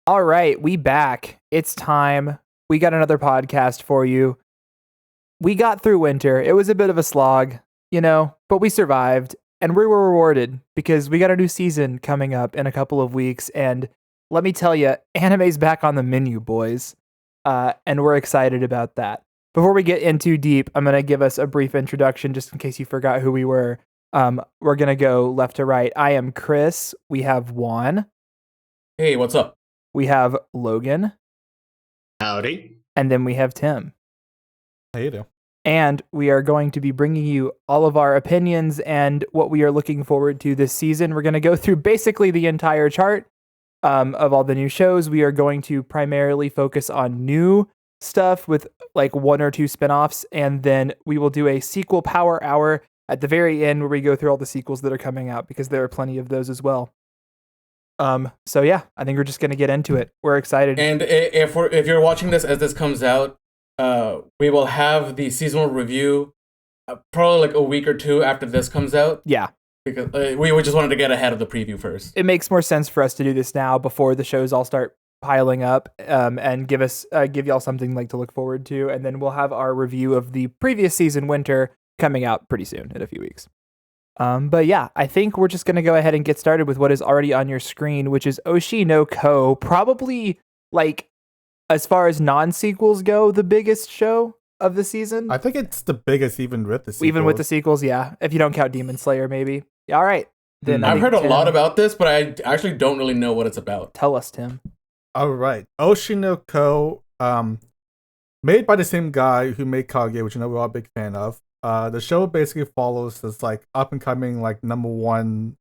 All right, we back. It's time. We got another podcast for you. We got through winter. It was a bit of a slog, but we survived and we were rewarded because we got a new season coming up in a couple of weeks. And let me tell you, anime's back on the menu, boys. And we're excited about that. Before we get in too deep, I'm going to give us a brief introduction just in case you forgot who we were. We're going to go left to right. I am Chris. We have Juan. Hey, what's up? We have Logan. Howdy. And then we have Tim. How you doing? And we are going to be bringing you all of our opinions and what we are looking forward to this season. We're going to go through basically the entire chart of all the new shows. We are going to primarily focus on new stuff with like one or two spinoffs. And then we will do a sequel power hour at the very end where we go through all the sequels that are coming out because there are plenty of those as well. So yeah, I think we're just gonna get into it. We're excited. And if you're watching this as this comes out, we will have the seasonal review probably like a week or two after this comes out. Yeah, because we just wanted to get ahead of the preview first. It makes more sense for us to do this now before the shows all start piling up, and give y'all something like to look forward to, and then we'll have our review of the previous season, Winter, coming out pretty soon in a few weeks. But yeah, I think we're just going to go ahead and get started with what is already on your screen, which is Oshi no Ko. Probably, like, as far as non-sequels go, the biggest show of the season. I think it's the biggest even with the sequels. Even with the sequels, yeah. If you don't count Demon Slayer, maybe. Yeah, all right. Then I've heard a lot about this, but I actually don't really know what it's about. Tell us, Tim. All right. Oshi no Ko, made by the same guy who made Kage, which we're all a big fan of. The show basically follows this like up and coming like number one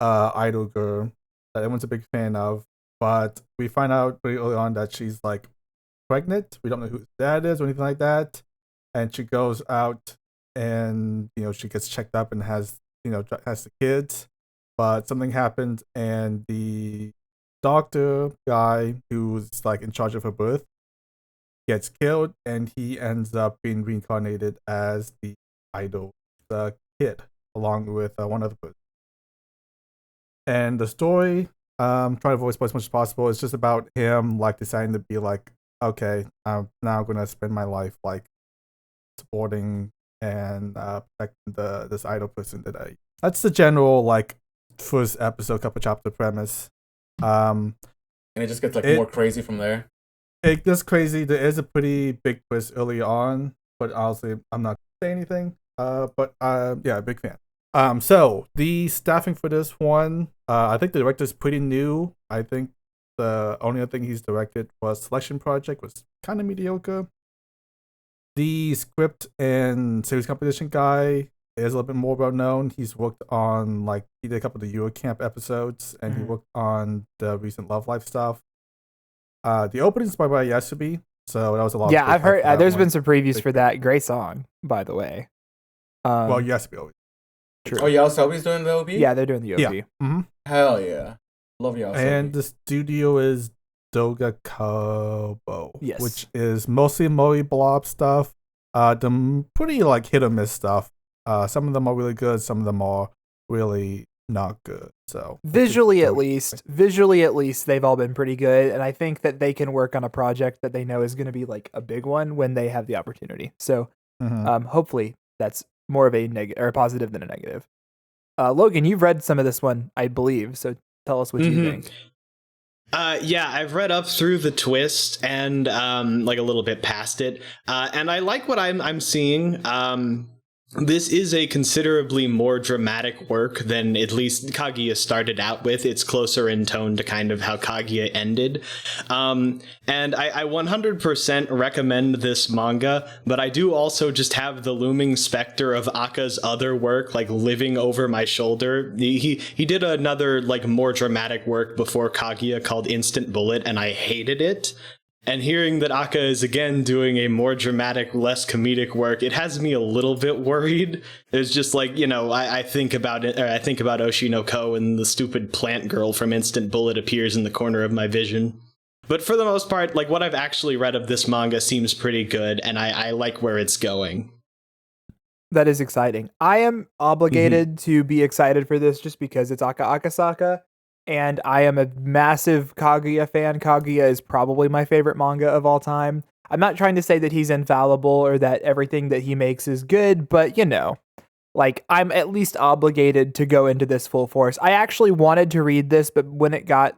idol girl that everyone's a big fan of, but we find out pretty early on that she's like pregnant. We don't know who that is or anything like that, and she goes out and she gets checked up and has the kids, but something happens and the doctor guy who's like in charge of her birth gets killed, and he ends up being reincarnated as the idol, the kid, along with one other person. And the story, try to avoid spoilers as much as possible. It's just about him like deciding to be like, okay, I'm now gonna spend my life like supporting and protecting this idol person that I. That's the general like first episode, couple chapter premise. And it just gets like more crazy from there. It gets crazy. There is a pretty big twist early on, but honestly, I'm not saying anything. But yeah, big fan. So the staffing for this one, I think the director's pretty new. I think the only other thing he's directed was Selection Project, was kind of mediocre. The script and series composition guy is a little bit more well known. He's worked on he did a couple of the Eurocamp episodes, and he worked on the recent Love Life stuff. The opening is by Yatsu, so that was a lot. Yeah, I've heard. There's been some previews for that. Great song, by the way. Well, Yatsu always. True. Oh, Yasabi's doing the OB? Yeah, they're doing the OB. Yeah. Mm-hmm. Hell yeah. Love Yasabi. And the studio is Doga Kobo, yes, which is mostly Mori Blob stuff. The pretty hit or miss stuff. Some of them are really good. Some of them are really not good. So visually at least, they've all been pretty good, and I think that they can work on a project that they know is going to be like a big one when they have the opportunity. So, hopefully that's more of a negative or a positive than a negative. Logan, you've read some of this one, I believe. So tell us what you think. Yeah, I've read up through the twist and like a little bit past it, and I like what I'm seeing. This is a considerably more dramatic work than at least Kaguya started out with. It's closer in tone to kind of how Kaguya ended. And I 100% recommend this manga, but I do also just have the looming specter of Aka's other work living over my shoulder. He did another more dramatic work before Kaguya called Instant Bullet, and I hated it. And hearing that Aka is again doing a more dramatic, less comedic work, it has me a little bit worried. It's just I think about it, or I think about Oshi no Ko, and the stupid plant girl from Instant Bullet appears in the corner of my vision. But for the most part, what I've actually read of this manga seems pretty good, and I like where it's going. That is exciting. I am obligated to be excited for this just because it's Aka Akasaka. and I am a massive Kaguya fan. Kaguya is probably my favorite manga of all time. I'm not trying to say that he's infallible or that everything that he makes is good, but like I'm at least obligated to go into this full force. I actually wanted to read this, but when it got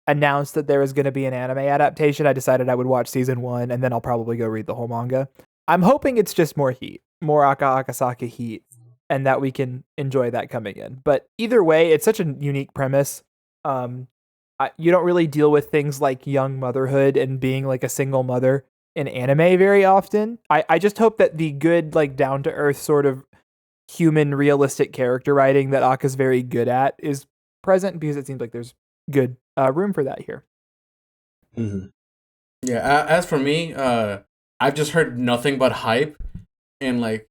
announced that there was going to be an anime adaptation, I decided I would watch season 1 and then I'll probably go read the whole manga. I'm hoping it's just more heat, more Akasaka heat, and that we can enjoy that coming in. But either way, it's such a unique premise. You don't really deal with things like young motherhood and being like a single mother in anime very often. I just hope that the good, like down to earth sort of human realistic character writing that Aka's very good at is present, because it seems like there's good room for that here. Mm-hmm. Yeah, as for me, I've just heard nothing but hype, and like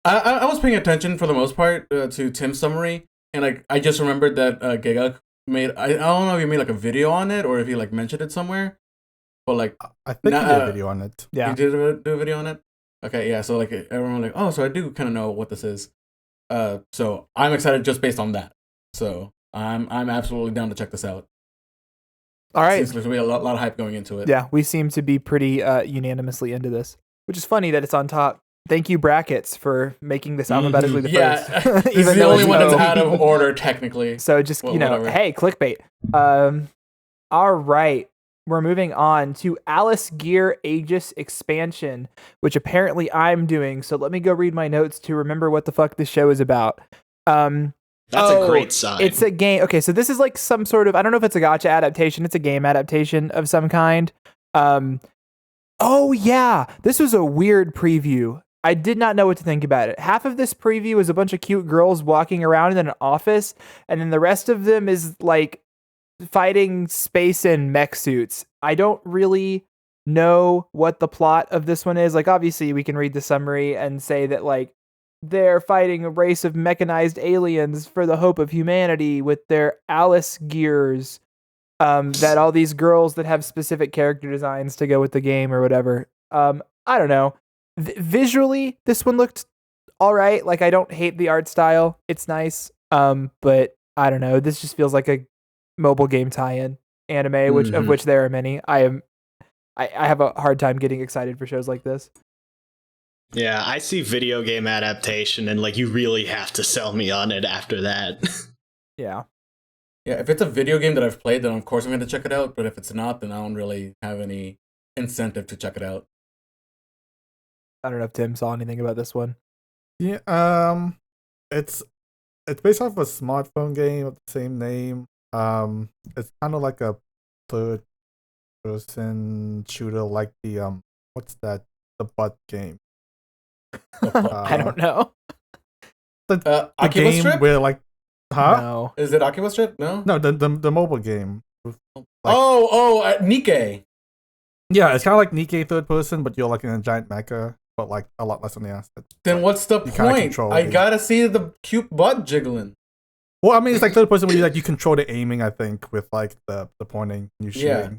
I was paying attention for the most part to Tim's summary, and like I just remembered that Giga made, I don't know if he made like a video on it or if he like mentioned it somewhere, but like I think he did a video on it. Yeah, he did do a video on it. Okay, yeah, so like everyone like, oh, so I do kind of know what this is. So I'm excited just based on that. So I'm absolutely down to check this out. All right. Seems there's gonna be a lot of hype going into it. Yeah, we seem to be pretty unanimously into this, which is funny that it's on top. Thank you, Brackets, for making this alphabetically the Yeah, first. this is the only one that's out of order technically. So just, whatever. Hey, clickbait. All right. We're moving on to Alice Gear Aegis expansion, which apparently I'm doing. So let me go read my notes to remember what the fuck this show is about. That's a great sign. It's a game. Okay, so this is like some sort of, I don't know if it's a gacha adaptation. It's a game adaptation of some kind. Oh yeah, this was a weird preview. I did not know what to think about it. Half of this preview is a bunch of cute girls walking around in an office, and then the rest of them is like fighting space in mech suits. I don't really know what the plot of this one is. Like, obviously, we can read the summary and say that, like, they're fighting a race of mechanized aliens for the hope of humanity with their Alice gears. That all these girls that have specific character designs to go with the game or whatever. I don't know. Visually, this one looked all right. Like, I don't hate the art style. It's nice. But I don't know. This just feels like a mobile game tie-in anime, of which there are many. I have a hard time getting excited for shows like this. Yeah, I see video game adaptation, and like you really have to sell me on it after that. Yeah. Yeah, if it's a video game that I've played, then of course I'm going to check it out. But if it's not, then I don't really have any incentive to check it out. I don't know if Tim saw anything about this one. Yeah, it's based off a smartphone game of the same name. It's kind of like a third-person shooter, like the what's that? The butt game. I don't know. The Akiba game Strip? where like, huh? No. Is it Akiba Strip? No. No, the mobile game. Nikkei. Yeah, it's kind of like Nikkei third person, but you're like in a giant mecha, but like a lot less on the asset. Then what's the You kinda point? control I the- gotta see the cute butt jiggling. Well, I mean, it's like third person where you control the aiming, I think, with like the pointing, and you shooting, Yeah.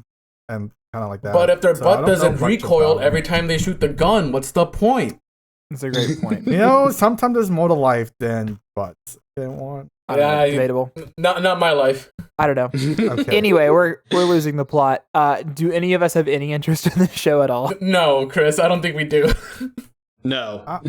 and kind of like that. But if their So I butt don't know doesn't much recoil about it. every time they shoot the gun, what's the point? That's a great point. You know, sometimes there's more to life than butts. They want. I don't know, Yeah, debatable. Not my life. I don't know. Okay. Anyway, we're losing the plot. Do any of us have any interest in this show at all? No, Chris, I don't think we do. No.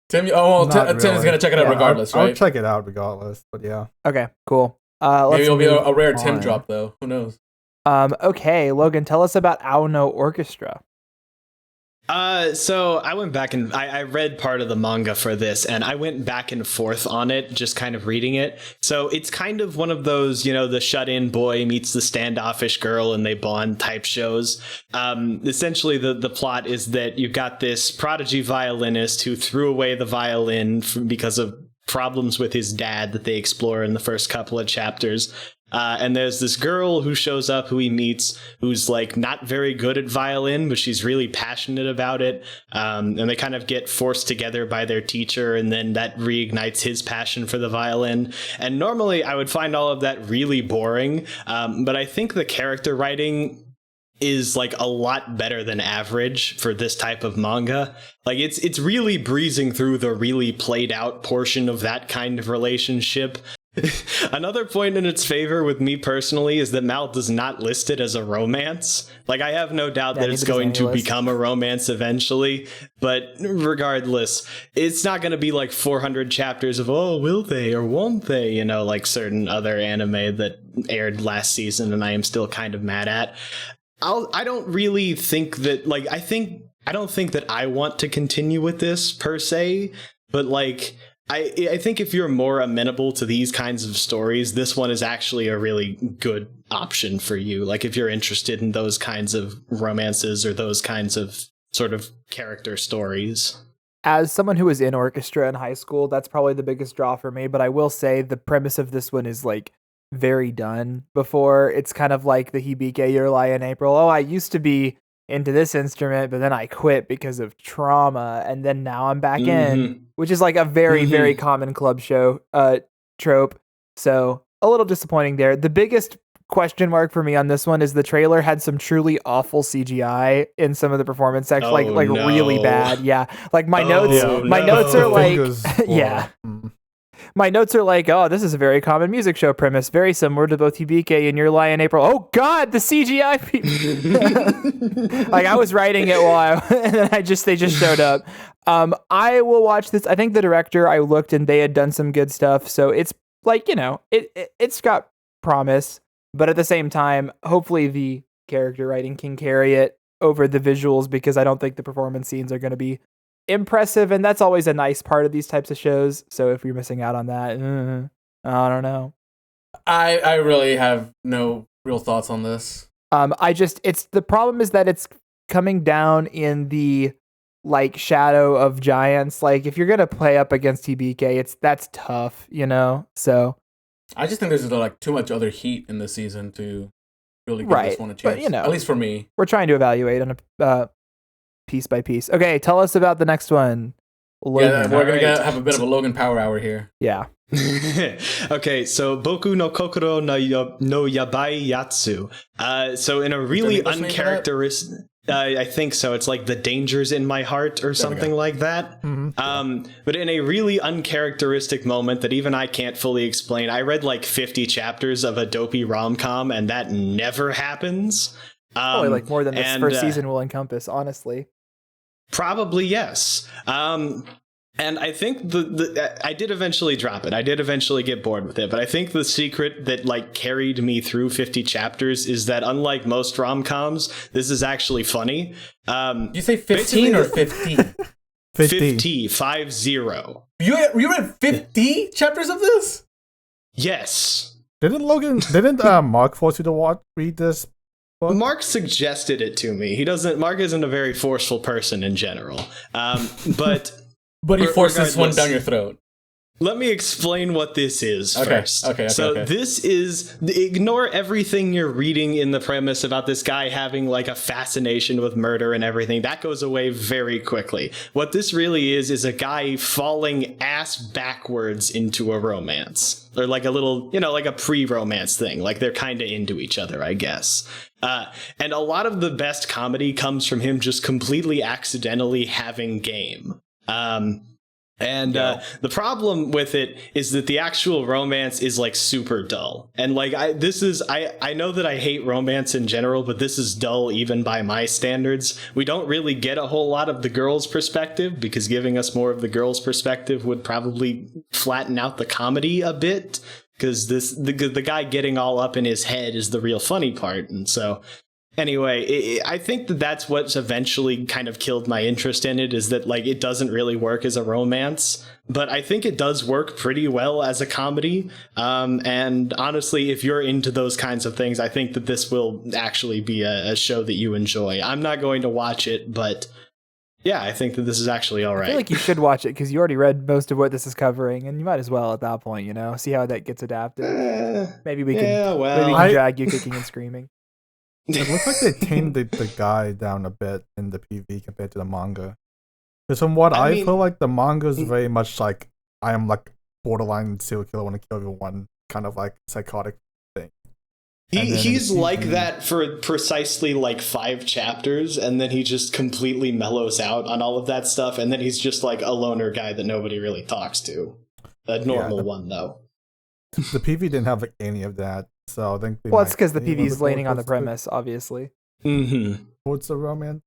Tim, Not Tim's really. gonna check it out Yeah, regardless, I'll right? check it out regardless. But yeah. Okay, cool. Let's Maybe it'll be move a rare Tim on. drop though. Who knows? Okay, Logan, tell us about Aono Orchestra. So I went back and I read part of the manga for this, and I went back and forth on it, just kind of reading it. So it's kind of one of those, the shut-in boy meets the standoffish girl and they bond type shows. Essentially, the plot is that you've got this prodigy violinist who threw away the violin because of problems with his dad that they explore in the first couple of chapters. And there's this girl who shows up who he meets who's like not very good at violin, but she's really passionate about it. And they kind of get forced together by their teacher, and then that reignites his passion for the violin. And normally I would find all of that really boring. But I think the character writing is like a lot better than average for this type of manga. Like it's really breezing through the really played out portion of that kind of relationship. Another point in its favor with me personally is that Mal does not list it as a romance. Like, I have no doubt that it's going to become a romance eventually, but regardless, it's not going to be like 400 chapters of, oh, will they or won't they, you know, like certain other anime that aired last season and I am still kind of mad at. I don't really think that, like, I don't think that I want to continue with this per se, but like, I think if you're more amenable to these kinds of stories, this one is actually a really good option for you. Like, if you're interested in those kinds of romances or those kinds of sort of character stories. As someone who was in orchestra in high school, that's probably the biggest draw for me. But I will say the premise of this one is like very done before. It's kind of like the Hibike Yurlai in April. Oh, I used to be into this instrument, but then I quit because of trauma, and then now I'm back in, which is like a very, very common club show trope. So a little disappointing there. The biggest question mark for me on this one is the trailer had some truly awful CGI in some of the performance sections, really bad. Yeah, like my notes are like, yeah. My notes are like, oh, this is a very common music show premise, very similar to both Hibike and Your Lie in April. Oh God, the CGI people. Like, I was writing it while and then they just showed up. I will watch this. I think the director, I looked and they had done some good stuff, so it's like, you know, it's got promise, but at the same time, hopefully the character writing can carry it over the visuals, because I don't think the performance scenes are going to be impressive, and that's always a nice part of these types of shows. So if you're missing out on that, I don't know. I really have no real thoughts on this. It's the problem is that it's coming down in the like shadow of giants. Like, if you're gonna play up against TBK, that's tough, you know. So I just think there's like too much other heat in this season to really give this one a chance. But, you know, at least for me, we're trying to evaluate on a piece by piece. Okay, tell us about the next one. Logan. Yeah, we're gonna have a bit of a Logan power hour here. Yeah. Okay, so Boku no Kokoro no Yabai Yatsu. So in a really uncharacteristic, I think so. It's like The Dangers in My Heart or something like that. But in a really uncharacteristic moment that even I can't fully explain, I read like 50 chapters of a dopey rom-com, and that never happens. Probably like more than this first season will encompass, honestly. Probably, yes. And I think I did eventually drop it. I did eventually get bored with it. But I think the secret that like carried me through 50 chapters is that unlike most rom-coms, this is actually funny. You say 15 or 50? 50. 50. You read 50 chapters of this? Yes. Didn't Mark force you to read this? Mark suggested it to me. Mark isn't a very forceful person in general. But he forced this one down your throat. Let me explain what this is first. Okay. This is, ignore everything you're reading in the premise about this guy having like a fascination with murder and everything. That goes away very quickly. What this really is a guy falling ass backwards into a romance. Or like a little, you know, like a pre-romance thing. Like they're kind of into each other, I guess. And a lot of the best comedy comes from him just completely accidentally having game. The problem with it is that the actual romance is like super dull. And like I know that I hate romance in general, but this is dull even by my standards. We don't really get a whole lot of the girl's perspective, because giving us more of the girl's perspective would probably flatten out the comedy a bit, because the guy getting all up in his head is the real funny part. And so anyway, I think that's what's eventually kind of killed my interest in it, is that like it doesn't really work as a romance, but I think it does work pretty well as a comedy. And honestly, if you're into those kinds of things, I think that this will actually be a show that you enjoy. I'm not going to watch it, but yeah, I think that this is actually all right. I feel like you should watch it because you already read most of what this is covering, and you might as well at that point, you know, see how that gets adapted. Maybe we can drag you kicking and screaming. It looks like they tamed the guy down a bit in the PV compared to the manga. Because from what I feel like, the manga is very much like, I am like borderline serial killer, want to kill everyone, kind of like psychotic thing. He's like that for precisely like 5 chapters, and then he just completely mellows out on all of that stuff, and then he's just like a loner guy that nobody really talks to. A normal one, though. the PV didn't have like any of that, so I think. Well, it's because the PV is leaning on the premise, obviously. Mm-hmm. What's the romance?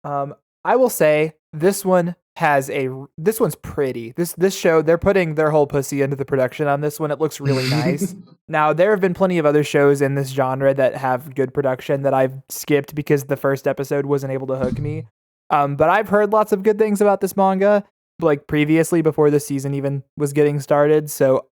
I will say this one's pretty. This show, they're putting their whole pussy into the production on this one. It looks really nice. Now, there have been plenty of other shows in this genre that have good production that I've skipped because the first episode wasn't able to hook me. But I've heard lots of good things about this manga, like previously before the season even was getting started. So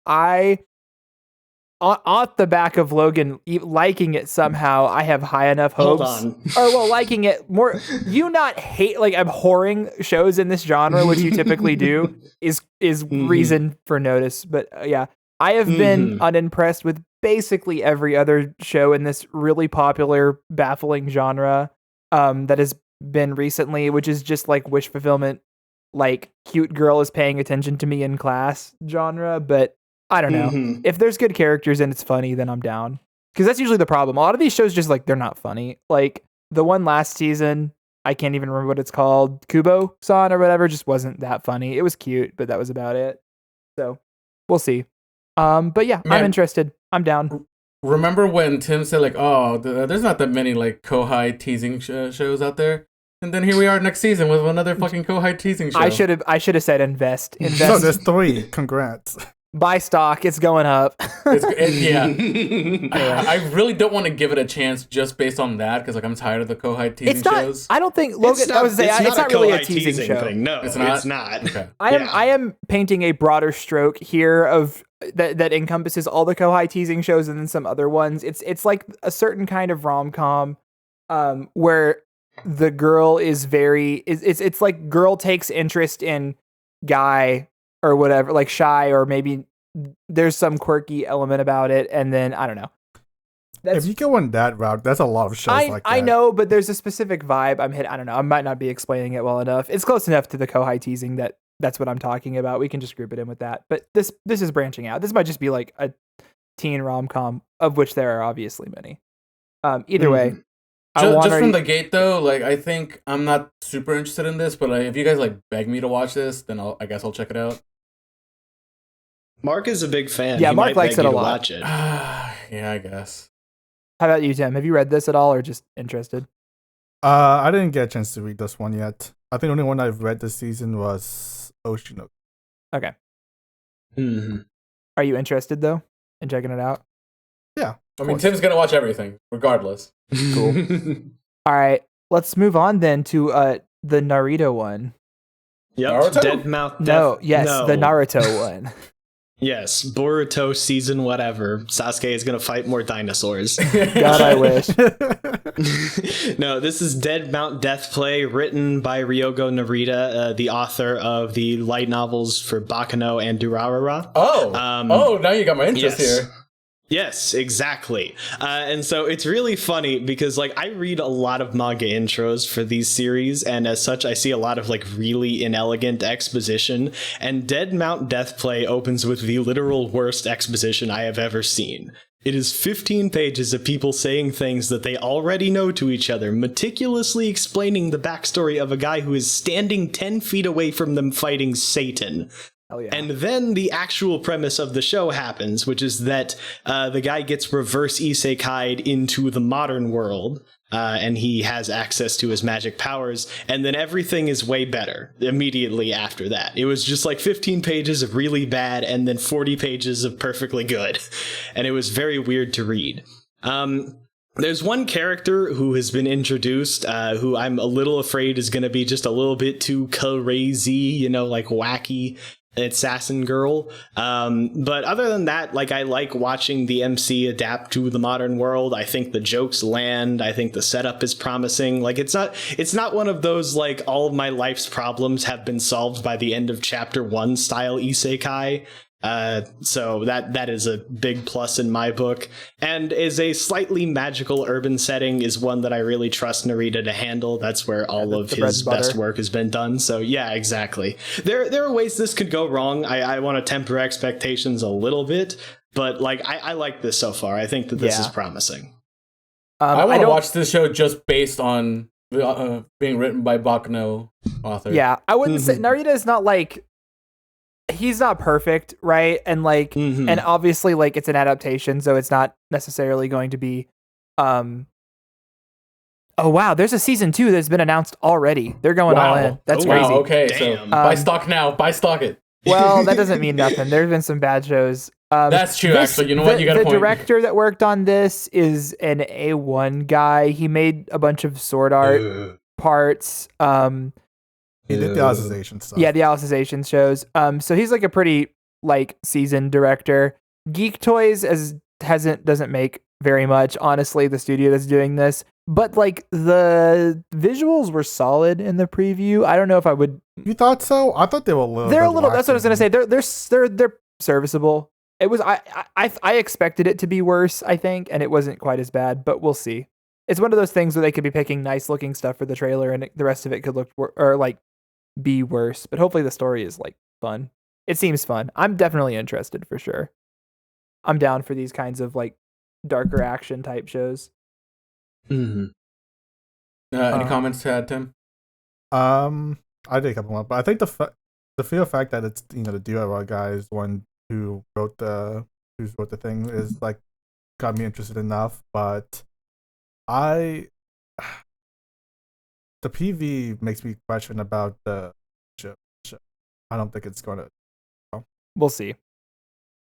off the back of Logan liking it somehow, I have high enough hopes. Hold on. Or well, liking it more. You not hate like abhorring shows in this genre, which you typically do, is reason for notice. But yeah, I have been unimpressed with basically every other show in this really popular, baffling genre that has been recently, which is just like wish fulfillment, like cute girl is paying attention to me in class genre, but. I don't know. If there's good characters and it's funny, then I'm down. Because that's usually the problem. A lot of these shows just like they're not funny. Like the one last season, I can't even remember what it's called, Kubo-san or whatever, just wasn't that funny. It was cute, but that was about it. So we'll see. But yeah, man, I'm interested. I'm down. Remember when Tim said like, "Oh, there's not that many like kohai teasing shows out there," and then here we are next season with another fucking kohai teasing show. I should have said invest. No, there's 3. Congrats. Buy stock, it's going up. Yeah. I really don't want to give it a chance just based on that because like I'm tired of the kohai teasing shows. I don't think Logan. It's not really a teasing show. Thing. No, it's not. Okay. I am painting a broader stroke here of that encompasses all the kohai teasing shows and then some other ones. It's like a certain kind of rom-com where the girl is it's like girl takes interest in guy or whatever, like shy, or maybe there's some quirky element about it, and then I don't know. If you go on that route, that's a lot of shows like that. I know, but there's a specific vibe I'm hitting. I don't know. I might not be explaining it well enough. It's close enough to the kohai teasing that's what I'm talking about. We can just group it in with that. But this is branching out. This might just be like a teen rom-com, of which there are obviously many. Either way. Just from the gate though, like I think I'm not super interested in this, but if you guys like beg me to watch this, then I guess I'll check it out. Mark is a big fan. Yeah, Mark likes it a lot. Watch it. Yeah, I guess. How about you, Tim? Have you read this at all, or just interested? I didn't get a chance to read this one yet. I think the only one I've read this season was Oshi. Okay. Are you interested though in checking it out? Yeah. I mean, Tim's gonna watch everything, regardless. Cool. All right, let's move on then to the Naruto one. Yep. Naruto? Dead Mouth. No, the Naruto one. Yes, Boruto season whatever. Sasuke is gonna fight more dinosaurs. God, I wish. No, this is Dead Mount Death Play, written by Ryogo Narita, the author of the light novels for Baccano and Durarara. Oh, now you got my interest here. Yes, exactly. And so it's really funny because like I read a lot of manga intros for these series, and as such I see a lot of like really inelegant exposition, and Dead Mount Death Play opens with the literal worst exposition I have ever seen. It is 15 pages of people saying things that they already know to each other, meticulously explaining the backstory of a guy who is standing 10 feet away from them fighting Satan. Hell yeah. And then the actual premise of the show happens, which is that the guy gets reverse isekai'd into the modern world, and he has access to his magic powers, and then everything is way better immediately after that. It was just like 15 pages of really bad, and then 40 pages of perfectly good. And it was very weird to read. There's one character who has been introduced, who I'm a little afraid is going to be just a little bit too crazy, like wacky. Assassin girl. But other than that, like I like watching the MC adapt to the modern world. I think the jokes land. I think the setup is promising. Like it's not one of those like all of my life's problems have been solved by the end of chapter 1 style isekai. So that is a big plus in my book, and is a slightly magical urban setting is one that I really trust Narita to handle. That's where all of his best work has been done. So yeah, exactly. There are ways this could go wrong. I want to temper expectations a little bit, but like I like this so far. I think that this is promising. I want to watch this show just based on being written by Baccano author. Yeah, I wouldn't say Narita is not like he's not perfect, right? And like, and obviously, like, it's an adaptation, so it's not necessarily going to be. Oh wow, there's a season 2 that's been announced already. They're going all in. That's crazy. Wow, okay, Damn. so buy stock now. Buy stock it. Well, that doesn't mean nothing. There's been some bad shows. That's true, actually. You know what? You got a point. The director that worked on this is an A1 guy. He made a bunch of sword art parts. He did the Alicization stuff. Yeah, the Alicization shows. So he's like a pretty like seasoned director. Geek Toys doesn't make very much, honestly, the studio that's doing this. But like the visuals were solid in the preview. I don't know if I would. You thought so? I thought they were a little. They're a little. That's what I was gonna say. They're serviceable. It was. I expected it to be worse, I think, and it wasn't quite as bad. But we'll see. It's one of those things where they could be picking nice looking stuff for the trailer, and the rest of it could look or like be worse. But hopefully the story is like fun. It seems fun. I'm definitely interested for sure. I'm down for these kinds of like darker action type shows. Any comments to add, Tim? I did a couple more, but I think the fear fact that it's the DIY guy is the one who wrote the thing is like got me interested enough, but the PV makes me question about the show. I don't think it's gonna. We'll see.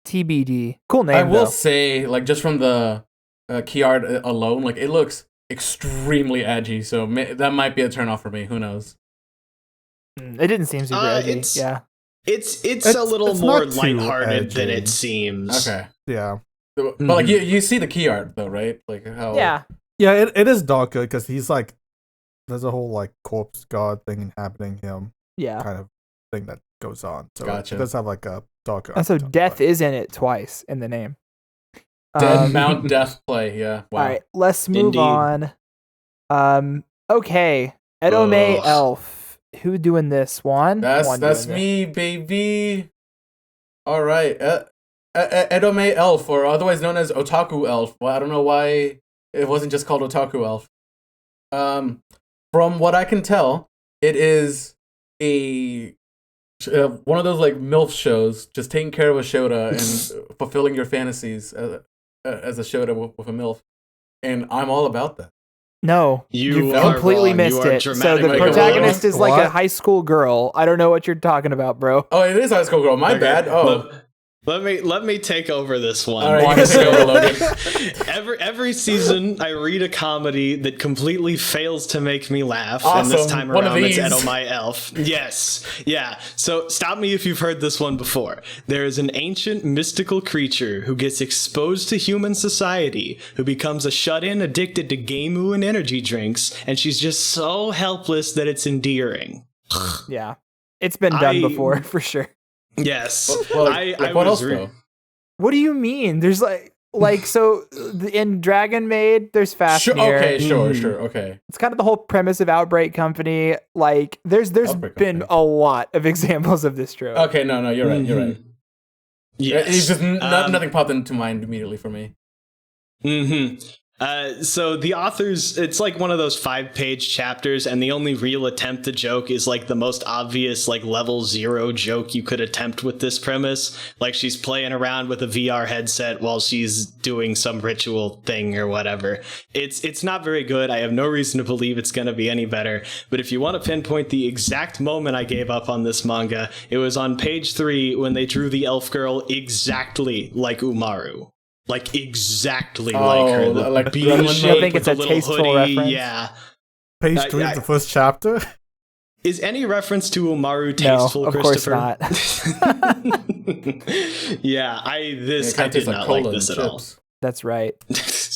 TBD. Cool name. I will though. say, like, just from the key art alone, like, it looks extremely edgy. So that might be a turnoff for me. Who knows? It didn't seem super edgy. Yeah. It's a little more not too lighthearted than edgy. it seems. Okay. Yeah. But like you see the key art though, right? Like how? Yeah. Yeah, it is darker because he's like, there's a whole like corpse god thing happening him. Yeah. Kind of thing that goes on. So Gotcha. it does have like a darker. And so undertone, death but- is in it twice in the name. Dead Mount Death play. Yeah. Wow. All right, let's move Indeed. on. Okay, Edomae Ugh. Elf. Who doing this? Juan? Juan That's doing me, baby. All right, Edomae Elf, or otherwise known as Otaku Elf. Well, I don't know why it wasn't just called Otaku Elf. From what I can tell, it is one of those like MILF shows, just taking care of a Shota and fulfilling your fantasies as a Shota with a MILF, and I'm all about that. No, You you've are completely wrong. missed You are it. So the dramatically protagonist wrong. is like a What? high school girl. I don't know what you're talking about, bro. Oh, it is High School Girl. My Okay, bad. Oh, Let me take over this one. all right. You can take over, Logan. Every season, I read a comedy that completely fails to make me laugh, and this Awesome. time One of around, it's these. Edomae Elf. Yes, yeah. So stop me if you've heard this one before. There is an ancient mystical creature who gets exposed to human society, who becomes a shut-in addicted to Gameu and energy drinks, and she's just so helpless that it's endearing. Yeah, it's been done before for sure. Yes, Well, I what was else though? What do you mean? There's like so in Dragon Maid, there's Fafnir. Okay, sure, okay. It's kind of the whole premise of Outbreak Company. Like there's Outbreak been Company. a lot of examples of this trope. Okay, no, you're right. You're right. Yes. It's just nothing popped into mind immediately for me. So the authors, it's like one of those 5-page chapters, and the only real attempt to joke is like the most obvious like level 0 joke you could attempt with this premise. Like she's playing around with a VR headset while she's doing some ritual thing or whatever. It's not very good. I have no reason to believe it's going to be any better. But if you want to pinpoint the exact moment I gave up on this manga, it was on page 3 when they drew the elf girl exactly like Umaru. Like exactly like her. The like beanie Gremlin shape mode? think with it's the a little tasteful hoodie. reference? Yeah. Page 3 of the first chapter. Is any reference to Umaru tasteful, No, of course Christopher? not. Yeah, I It did tastes not cola like and this at all. chips. That's right.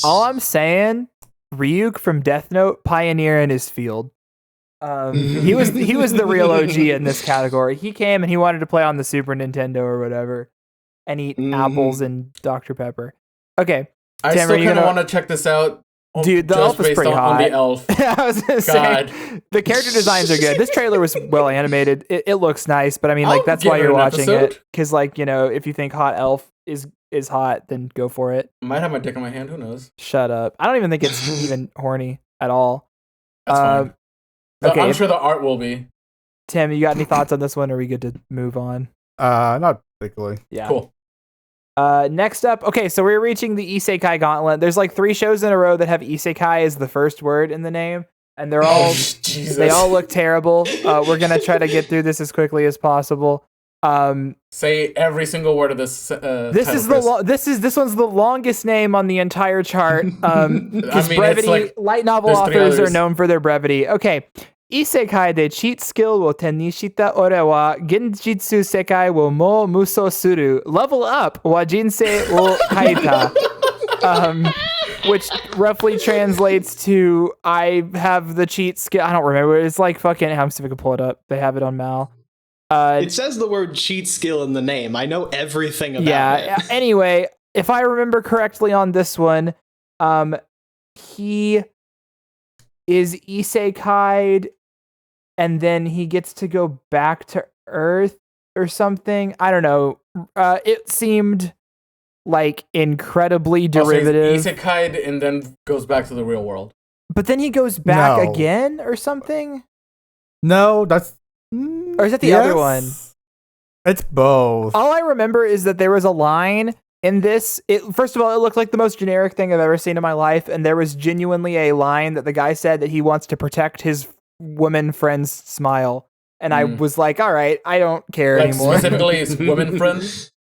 All I'm saying, Ryuk from Death Note, pioneer in his field. He was the real OG in this category. He came and he wanted to play on the Super Nintendo or whatever, and eat apples and Dr. Pepper. Okay, I Tim, still are you kind of gonna- want to check this out. Dude, the just elf is based pretty on the hot. elf. I was gonna God. say the character designs are good. This trailer was well animated. It looks nice, but I mean, like I'll that's give why it you're an watching episode. it. Because like if you think hot elf is hot, then go for it. Might have my dick in my hand. Who knows? Shut up. I don't even think it's even horny at all. That's fine. Okay, I'm sure the art will be. Tim, you got any thoughts on this one? Or are we good to move on? Not particularly. Yeah. Cool. Next up, okay, so we're reaching the Isekai gauntlet. There's like 3 shows in a row that have Isekai as the first word in the name, and they're all they all look terrible. We're gonna try to get through this as quickly as possible. Say every single word of this. This title, is Chris. this one's the longest name on the entire chart. Because brevity, it's like, light novel there's 3 authors are others. known for their brevity. Okay. Isekai de cheat skill wo tenishita ore wa genjitsu sekai wo mo musou suru. Level up wa jinsei wo kaeta. Which roughly translates to I have the cheat skill. I don't remember. It's like fucking. I'm see if I can pull it up. They have it on Mal. It says the word cheat skill in the name. I know everything about it. Anyway, if I remember correctly on this one, he is isekai'd and then he gets to go back to Earth or something. I don't know. It seemed like incredibly derivative. So he's isekai'd and then goes back to the real world. But then he goes back No. again or something? No, that's. Or is that the other one? It's both. All I remember is that there was a line in this. First of all, it looked like the most generic thing I've ever seen in my life, and there was genuinely a line that the guy said that he wants to protect his woman friend's smile. And I was like, all right, I don't care Like anymore. specifically his woman friend.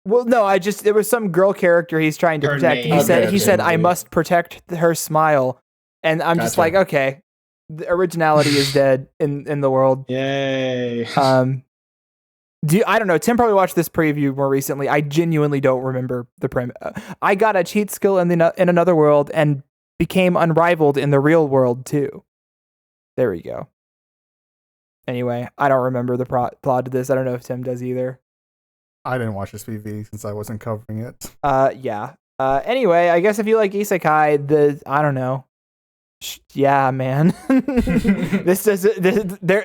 Well, no, there was some girl character he's trying to Her protect. name. He said, I must protect her smile. And I'm just Gotcha. like, okay, the originality is dead in the world. Yay. I don't know. Tim probably watched this preview more recently. I genuinely don't remember the premise. I got a cheat skill in another world and became unrivaled in the real world too. There we go. Anyway, I don't remember the plot to this. I don't know if Tim does either. I didn't watch this PV since I wasn't covering it. Yeah. Anyway, I guess if you like Isekai, I don't know. Yeah, man.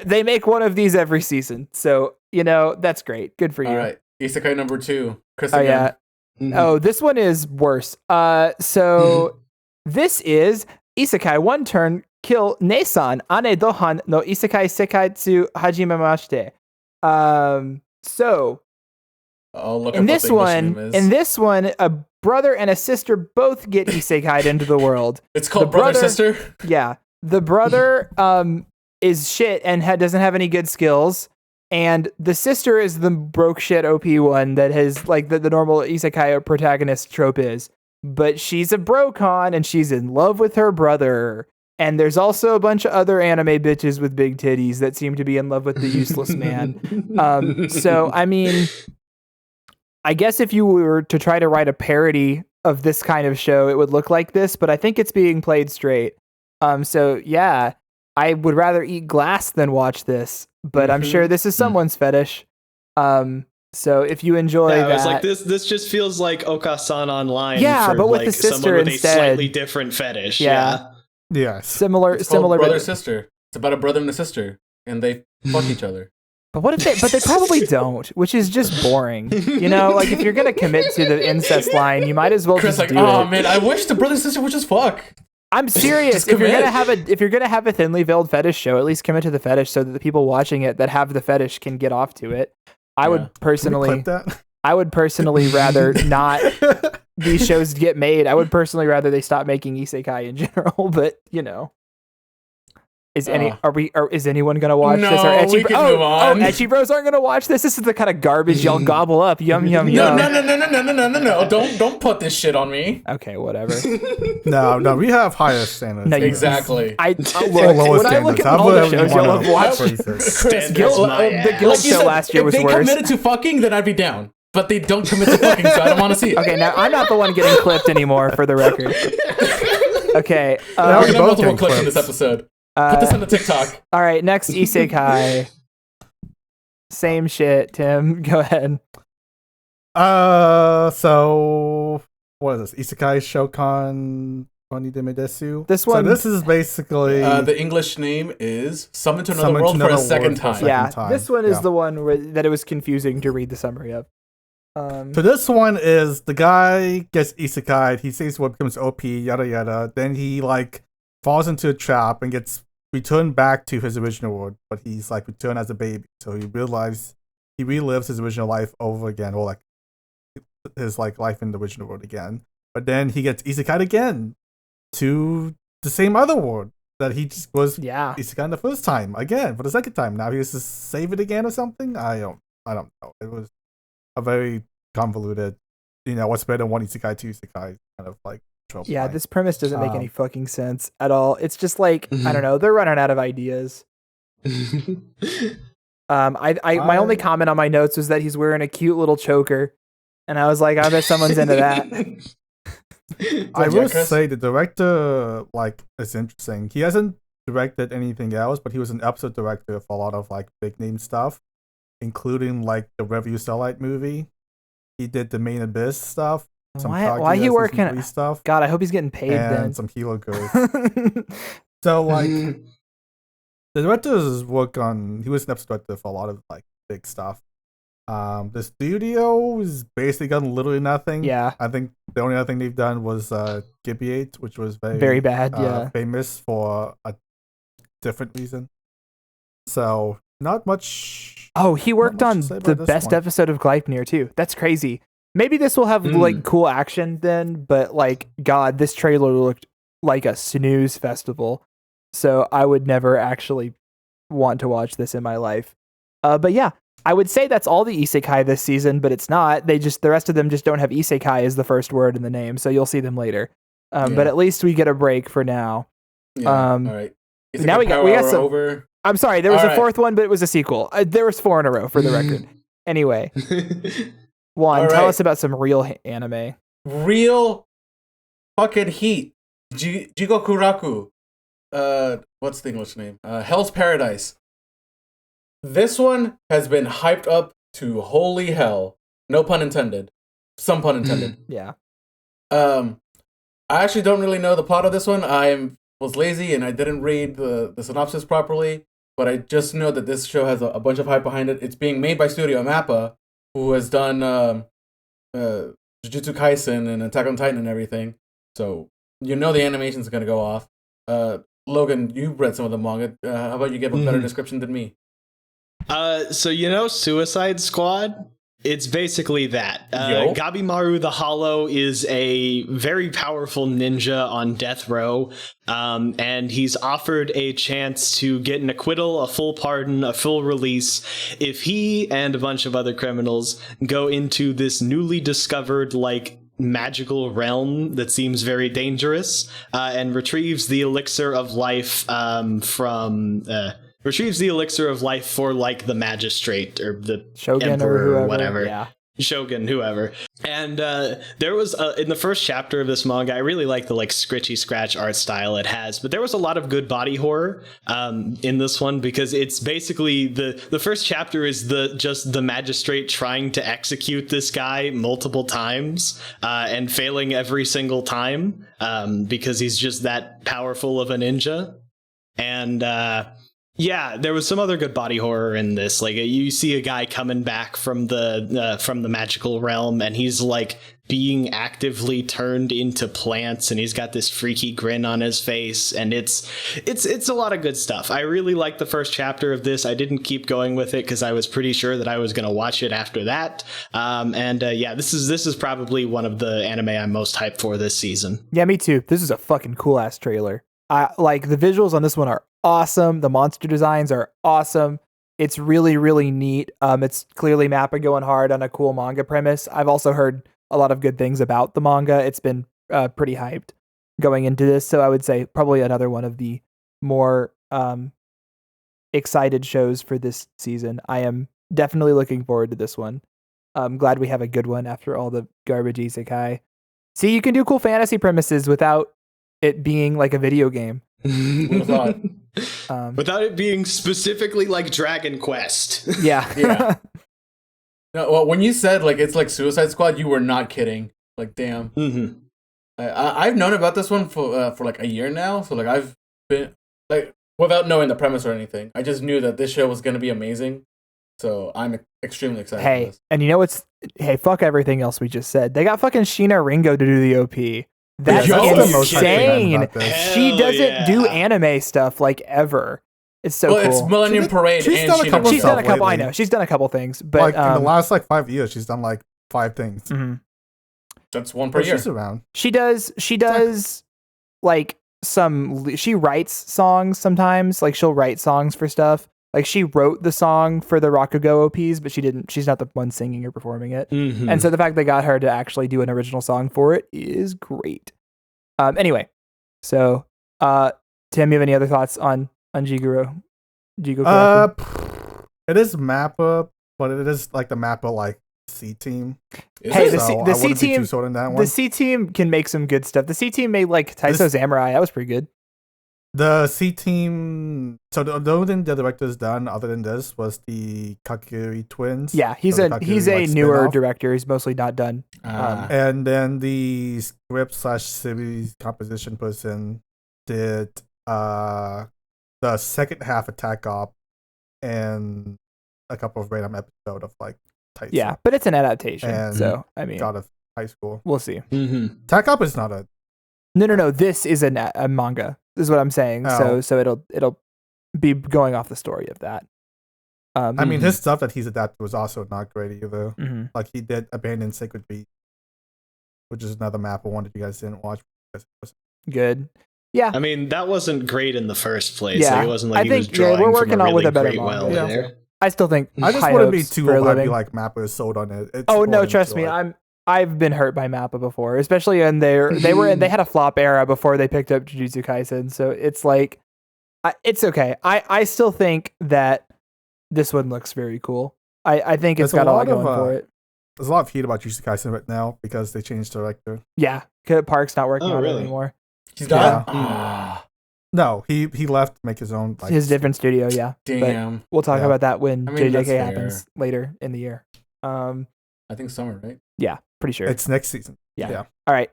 They make one of these every season. So, that's great. Good for you. All right. Isekai number 2. Chris Oh, again. yeah. Oh, this one is worse. So this is Isekai 1 turn kill Neesan ane Douhan no Isekai Seikatsu Hajimemashita. So Oh, look in up what this the English one, name is. a brother and a sister both get isekai'd into the world. It's called the brother brother- sister. Yeah, the brother is shit and doesn't have any good skills, and the sister is the broke shit OP one that has like the normal isekai protagonist trope is. But she's a brocon and she's in love with her brother. And there's also a bunch of other anime bitches with big titties that seem to be in love with the useless man. So I mean, I guess if you were to try to write a parody of this kind of show, it would look like this, but I think it's being played straight. So yeah, I would rather eat glass than watch this, but I'm sure this is someone's fetish. So if you enjoy Yeah, that, it's like this just feels like Okasan Online. Yeah, for but with like the sister someone with instead. a slightly different fetish. Yeah. Yes. similar, It's called but- brother sister. It's about a brother and a sister, and they fuck each other. But what if they? But they probably don't, which is just boring. Like if you're gonna commit to the incest line, you might as well Chris, just like, do oh it. man, I wish the brother and sister would just fuck. I'm serious. Just If you're commit. gonna have a thinly veiled fetish show, at least commit to the fetish so that the people watching it that have the fetish can get off to it. I Yeah. would Can we personally, clip that? I would personally rather not these shows get made. I would personally rather they stop making isekai in general. But is anyone gonna watch this? No, we can move on. Ecchi bros aren't gonna watch this. This is the kind of garbage y'all gobble up. Yum yum No, yum. no. Don't put this shit on me. Okay, whatever. No, we have higher standards. No, you- Exactly. When I look at all the shows y'all have watched, Chris, Standards my the ass. Guild like you show said, last year was if they worse. committed to fucking, then I'd be down. But they don't commit to fucking, so I don't want to see it. Okay, now I'm not the one getting clipped anymore, for the record. Okay. Now We're we gonna both multiple getting clips in this clipped. episode. Put this on the TikTok. All right, next Isekai. Same shit, Tim. Go ahead. So what is this? Isekai Shoukan Nidome desu. This one- So this is basically The English name is Summon to Another Summon to World for a Another second World for a time. second Yeah, time. this one is Yeah. the one that it was confusing to read the summary of. So this one is the guy gets isekai, he sees what becomes OP, yada yada. Then he like falls into a trap and gets returned back to his original world, but he's like returned as a baby. So he realizes he relives his original life over again, or like his like life in the original world again. But then he gets isekai again to the same other world that he just was isekai the first time again for the second time. Now he has to save it again or something. I don't know. It was a very convoluted, what's better than one isekai, two isekai kind of like trope. Yeah, this premise doesn't make any fucking sense at all. It's just like I don't know. They're running out of ideas. My only comment on my notes was that he's wearing a cute little choker, and I was like, I bet someone's into that. I will say the director, like, is interesting. He hasn't directed anything else, but he was an episode director for a lot of like big name stuff, including like the Review Starlight movie. He did the Main Abyss stuff. Why he working stuff? God, I hope he's getting paid and then. Some Hero Girls. So like, the director's work on. He was an episode director for a lot of like big stuff. The studio is basically done literally nothing. Yeah. I think the only other thing they've done was Gibiate, which was very bad. Famous for a different reason. So not much. Oh, he worked on the best episode of Gleipnir too. That's crazy. Maybe this will have like cool action then, but like, God, this trailer looked like a snooze festival. So I would never actually want to watch this in my life. But yeah, I would say that's all the isekai this season, but it's not. The rest of them just don't have isekai as the first word in the name, so you'll see them later. But at least we get a break for now. Yeah. All right. Now we got some. Over. I'm sorry, there was a fourth one, but it was a sequel. There was 4 in a row for the record. Anyway, Juan, tell us about some real anime. Real fucking heat. Jigokuraku. What's the English name? Hell's Paradise. This one has been hyped up to holy hell. No pun intended. Some pun intended. Yeah. I actually don't really know the plot of this one. I was lazy and I didn't read the synopsis properly, but I just know that this show has a bunch of hype behind it. It's being made by Studio Mappa, who has done Jujutsu Kaisen and Attack on Titan and everything. So the animation's going to go off. Logan, you've read some of the manga. How about you give a better description than me? So Suicide Squad? It's basically that. Gabimaru the Hollow is a very powerful ninja on death row, and he's offered a chance to get an acquittal, a full pardon, a full release, if he and a bunch of other criminals go into this newly discovered, like, magical realm that seems very dangerous, and retrieves the elixir of life retrieves the elixir of life for, like, the magistrate or the Shogun emperor or whatever. Yeah. Shogun, whoever. And there was, in the first chapter of this manga, I really like the, like, scritchy scratch art style it has, but there was a lot of good body horror in this one, because it's basically the first chapter is just the magistrate trying to execute this guy multiple times and failing every single time because he's just that powerful of a ninja. And yeah, there was some other good body horror in this. Like, you see a guy coming back from the magical realm, and he's like being actively turned into plants, and he's got this freaky grin on his face, and it's a lot of good stuff. I really liked the first chapter of this. I didn't keep going with it because I was pretty sure that I was going to watch it after that. Yeah, this is probably one of the anime I'm most hyped for this season. Yeah, me too. This is a fucking cool ass trailer. Like, the visuals on this one are awesome. The monster designs are awesome. It's really, really neat. It's clearly Mappa going hard on a cool manga premise. I've also heard a lot of good things about the manga. It's been pretty hyped going into this. So I would say probably another one of the more excited shows for this season. I am definitely looking forward to this one. I'm glad we have a good one after all the garbage isekai. See, you can do cool fantasy premises without it being like a video game. Without it being specifically like Dragon Quest. Yeah. No, well, when you said like it's like Suicide Squad, you were not kidding. Like, damn. Mm-hmm. I've known about this one for like a year now. So like I've been like without knowing the premise or anything, I just knew that this show was gonna be amazing. So I'm extremely excited. Hey, for this. And you know what's? Hey, fuck everything else we just said. They got fucking Sheena Ringo to do the OP. That's insane. She doesn't do anime stuff like ever. It's so well, cool. it's Millennium Parade, she's and done a couple She's done a stuff couple. I lately. know she's done a couple things, but Like in the last like 5 years, she's done like 5 things. mhm. that's one per But year. she's around. She does like she writes songs sometimes. Like she'll write songs for stuff. Like she wrote the song for the Rakugo OPs, but she's not the one singing or performing it. Mhm. And so the fact they got her to actually do an original song for it is great. Anyway, so Tim, you have any other thoughts on Jigokuraku? It is Mappa, but it is like the Mappa like C team. Is Hey, it? the So C- I the C wouldn't be team- too sold on that one. The C team can make some good stuff. The C team made like Taiso This- Samurai. That was pretty good. The C team. So the only thing the director's done other than this was the Kakuri twins. Yeah, he's So a the Kakuri, he's a like, newer spin-off. director. He's mostly not done. And then the script / series composition person did the second half Attack Op and a couple of random episodes of like Tyson Yeah, but it's an adaptation. And So I mean, out of high school. we'll see. Mhm. Attack Op is not a No. This is a manga. This is what I'm saying. Oh. So it'll be going off the story of that. I mean Mhm. his stuff that he's adapted was also not great either. Mhm. Like he did Abandoned Sacred Beast, which is another map one that you guys didn't watch. Good. Yeah. I mean, that wasn't great in the first place. Yeah, Like, it wasn't like I he think, was yeah, drawing we're from working on really with a better great manga. well Yeah. there. I still think I just high wouldn't be hopes too for a happy living. like Mappa is sold on it. It's Oh no, going trust to, me, like- I've been hurt by Mappa before, especially in they had a flop era before they picked up Jujutsu Kaisen. So it's like, it's okay. I still think that this one looks very cool. I think it's There's a got a lot lot of, going for it. There's a lot of heat about Jujutsu Kaisen right now because they changed director. Yeah, Park's not working Oh, on it really? anymore. He's Yeah. got. Ah, No, he left to make his own. Like, His different studio, yeah. But damn. we'll talk Yeah. about that when I mean, that's JJK fair. happens later in the year. I think summer, right? Yeah, pretty sure. It's next season. Yeah. All right.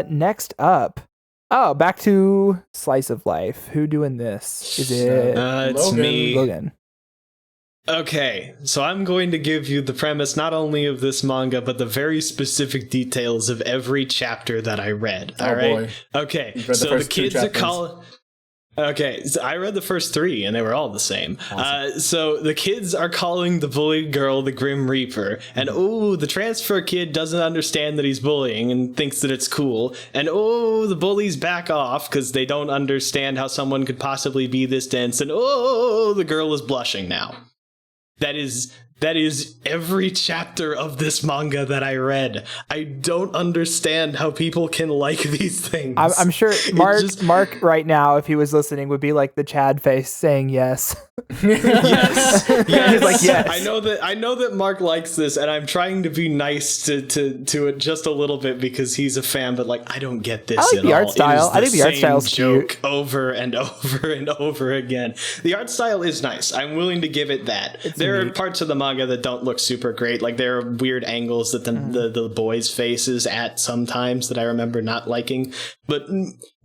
Next up. Oh, back to Slice of Life. Who doing this? Is it It's Logan. me. Logan? Okay, so I'm going to give you the premise not only of this manga, but the very specific details of every chapter that I read. Oh, All right. boy. Okay. You've read the So the first two kids are chapters. calling. Okay, so I read the first 3 and they were all the same. Awesome. So the kids are calling the bullied girl the Grim Reaper, and the transfer kid doesn't understand that he's bullying and thinks that it's cool, and the bullies back off because they don't understand how someone could possibly be this dense, and the girl is blushing now. That is every chapter of this manga that I read. I don't understand how people can like these things. I'm sure just- Mark right now, if he was listening, would be like the Chad face saying yes. Yes, yes. He's like, yes. I know that Mark likes this, and I'm trying to be nice to it just a little bit because he's a fan. But like, I don't get this. I like at the art all. It style. is I think the art same style's joke cute. over and over and over again. The art style is nice. I'm willing to give it that. There are neat. parts of the manga that don't look super great. Like there are weird angles that the boys' faces at sometimes that I remember not liking. But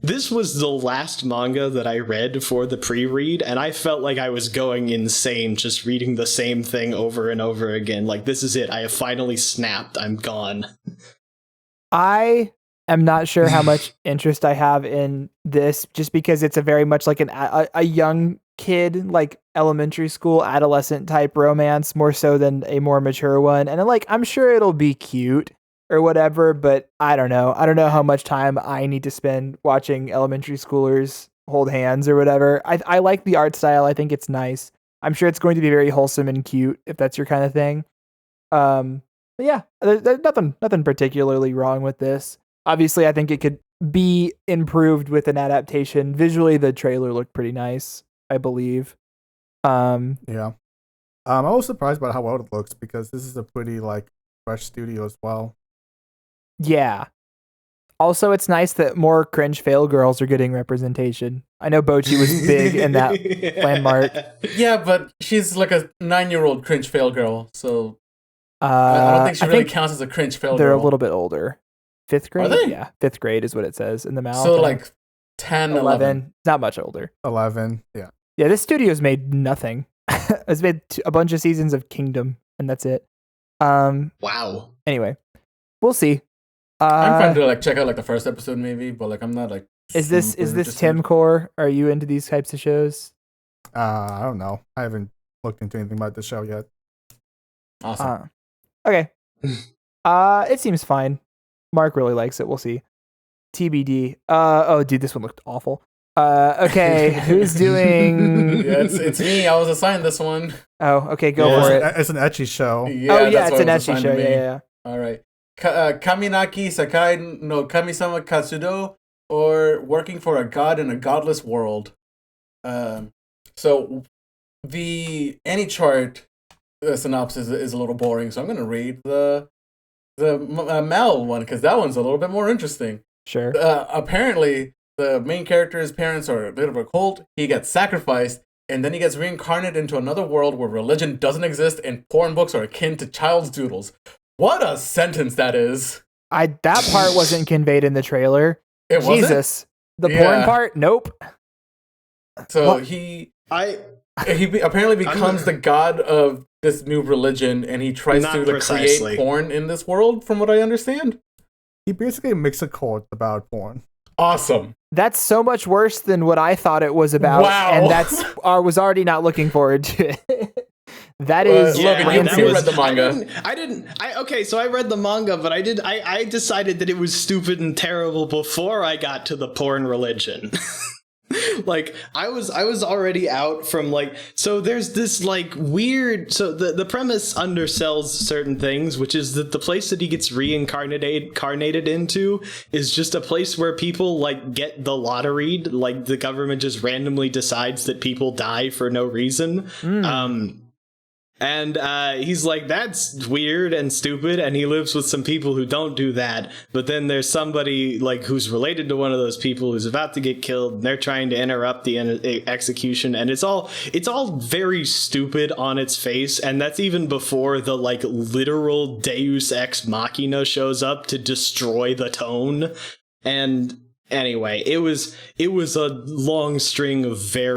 this was the last manga that I read for the pre-read, and I felt like I was going insane just reading the same thing over and over again. Like, this is it. I have finally snapped. I'm gone. I am not sure how much interest I have in this, just because it's a very much like a young kid, like elementary school, adolescent type romance, more so than a more mature one. And I'm sure it'll be cute or whatever, but I don't know. I don't know how much time I need to spend watching elementary schoolers hold hands or whatever. I like the art style. I think it's nice. I'm sure it's going to be very wholesome and cute if that's your kind of thing. But yeah, there's nothing particularly wrong with this. Obviously, I think it could be improved with an adaptation. Visually, the trailer looked pretty nice, I believe. Yeah. I was surprised by how well it looks because this is a pretty like fresh studio as well. Yeah. Also, it's nice that more cringe fail girls are getting representation. I know Bochi was big in that landmark. Yeah, but she's like a 9-year-old cringe fail girl, so I don't think she really counts as a cringe fail they're girl. a little bit older. 5th grade? they? Yeah, 5th grade is what it says in the mouth. So like 10, 11. Not much older. 11. Yeah. Yeah, this studio's made nothing. It's made a bunch of seasons of Kingdom, and that's it. Wow. Anyway, we'll see. I'm trying to like check out like the first episode maybe, but like I'm not like. Is this super Tim interested. Core? Are you into these types of shows? I don't know. I haven't looked into anything about the show yet. Awesome. Okay. It seems fine. Mark really likes it. We'll see. TBD. Oh, dude, this one looked awful. Okay, who's doing? Yeah, it's me. I was assigned this one. Oh, okay, go for it. It's an ecchi show. Yeah, that's it's what an was ecchi assigned show. to me. Yeah. All right. Kaminaki Sekai no Kamisama Katsudo, or working for a god in a godless world. So the any chart synopsis is a little boring, so I'm gonna read the Mal one because that one's a little bit more interesting. Sure. Apparently, the main character's parents are a bit of a cult. He gets sacrificed, and then he gets reincarnated into another world where religion doesn't exist and porn books are akin to child's doodles. What a sentence that is! That part wasn't conveyed in the trailer. It wasn't? Jesus, the porn part, nope. So What? he apparently becomes the god of this new religion, and he tries Not to precisely. create porn in this world, from what I understand. He basically makes a cult about porn. Awesome. That's so much worse than what I thought it was about, Wow. and I was already not looking forward to it. That is Logan, rancid. you read the manga. Okay, so I read the manga, but I decided that it was stupid and terrible before I got to the porn religion. Like I was already out from so there's this weird, so the premise undersells certain things, which is that the place that he gets reincarnated into is just a place where people get the lottery, the government just randomly decides that people die for no reason. And he's like, that's weird and stupid, and he lives with some people who don't do that, but then there's somebody who's related to one of those people who's about to get killed, and they're trying to interrupt the execution, and it's all very stupid on its face, and that's even before the literal Deus Ex Machina shows up to destroy the tone. And anyway, it was a long string of very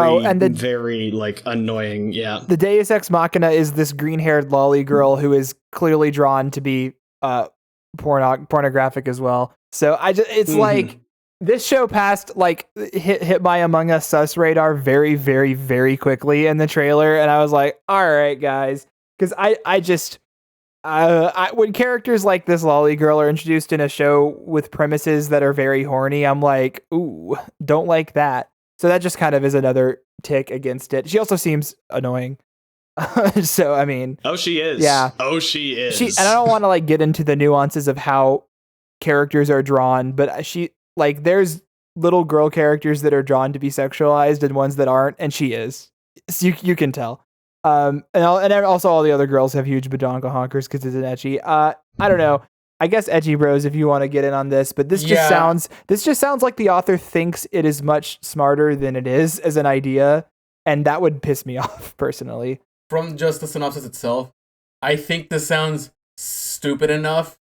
annoying. Yeah, The Deus Ex Machina is this green-haired lolly girl who is clearly drawn to be pornographic as well. So it's this show passed hit my Among Us sus radar very, very, very quickly in the trailer, and I was like, all right, guys, because I just. When characters like this lolly girl are introduced in a show with premises that are very horny, I'm like, ooh, don't like that. So that just kind of is another tick against it. She also seems annoying. So, I mean. Oh, she is. Yeah. Oh, she is. And I don't want to get into the nuances of how characters are drawn, but there's little girl characters that are drawn to be sexualized and ones that aren't, and she is. So you can tell. And also all the other girls have huge badonka honkers because it's an ecchi. I don't know. I guess ecchi bros, if you want to get in on this, but this just sounds like the author thinks it is much smarter than it is as an idea, and that would piss me off personally. From just the synopsis itself, I think this sounds stupid enough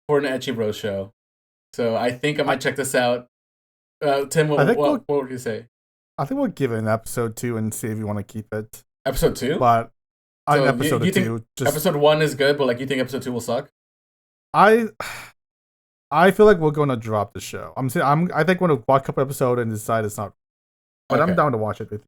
for an ecchi bro show. So I think I might check this out. Tim, what would you say? I think we'll give it an episode 2 and see if you want to keep it. Episode 2? But so episode you 2. Think episode 1 is good, but you think episode 2 will suck? I feel like we're going to drop the show. I think we're going to watch a couple episodes and decide it's not. But okay. I'm down to watch it with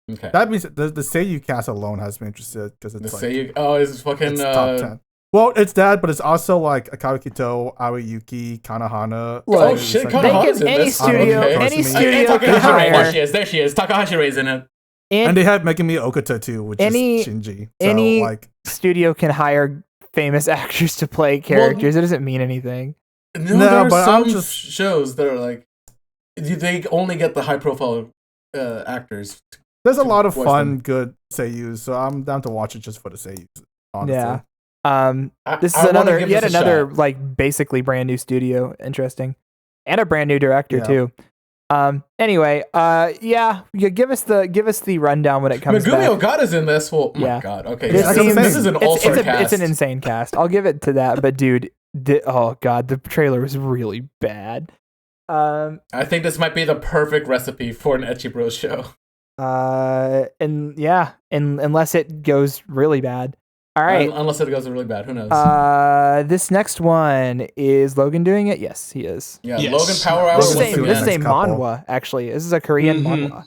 you. Okay. That means the Seiyu cast alone has me interested because it's it's fucking it's top 10. Well, it's that, but it's also Akari Kito, Aoyuki, Kanahana. Oh shit, Kanahana's in this. Any studio can hire. There she is. Takahashire's in it. And they have Megami Okuta too, which is Shinji. So, any studio can hire famous actors to play characters. It doesn't mean anything. No, there are some shows that are they only get the high profile actors. There's a lot of fun, good seiyus, so I'm down to watch it just for the seiyus. Honestly. Yeah. This is another basically brand new studio. Interesting, and a brand new director too. Anyway, give us the rundown when it comes back. Megumi Ogata's in this. Well, oh my god. Okay, this is an all-star cast. It's an insane cast. I'll give it to that. But dude, oh god, the trailer was really bad. I think this might be the perfect recipe for an ecchi bro show. Unless it goes really bad. All right. Unless it goes really bad, who knows? This next one is Logan doing it. Yes, he is. Yeah, yes. Logan Power Hour. This is a manhwa, actually. This is a Korean manhwa.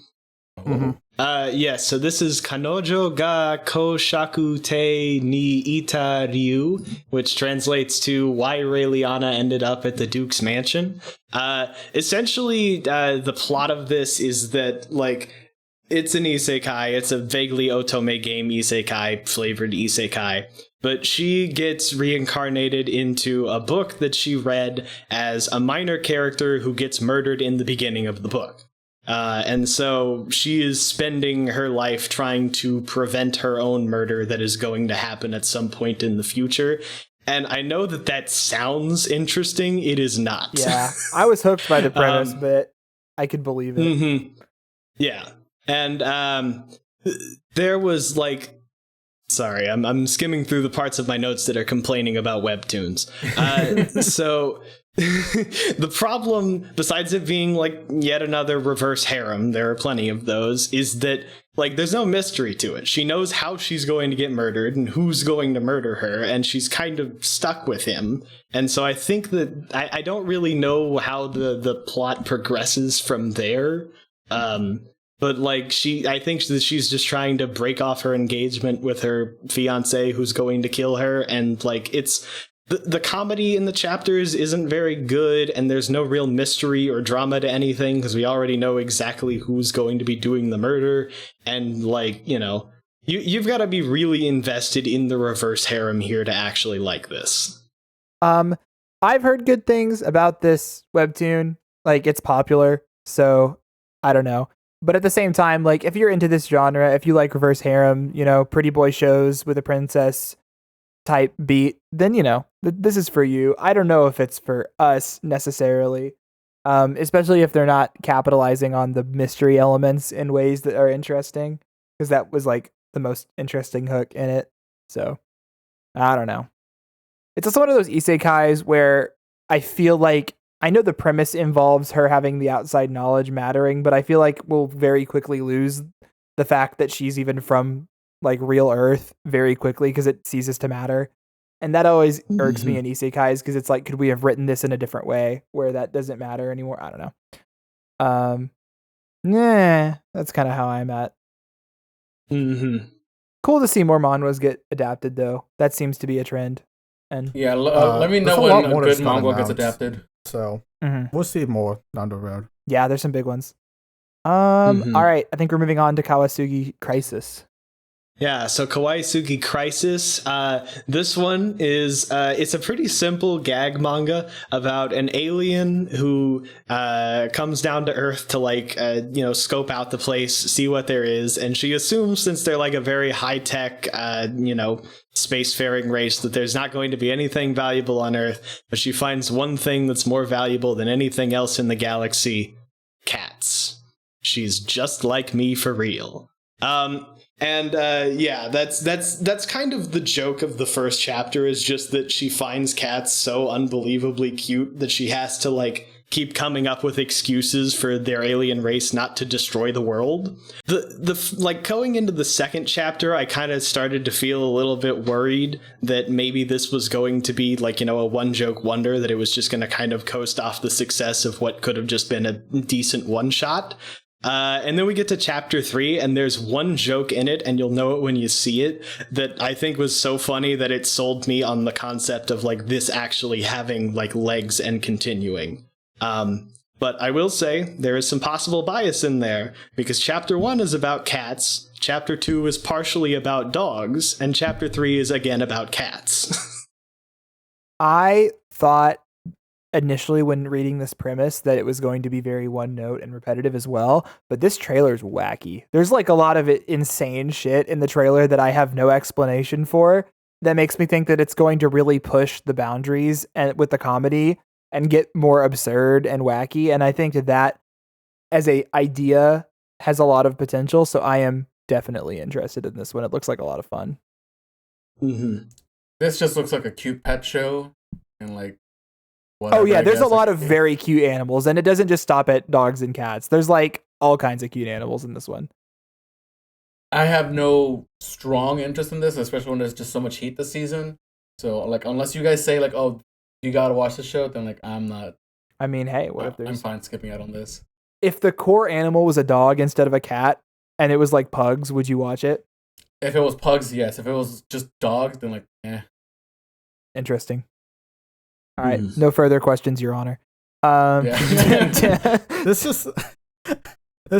Yes, so this is Kanojo ga Koushaku-tei ni ita ryu, which translates to why Raeliana ended up at the Duke's mansion. Essentially, the plot of this is that, like, it's an isekai. It's a vaguely otome game isekai, flavored isekai. But she gets reincarnated into a book that she read as a minor character who gets murdered in the beginning of the book. And so she is spending her life trying to prevent her own murder that is going to happen at some point in the future. And I know that sounds interesting. It is not. Yeah, I was hooked by the premise, but I could believe it. Mm-hmm. Yeah. And there was like, sorry, I'm skimming through the parts of my notes that are complaining about webtoons. So the problem, besides it being like yet another reverse harem, there are plenty of those, is that like there's no mystery to it. She knows how she's going to get murdered and who's going to murder her, and she's kind of stuck with him. And so I think that I don't really know how the plot progresses from there. But like I think that she's just trying to break off her engagement with her fiance who's going to kill her, and like it's the comedy in the chapters isn't very good, and there's no real mystery or drama to anything because we already know exactly who's going to be doing the murder, and like, you know, you've got to be really invested in the reverse harem here to actually like this. I've heard good things about this webtoon. Like, it's popular, so I don't know. But at the same time, like, if you're into this genre, if you like reverse harem, you know, pretty boy shows with a princess type beat, then, you know, this is for you. I don't know if it's for us necessarily, especially if they're not capitalizing on the mystery elements in ways that are interesting, because that was, like, the most interesting hook in it. So, I don't know. It's also one of those isekais where I feel like I know the premise involves her having the outside knowledge mattering, but I feel like we'll very quickly lose the fact that she's even from like real Earth very quickly because it ceases to matter. And that always irks me in isekais because it's like, could we have written this in a different way where that doesn't matter anymore? I don't know. That's kind of how I'm at. Cool to see more manhwas get adapted though. That seems to be a trend. And yeah, let me know when a good manga gets adapted. So we'll see more down the road. Yeah, there's some big ones. All right, I think we're moving on to Kawasugi Crisis. Yeah, so Kawasugi Crisis. This one is it's a pretty simple gag manga about an alien who comes down to Earth to like scope out the place, see what there is, and she assumes since they're like a very high tech spacefaring race that there's not going to be anything valuable on Earth, but she finds one thing that's more valuable than anything else in the galaxy: cats. She's just like me for real. That's kind of the joke of the first chapter, is just that she finds cats so unbelievably cute that she has to like keep coming up with excuses for their alien race not to destroy the world. The going into the second chapter, I kind of started to feel a little bit worried that maybe this was going to be like, a one joke wonder, that it was just going to kind of coast off the success of what could have just been a decent one shot. And then we get to chapter 3, and there's one joke in it, and you'll know it when you see it, that I think was so funny that it sold me on the concept of like this actually having like legs and continuing. But I will say there is some possible bias in there, because chapter 1 is about cats, chapter 2 is partially about dogs, and chapter 3 is again about cats. I thought initially when reading this premise that it was going to be very one note and repetitive as well, but this trailer is wacky. There's like a lot of insane shit in the trailer that I have no explanation for, that makes me think that it's going to really push the boundaries and with the comedy and get more absurd and wacky, and I think that as a idea has a lot of potential, so I am definitely interested in this one. It looks like a lot of fun. This just looks like a cute pet show, and like whatever, there's a lot of very cute animals, and it doesn't just stop at dogs and cats. There's like all kinds of cute animals in this one. I have no strong interest in this, especially when there's just so much heat this season. So like, unless you guys say like, oh, you gotta watch the show, then like I'm not. I mean, hey, what if there's? I'm fine skipping out on this. If the core animal was a dog instead of a cat, and it was like pugs, would you watch it? If it was pugs, yes. If it was just dogs, then like, eh. Interesting. All right, no further questions, Your Honor. This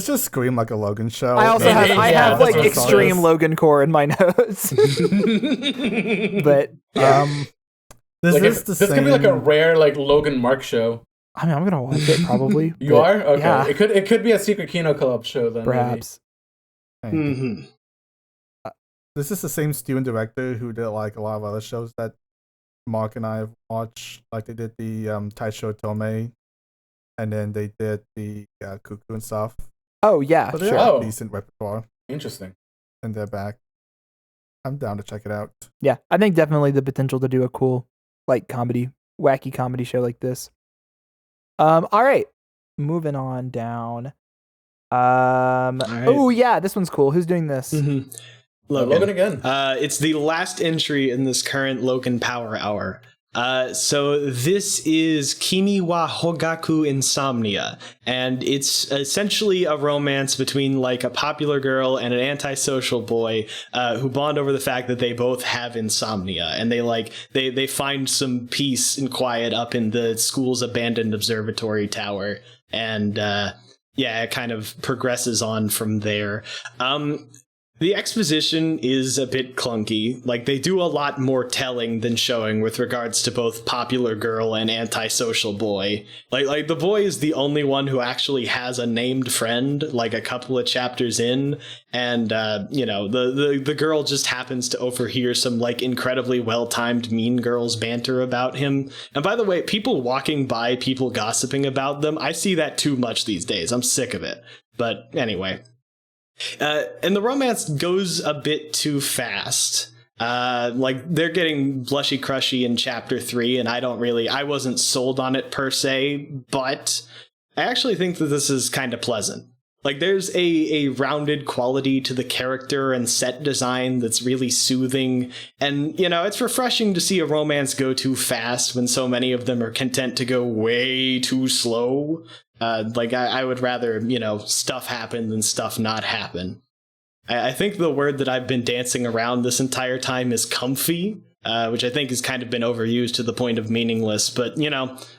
just screamed like a Logan show. I also have like that's extreme Logan core in my notes. But this could be like a rare like Logan Mark show. I mean, I'm gonna watch it probably. You are? Okay. Yeah. It could be a Secret Kino Club show then. Perhaps. Mm-hmm. This is the same student director who did like a lot of other shows that Mark and I have watched. Like they did the Taisho Tomei, and then they did the Cuckoo and stuff. Oh yeah, so they sure. have decent repertoire. Interesting. And they're back. I'm down to check it out. Yeah, I think definitely the potential to do a cool, like wacky comedy show like this. All right, moving on down. Right. Oh yeah, this one's cool. Who's doing this? Mm-hmm. Logan again. It's the last entry in this current Logan Power Hour. So this is Kimi wa Hogaku Insomnia, and it's essentially a romance between like a popular girl and an antisocial boy who bond over the fact that they both have insomnia, and they find some peace and quiet up in the school's abandoned observatory tower, and it kind of progresses on from there. The exposition is a bit clunky. Like, they do a lot more telling than showing with regards to both popular girl and antisocial boy. Like the boy is the only one who actually has a named friend, like a couple of chapters in, and the girl just happens to overhear some like incredibly well-timed Mean Girls banter about him. And by the way, people walking by, people gossiping about them, I see that too much these days. I'm sick of it. But anyway. And the romance goes a bit too fast. Like they're getting blushy crushy in chapter 3, and I wasn't sold on it per se, but I actually think that this is kind of pleasant. Like there's a rounded quality to the character and set design that's really soothing, and it's refreshing to see a romance go too fast when so many of them are content to go way too slow. I would rather, stuff happen than stuff not happen. I think the word that I've been dancing around this entire time is comfy, which I think has kind of been overused to the point of meaningless. But,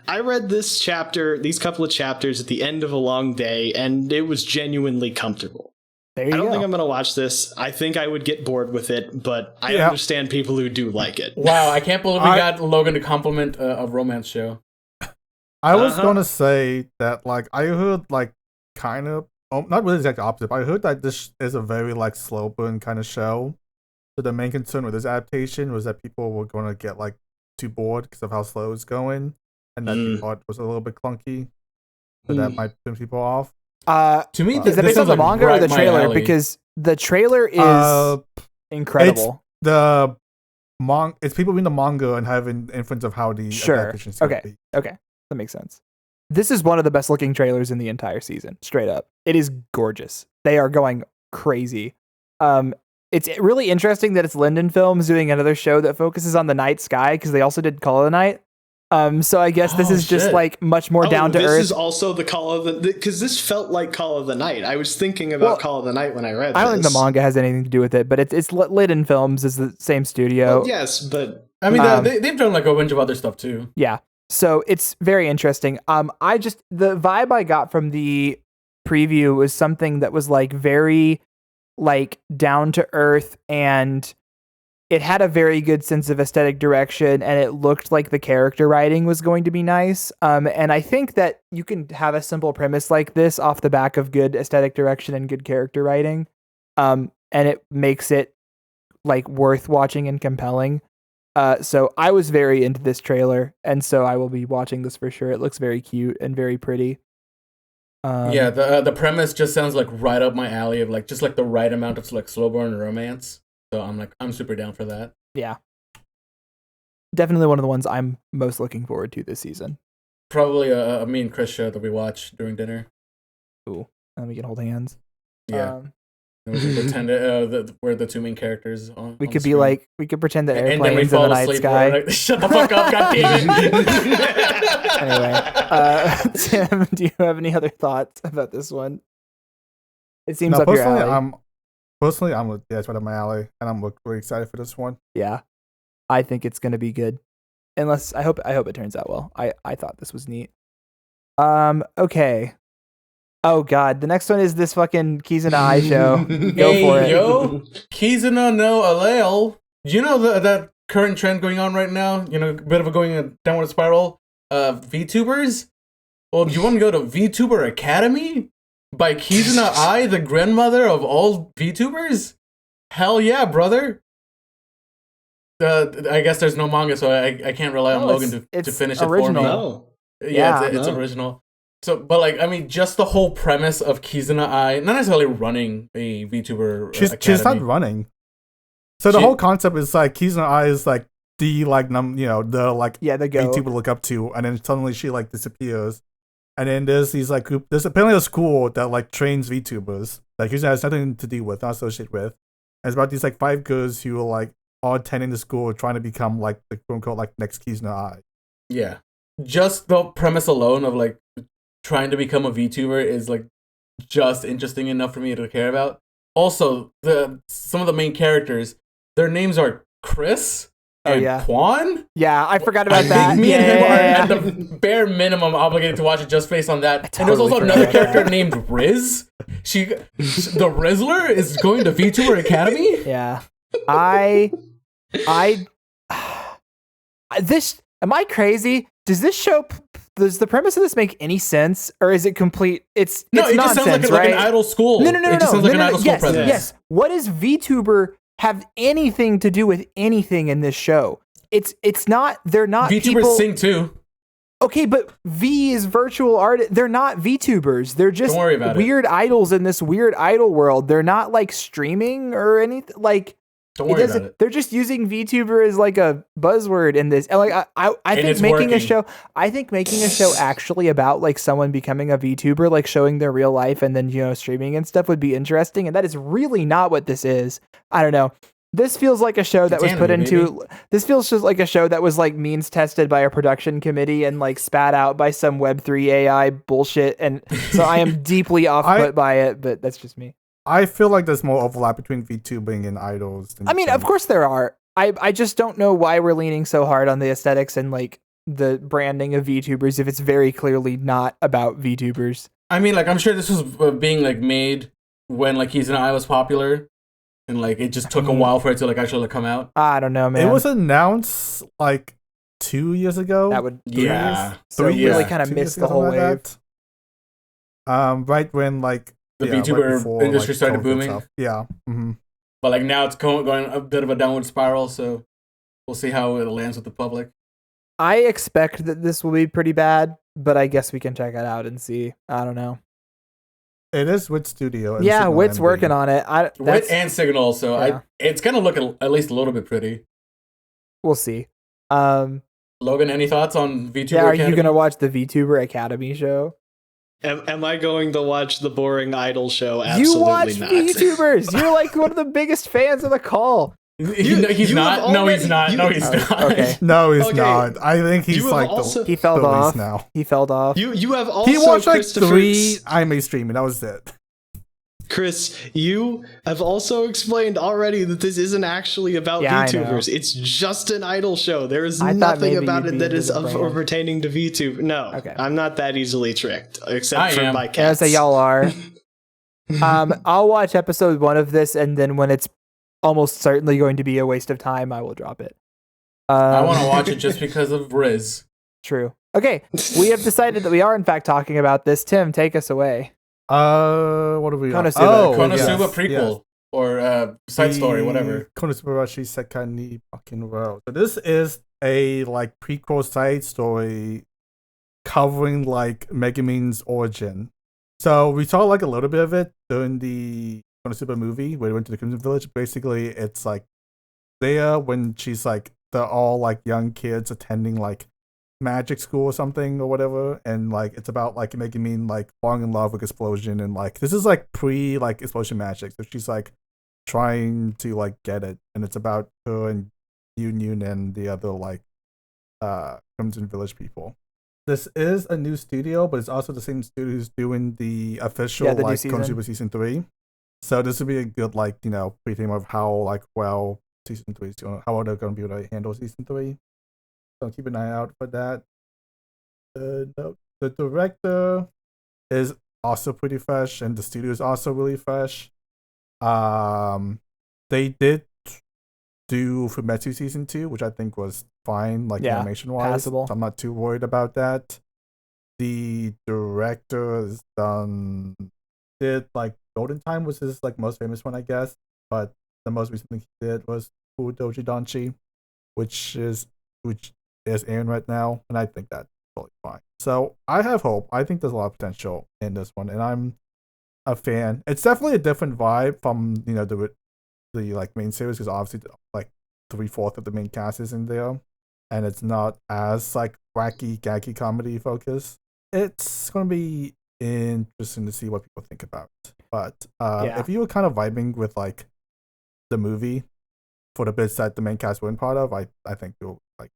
I read these couple of chapters at the end of a long day, and it was genuinely comfortable. I don't think I'm going to watch this. I think I would get bored with it, but I understand people who do like it. Wow, I can't believe we got Logan to compliment a romance show. I was gonna say that, like, I heard, like, kind of, not really the exact opposite, but I heard that this is a very, like, slow burn kind of show. So the main concern with this adaptation was that people were gonna get, like, too bored because of how slow it's going, and that the art was a little bit clunky, so that might turn people off. To me, is that based on the manga or the trailer? Because the trailer is incredible. It's people reading the manga and having inference of how the adaptation is going to be. Okay. That makes sense. This is one of the best looking trailers in the entire season, straight up. It is gorgeous. They are going crazy. It's really interesting that it's Linden Films doing another show that focuses on the night sky, because they also did Call of the Night. So I guess this is just like much more down to earth. This is also the Call of the, because this felt like Call of the Night. I was thinking about Call of the Night when I read this. I don't think the manga has anything to do with it, but it's Linden Films is the same studio. Well, yes, but I mean they've done like a bunch of other stuff too. Yeah. So it's very interesting. The vibe I got from the preview was something that was like very like down to earth, and it had a very good sense of aesthetic direction, and it looked like the character writing was going to be nice. And I think that you can have a simple premise like this off the back of good aesthetic direction and good character writing. And it makes it like worth watching and compelling. So I was very into this trailer, and so I will be watching this for sure. It looks very cute and very pretty. The premise just sounds like right up my alley of like just like the right amount of like slow burn romance. So I'm super down for that. Yeah, definitely one of the ones I'm most looking forward to this season. Probably a me and Chris show that we watch during dinner. Ooh, and we can hold hands. Yeah. We can pretend we're the two main characters. We could be like, we could pretend that airplanes in the night sky. Like, shut the fuck up, goddammit. Anyway, Tim, do you have any other thoughts about this one? It seems up your alley. It's right up my alley, and I'm really excited for this one. Yeah, I think it's gonna be good. Unless I hope it turns out well. I thought this was neat. Okay. Oh god, the next one is this fucking Kizuna Ai show. Go for it. Yo, Kizuna no Aleo. You know that current trend going on right now? You know, a bit of a going a downward spiral of VTubers? Well, do you want to go to VTuber Academy? By Kizuna Ai, the grandmother of all VTubers? Hell yeah, brother. I guess there's no manga, so I can't rely on Logan to finish original. it for me. No. Yeah, it's original. So, but like, I mean, just the whole premise of Kizuna Ai, not necessarily running a VTuber Academy. She's not running. So the whole concept is like Kizuna Ai is like the like the VTuber to look up to, and then suddenly she like disappears. And then there's these like there's apparently a school that like trains VTubers that Kizuna has nothing to do with, not associated with. And it's about these like 5 girls who are like all attending the school trying to become like the quote unquote like next Kizuna Ai. Yeah. Just the premise alone of like trying to become a VTuber is like just interesting enough for me to care about. Also, some of the main characters, their names are Chris and Quan. Yeah, I forgot about that. Me and him are at the bare minimum obligated to watch it just based on that. And there's also another character named Riz. The Rizzler is going to VTuber Academy. Yeah, am I crazy? Does the premise of this make any sense, or is it complete? It's nonsense, just sounds like an idol school. No. It just sounds like an idol school premise. Yes. What does VTuber have anything to do with anything in this show? It's not. They're not. VTubers people, sing too. Okay, but V is virtual art. They're not VTubers. They're just weird idols in this weird idol world. They're not like streaming or anything. Like, don't worry about it. They're just using VTuber as like a buzzword in this. And like I think making a show. I think making a show actually about like someone becoming a VTuber, like showing their real life and then streaming and stuff would be interesting. And that is really not what this is. I don't know. This feels like a show that was put into. This feels just like a show that was like means tested by a production committee and like spat out by some Web3 AI bullshit. And so I am deeply off put by it, but that's just me. I feel like there's more overlap between VTubing and idols. I mean, of course there are. I just don't know why we're leaning so hard on the aesthetics and like the branding of VTubers if it's very clearly not about VTubers. I mean, like I'm sure this was being like made when like Kizuna Ai was popular. And like it just took a while for it to like actually come out. I don't know, man. It was announced like 2 years ago. That would 3 years. So we really kind of missed the whole wave. Right when like the VTuber industry started booming. Yeah. Mm-hmm. But like now it's going a bit of a downward spiral, so we'll see how it lands with the public. I expect that this will be pretty bad, but I guess we can check it out and see. I don't know. It is Wit Studio. Yeah, Wit's working on it. Wit and Signal, so yeah. It's gonna look at least a little bit pretty. We'll see. Logan, any thoughts on VTuber Academy? Academy? You gonna watch the VTuber Academy show? Am I going to watch the boring idol show? Absolutely you watch not. VTubers. You're like one of the biggest fans of the call. He's not. No, he's not. No, he's not. Okay. No, he's not. I think he's like he fell off now. He fell off. You have also he watched like 3 anime streaming. That was it. Chris, you have also explained already that this isn't actually about VTubers. It's just an idol show. There is nothing about it that is pertaining to VTube. No, okay. I'm not that easily tricked, except for my cats. As y'all are. I'll watch episode 1 of this, and then when it's almost certainly going to be a waste of time, I will drop it. I want to watch it just because of Riz. True. Okay, we have decided that we are in fact talking about this. Tim, take us away. What are we on? Konosuba prequel or side story, whatever. Konosuba Sekai ni fucking world. So this is a like prequel side story covering like Megumin's origin. So we saw like a little bit of it during the Konosuba movie where we went to the Crimson Village. Basically, it's like there when she's like they're all like young kids attending like magic school or something or whatever, and like it's about like Megumin like falling in love with Explosion, and like this is like pre like Explosion magic, so she's like trying to like get it, and it's about her and Union and the other like Crimson Village people. This is a new studio, but it's also the same studio who's doing the official like Konosuba season 3. So this would be a good pre-theme of how well season 3 is going, how they're going to be able to handle season 3. So keep an eye out for that. The director is also pretty fresh, and the studio is also really fresh. They did do Fumetsu season 2, which I think was fine, animation wise. Passable. So I'm not too worried about that. The director has did Golden Time was his most famous one, I guess. But the most recent thing he did was Fudoji Danshi, which is airing right now, and I think that's totally fine. So I have hope. I think there's a lot of potential in this one, and I'm a fan. It's definitely a different vibe from the main series, because obviously 3/4 of the main cast is in there, and it's not as wacky gaggy comedy focused. It's gonna be interesting to see what people think about it. But if you were kind of vibing with the movie for the bits that the main cast weren't part of, I think you'll like.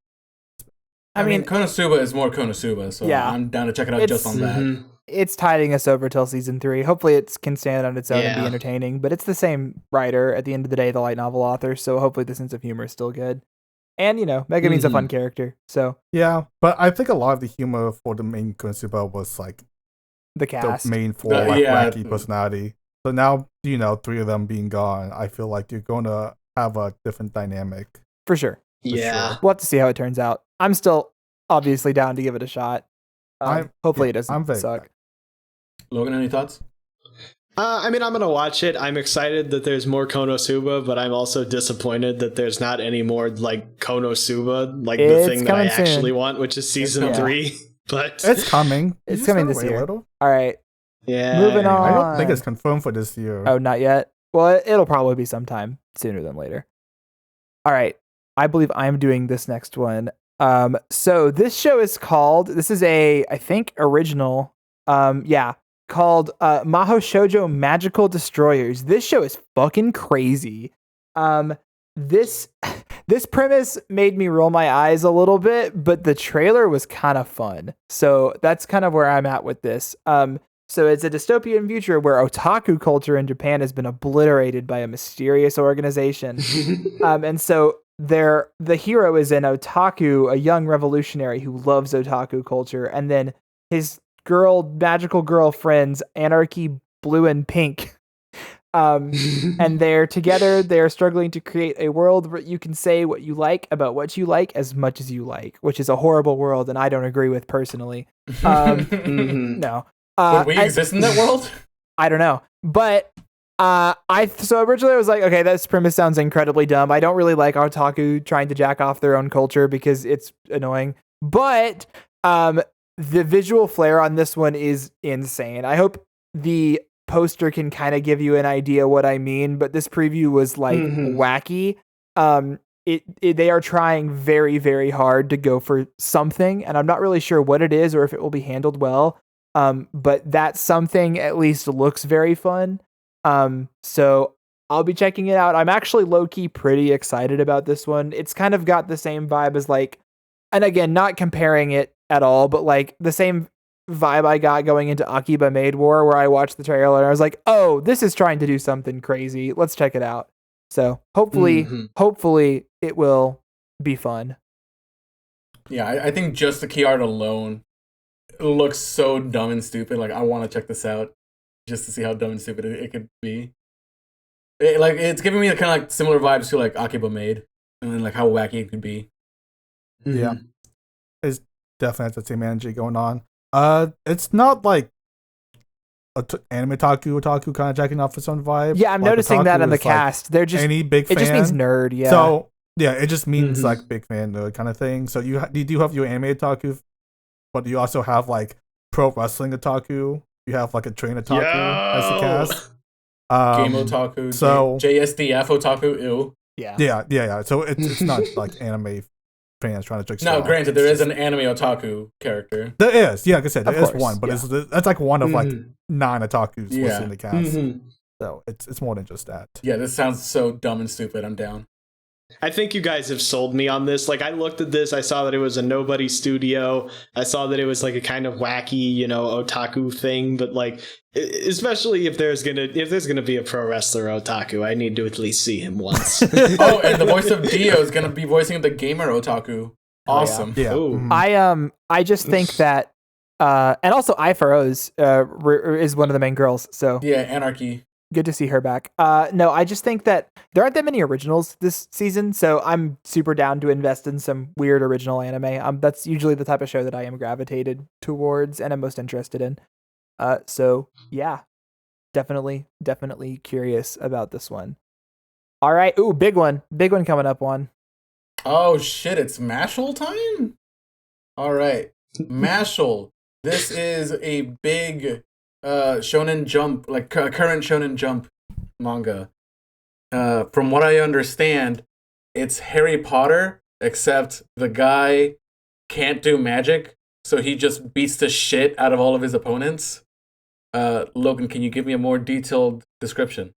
I mean, Konosuba is more Konosuba, so I'm down to check it out just on that. It's tiding us over till season 3. Hopefully it can stand on its own and be entertaining, but it's the same writer at the end of the day, the light novel author, so hopefully the sense of humor is still good. And, Megumin's a fun character, so. Yeah, but I think a lot of the humor for the main Konosuba was the cast. The main 4 wacky personality. So now, 3 of them being gone, I feel like you're going to have a different dynamic. For sure. Yeah. We'll have to see how it turns out. I'm still obviously down to give it a shot. Hopefully it doesn't suck. Logan, any thoughts? I'm going to watch it. I'm excited that there's more Konosuba, but I'm also disappointed that there's not any more Konosuba, the thing that I actually want, which is season 3. But it's coming. It's coming this year. All right. Yeah. Moving on. I don't think it's confirmed for this year. Oh, not yet? Well, it'll probably be sometime sooner than later. All right. I believe I'm doing this next one. So this show is called, this is I think original, called Maho Shoujo Magical Destroyers. This show is fucking crazy. This premise made me roll my eyes a little bit, but the trailer was kind of fun. So that's kind of where I'm at with this. So it's a dystopian future where otaku culture in Japan has been obliterated by a mysterious organization. And so the hero is an otaku, a young revolutionary who loves otaku culture, and then his magical girlfriends, Anarchy, Blue, and Pink. And they're together, they're struggling to create a world where you can say what you like about what you like as much as you like, which is a horrible world, and I don't agree with personally. No. Would we exist in that world? I don't know. But so originally I was like, okay, this premise sounds incredibly dumb. I don't really like otaku trying to jack off their own culture because it's annoying. But the visual flair on this one is insane. I hope the poster can kind of give you an idea what I mean, but this preview was wacky. They are trying very, very hard to go for something, and I'm not really sure what it is or if it will be handled well. But that something at least looks very fun. So I'll be checking it out. I'm actually low-key pretty excited about this one. It's kind of got the same vibe as and again, not comparing it at all, but the same vibe I got going into Akiba Maid War, where I watched the trailer and I was like, oh, this is trying to do something crazy. Let's check it out. So hopefully it will be fun. Yeah, I think just the key art alone looks so dumb and stupid. I want to check this out just to see how dumb and stupid it could be. It's giving me kind of similar vibes to Akiba Maid, and then how wacky it could be. Yeah, it's definitely has the same energy going on. It's not anime otaku kind of jacking off its own vibe. Yeah, I'm noticing that in the cast. They're just any big fan. It just means nerd. Yeah. So yeah, it just means big fan nerd kind of thing. So you do have your anime otaku, but you also have pro wrestling otaku. You have a train otaku as the cast. Game otaku. So JSDF otaku. Ew. Yeah. So it's not anime fans trying to trick. No, granted, there is an anime otaku character. There is, like I said, there is one, but that's one of 9 otakus listed in the cast. So it's more than just that. Yeah, this sounds so dumb and stupid. I'm down. I think you guys have sold me on this. Like, I looked at this, I saw that it was a nobody studio. I saw that it was like a kind of wacky, otaku thing. But like, especially if there's gonna be a pro wrestler otaku, I need to at least see him once. Oh, and the voice of Dio is gonna be voicing the gamer otaku. Awesome. Yeah. I just think that, and also Iforo's is one of the main girls. So Yeah, Anarchy. good to see her back. No, I just think that there aren't that many originals this season, so I'm super down to invest in some weird original anime. That's usually the type of show that I am gravitated towards and I'm most interested in. So yeah, definitely curious about this one. All right, ooh, big one coming up. Oh shit, it's Mashal time? Alright. Mashal. This is a big Shonen Jump, like current Shonen Jump manga. From what I understand, it's Harry Potter, except the guy can't do magic, so he just beats the shit out of all of his opponents. Logan, can you give me a more detailed description?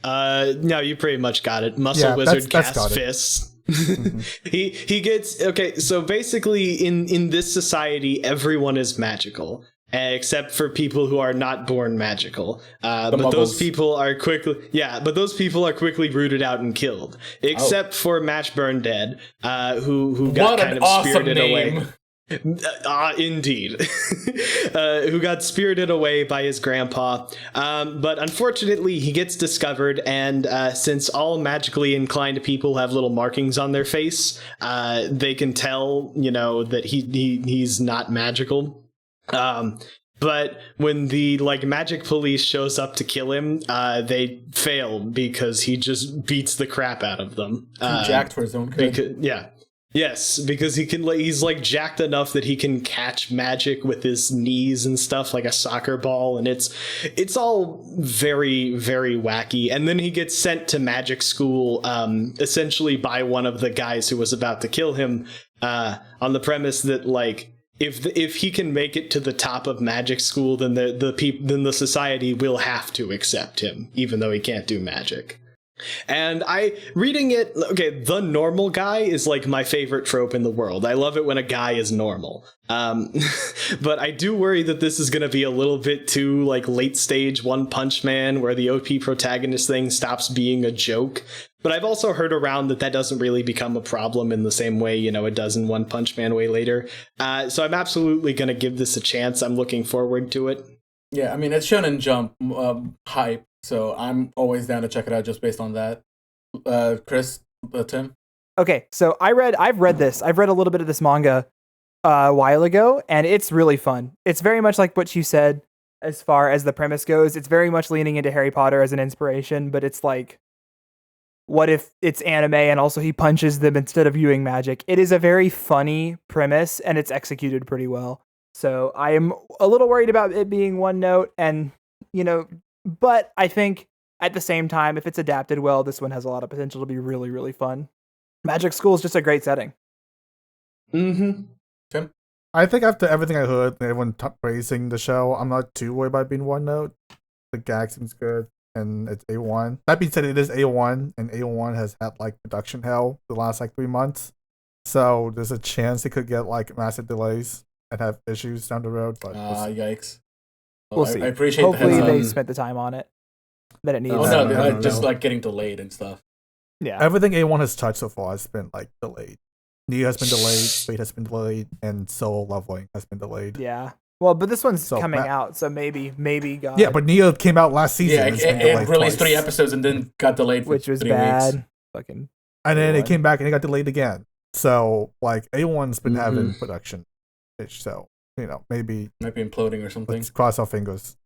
No, you pretty much got it. Muscle Wizard casts fists. He gets okay. So basically, in this society, everyone is magical except for people who are not born magical. But those people are quickly rooted out and killed. Except for Match Burn Dead, who got kind of spirited away. Indeed. Who got spirited away by his grandpa. But unfortunately, he gets discovered, and since all magically inclined people have little markings on their face, they can tell, that he's not magical. But when the magic police shows up to kill him, they fail because he just beats the crap out of them. Jacked for his own good. Yes, because he's jacked enough that he can catch magic with his knees and stuff like a soccer ball, and it's all very, very wacky. And then he gets sent to magic school, essentially by one of the guys who was about to kill him, on the premise that if he can make it to the top of magic school, then the society will have to accept him, even though he can't do magic. And reading it, the normal guy is my favorite trope in the world. I love it when a guy is normal. But I do worry that this is going to be a little bit too late stage One Punch Man, where the OP protagonist thing stops being a joke. But I've also heard around that doesn't really become a problem in the same way, it does in One Punch Man way later. So I'm absolutely going to give this a chance. I'm looking forward to it. Yeah, I mean, it's Shonen Jump hype. So I'm always down to check it out just based on that. Chris, Tim? Okay, so I've read a little bit of this manga a while ago, and it's really fun. It's very much like what you said as far as the premise goes. It's very much leaning into Harry Potter as an inspiration, but it's what if it's anime and also he punches them instead of using magic? It is a very funny premise, and it's executed pretty well. So I am a little worried about it being one note, and, but I think at the same time, if it's adapted well, this one has a lot of potential to be really, really fun. Magic School is just a great setting. Mm-hmm. Tim? I think after everything I heard, and everyone praising the show, I'm not too worried about being one note. The gag seems good, and it's A1. That being said, it is A1, and A1 has had production hell the last 3 months. So there's a chance it could get massive delays and have issues down the road. But yikes. We'll see. I appreciate Hopefully they spent the time on it that it needs. Just getting delayed and stuff. Yeah. Everything A1 has touched so far has been delayed. Neo has been delayed, Fate has been delayed, and Solo Leveling has been delayed. Yeah. Well, but this one's coming out, so maybe God. Yeah, but Neo came out last season. Yeah, it released 3 episodes and then got delayed for which was 3 bad. weeks. Fucking. And then it came back and it got delayed again. So A1's been having production ish. So maybe might be imploding or something. Let's cross our fingers.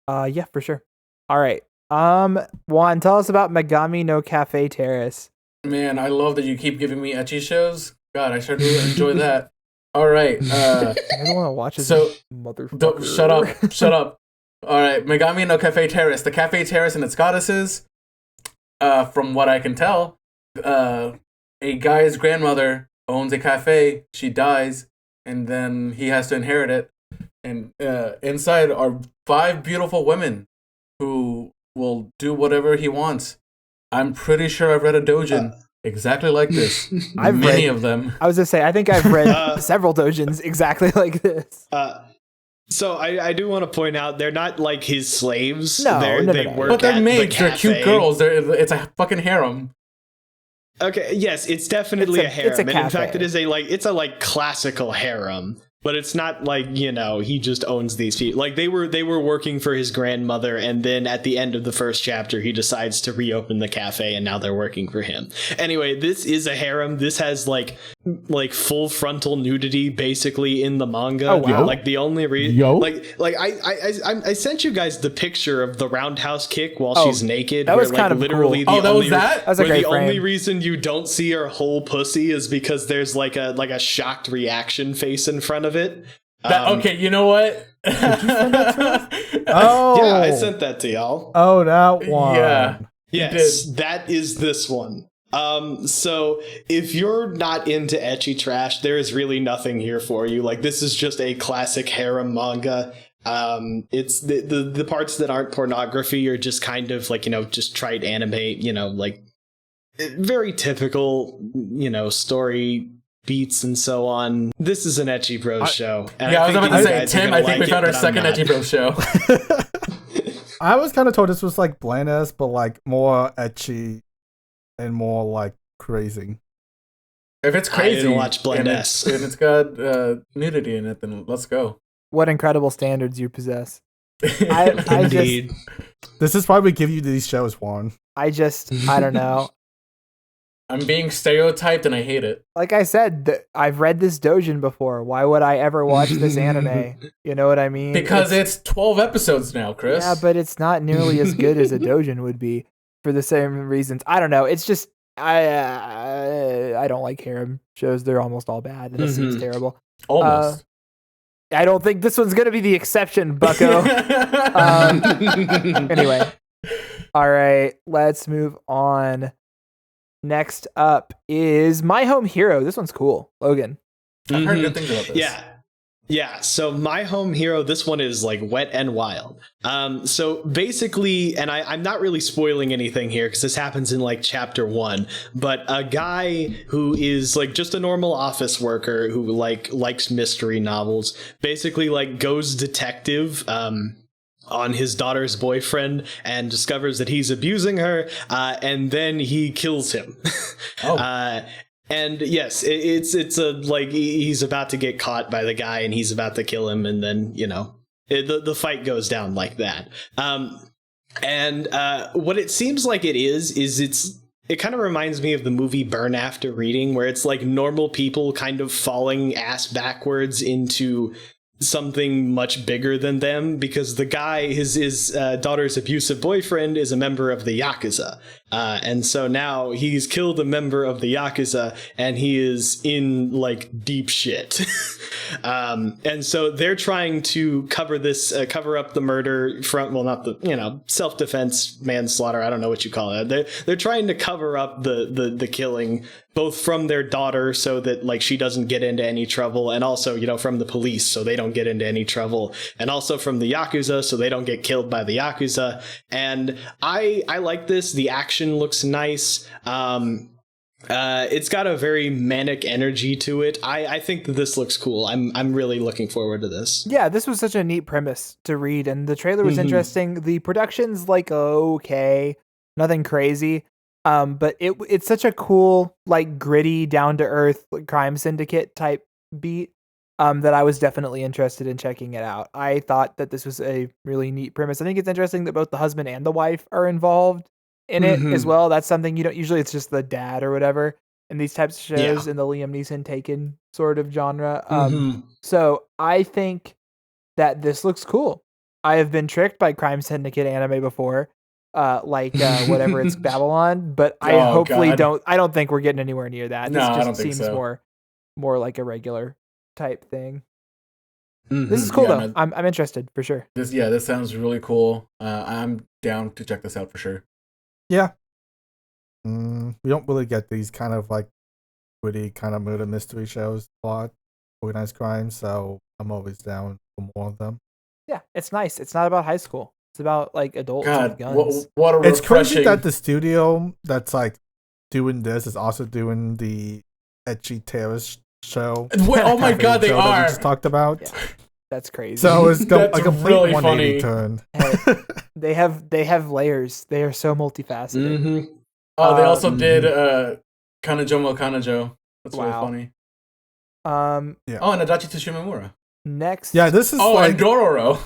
Yeah, for sure. All right. Juan, tell us about Megami no Cafe Terrace. Man, I love that you keep giving me ecchi shows. God, I sure do enjoy that. All right. I don't want to watch this. Motherfucker. Shut up. All right, Megami no Cafe Terrace. The Cafe Terrace and its goddesses. From what I can tell, a guy's grandmother owns a cafe. She dies, and then he has to inherit it. And inside are 5 beautiful women who will do whatever he wants. I'm pretty sure I've read a doujin. exactly like this. I've Many read- of them. I was gonna say, I think I've read several dojins exactly like this. So I do want to point out they're not like his slaves. No, They no. work But they're at maids. the They're cute cafe. girls. It's a fucking harem. Okay, yes, it's definitely a harem. it's a And in fact, cafe. it's a classical harem. But it's not like, he just owns these people. Like they were working for his grandmother, and then at the end of the first chapter, he decides to reopen the cafe, and now they're working for him. Anyway, this is a harem. This has like full frontal nudity basically in the manga. Oh, wow. Like the only reason, I sent you guys the picture of the roundhouse kick while she's naked. that was where, kind of literally cool. the That only, was that? That was a where great the frame. only reason you don't see her whole pussy is because there's like a shocked reaction face in front of it. Okay, you know what? Oh, Yeah, I sent that to y'all. Oh, that one. Yeah. Yes, that is this one. So if you're not into ecchi trash, there is really nothing here for you. Like, this is just a classic harem manga. It's the parts that aren't pornography are just kind of like, just trite anime, like very typical, story beats and so on. This is an ecchi bros show. And Yeah, I was think about to you say, guys are Tim, gonna I think like we found it, our but I'm second not. Ecchi Bro show. I was kind of told this was like bland-ass, but like more ecchi and more like crazy. If it's I crazy didn't watch Blend and S. it's got nudity in it, then let's go. What incredible standards you possess. I Indeed. This is why we give you these shows, Juan. I don't know. I'm being stereotyped and I hate it. Like I said, I've read this dojin before. Why would I ever watch this anime? You know what I mean? Because it's 12 episodes now, Chris. Yeah, but it's not nearly as good as a dojin would be for the same reasons. I don't know. It's just I don't like harem shows. They're almost all bad, and this seems terrible. Almost. I don't think this one's gonna be the exception, Bucko. Anyway, all right, let's move on. Next up is My Home Hero. This one's cool, Logan. I've heard good things about this. Yeah, so My Home Hero, this one is like wet and wild. So basically, and I'm not really spoiling anything here because this happens in like chapter 1, but a guy who is like just a normal office worker who likes mystery novels, basically like goes detective on his daughter's boyfriend and discovers that he's abusing her, and then he kills him. And yes, it's a like he's about to get caught by the guy and he's about to kill him, and then the fight goes down like that. And what it seems like it is it kind of reminds me of the movie Burn After Reading, where it's like normal people kind of falling ass backwards into something much bigger than them, because the guy, his daughter's abusive boyfriend, is a member of the Yakuza. And so now he's killed a member of the Yakuza and he is in like deep shit. And so they're trying to cover up the murder from, well, not the, self-defense, manslaughter. I don't know what you call it. They're trying to cover up the killing, both from their daughter so that like she doesn't get into any trouble, and also, from the police so they don't get into any trouble, and also from the Yakuza so they don't get killed by the Yakuza. And I like this. The action looks nice. It's got a very manic energy to it. I think that this looks cool. I'm really looking forward to this. Yeah, this was such a neat premise to read, and the trailer was interesting. The production's like okay, nothing crazy. But it's such a cool, like gritty, down to earth crime syndicate type beat. That I was definitely interested in checking it out. I thought that this was a really neat premise. I think it's interesting that both the husband and the wife are involved in it as well. That's something you don't usually. It's just the dad or whatever in these types of shows in the Liam Neeson Taken sort of genre. So I think that this looks cool. I have been tricked by crime syndicate anime before. Whatever it's Babylon, but I hopefully don't. I don't think we're getting anywhere near that. No, This I just don't think seems so. more like a regular type thing. This is cool though. No, I'm interested for sure. This sounds really cool. I'm down to check this out for sure. Yeah. We don't really get these kind of like witty kind of murder mystery shows a lot, organized crime, so I'm always down for more of them. Yeah, it's nice. It's not about high school. It's about like adults with God, guns. what a It's crazy refreshing. that the studio that's like doing this is also doing the ecchi terrorist show. Wait, oh my god, they show that we are. just talked about. Yeah. That's crazy. So it's That's a complete really 180 funny. turn. They have layers. They are so multifaceted. Mm-hmm. Oh, they also Mhm. did Kanajo Mo Kanajo. That's really Wow. funny. Yeah. Oh, and Adachi to Shimamura. Next. Yeah, this is Oh, like and Dororo.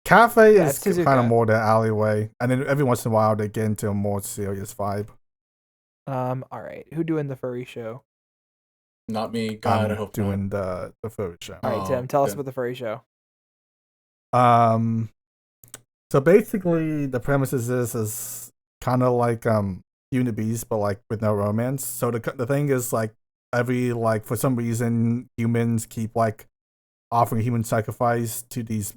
cafe Yeah, is it's Suzuka. kind of more the alleyway, and then every once in a while they get into a more serious vibe. All right. Who doing the furry show? Not me. God, I I'm hope doing the furry show. All right, Oh, Tim, tell us good. about the furry show. So basically the premises is kind of like Unibeast, but like with no romance. So the thing is like every like for some reason humans keep like offering human sacrifice to this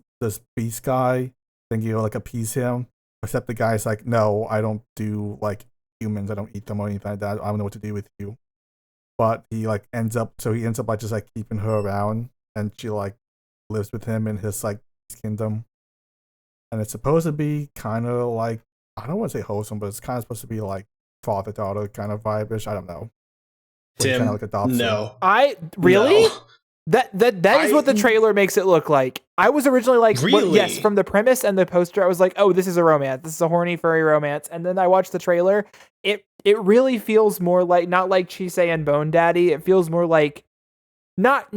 beast guy, thinking you'll like appease him. Except the guy's like, no, I don't do like humans. I don't eat them or anything like that. I don't know what to do with you. But he ends up like just like keeping her around, and she like lives with him in his like kingdom. And it's supposed to be kind of like, I don't want to say wholesome, but it's kind of supposed to be like father daughter kind of vibe-ish. I don't know. Tim, Kind of like adopts her. no. I really No. that is what the trailer makes it look like. I was originally like, Really? yes, from the premise and the poster, I was like, oh, this is a romance. This is a horny furry romance. And then I watched the trailer. It really feels more like not like Chisei and Bone Daddy. It feels more like not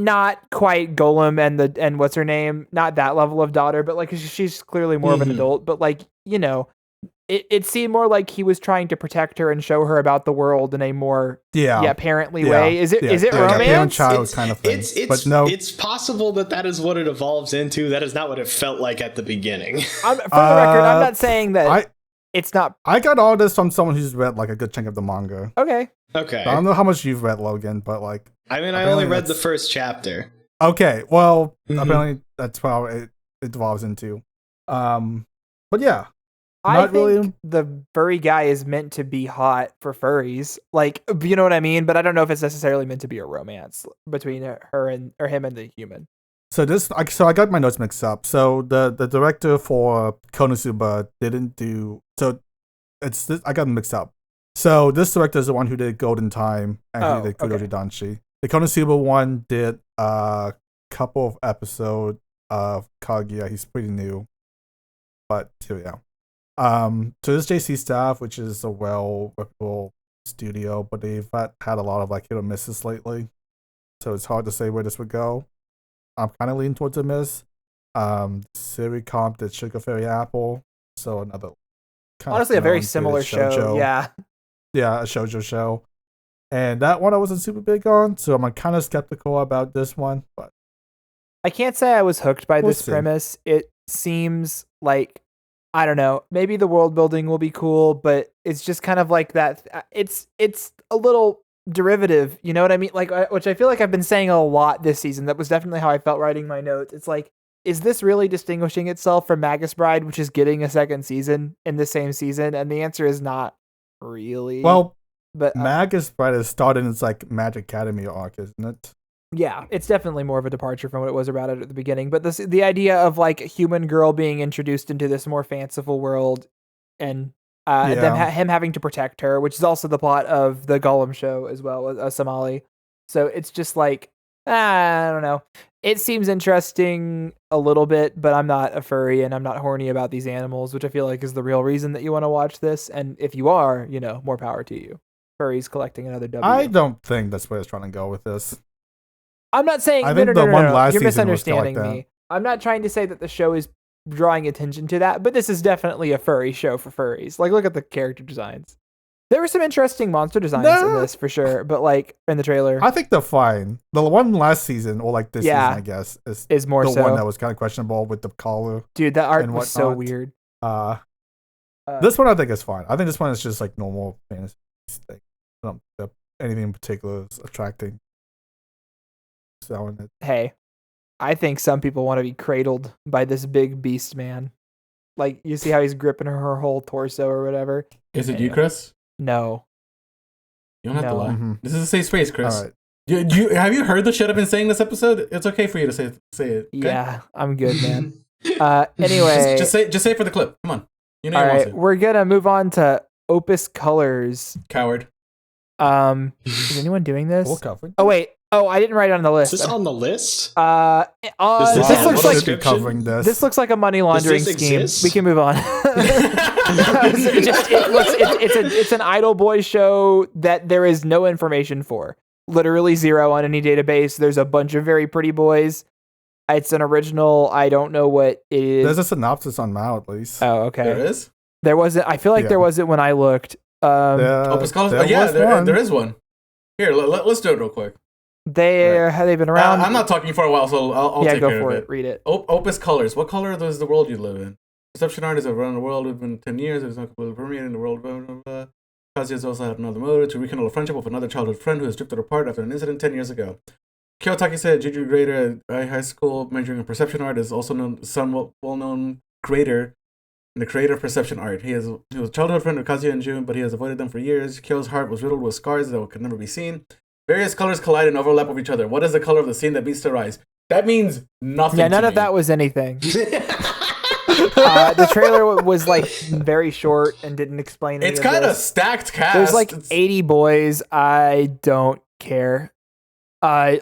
quite Golem and what's her name, not that level of daughter, but like she's clearly more of an Mhm. adult. But like it seemed more like he was trying to protect her and show her about the world in a more parently way. Is it like a romance? parent-child kind of thing. It's but no, it's possible that is what it evolves into. That is not what it felt like at the beginning. For the record, I'm not saying that it's not. I got all this from someone who's read like a good chunk of the manga. Okay. Okay. I don't know how much you've read, Logan, but like, I mean, I apparently only read the that's- first chapter. okay, well, Mhm. apparently that's how it evolves into. But yeah, I Not think really. the furry guy is meant to be hot for furries. Like, you know what I mean? But I don't know if it's necessarily meant to be a romance between him and the human. so I got my notes mixed up. So the director for Konosuba didn't do it's this, I got them mixed up. So this director is the one who did Golden Time and who did Kudoji okay. Danshi. The Konosuba one did a couple of episodes of Kaguya. He's pretty new, but here we are. So this JC staff, which is a reputable studio, but they've had a lot of like hit or misses lately, so it's hard to say where this would go. I'm kind of leaning towards a miss. Siri Comp did Sugar Fairy Apple, so another kind Honestly, a of very known similar show. shoujo. Yeah. Yeah, a shoujo show. And that one I wasn't super big on, so I'm kind of skeptical about this one. But I can't say I was hooked by We'll this see. premise. It seems like, I don't know, maybe the world building will be cool, but it's just kind of like that. It's a little derivative, you know what I mean? Like, which I feel like I've been saying a lot this season. That was definitely how I felt writing my notes. It's like, is this really distinguishing itself from Magus Bride, which is getting a second season in the same season? And the answer is not really. well, but Magus Bride is starting its like Magic Academy arc, isn't it? yeah, it's definitely more of a departure from what it was about it at the beginning. But the idea of like a human girl being introduced into this more fanciful world, and him having to protect her, which is also the plot of the Gollum show as well, Somali. So it's just like, I don't know. It seems interesting a little bit, but I'm not a furry and I'm not horny about these animals, which I feel like is the real reason that you want to watch this. And if you are, more power to you. Furries collecting another W. I don't think that's where it's trying to go with this. I'm not saying. I think no, the one last you're season was misunderstanding like that. me. I'm not trying to say that the show is drawing attention to that, but this is definitely a furry show for furries. Like, look at the character designs. There were some interesting monster designs in this for sure, but like in the trailer, I think they're fine. The one last season, or like this Yeah. season, I guess, is more the so. one that was kind of questionable with the collar. Dude, that art and was so whatnot. weird. This one I think is fine. I think this one is just like normal fantasy thing. I don't think anything in particular is attracting. Selling it. Hey, I think some people want to be cradled by this big beast man. Like, you see how he's gripping her whole torso or whatever? Is it you, Anyway. Chris? No. You don't have to No. lie. Mhm. This is a safe space, Chris. All right. Have you heard the shit I've been saying this episode? It's okay for you to say it. Okay? Yeah, I'm good, man. Anyway. Just say it for the clip. Come on. You know All you want right, to. we're gonna move on to Opus Colors. Coward. Is anyone doing this? Full coverage. Oh wait. Oh, I didn't write it on the list. Is this on the list? This have looks a like description? covering this. This looks like a money laundering this scheme. exist? We can move on. It's an idol boy show that there is no information for. Literally zero on any database. There's a bunch of very pretty boys. It's an original. I don't know what it is. There's a synopsis on Mao at least. Oh, okay. There is? There wasn't. I feel like there wasn't when I looked. Opus Colors? There is one. Here, let's do it real quick. Have they been around? I'm not talking for a while, so I'll take go care for of it. Read it. Opus Colors. What color is the world you live in? Perception artists around the world have been 10 years. It's not completely permeated in the world. Kazuya has also had another motive to rekindle a friendship with another childhood friend who has drifted apart after an incident 10 years ago. Kiyotaki said Juju grader at high school majoring in perception art is also known somewhat well-known grader in the creator of perception art. He was a childhood friend of Kazuya and Jun, but he has avoided them for years. Kyo's heart was riddled with scars that could never be seen. Various colors collide and overlap with each other. What is the color of the scene that beats their eyes? That means nothing. Yeah, none to of me. that was anything. The trailer was like very short and didn't explain anything. It's kind of stacked cast. There's like 80 boys. I don't care. I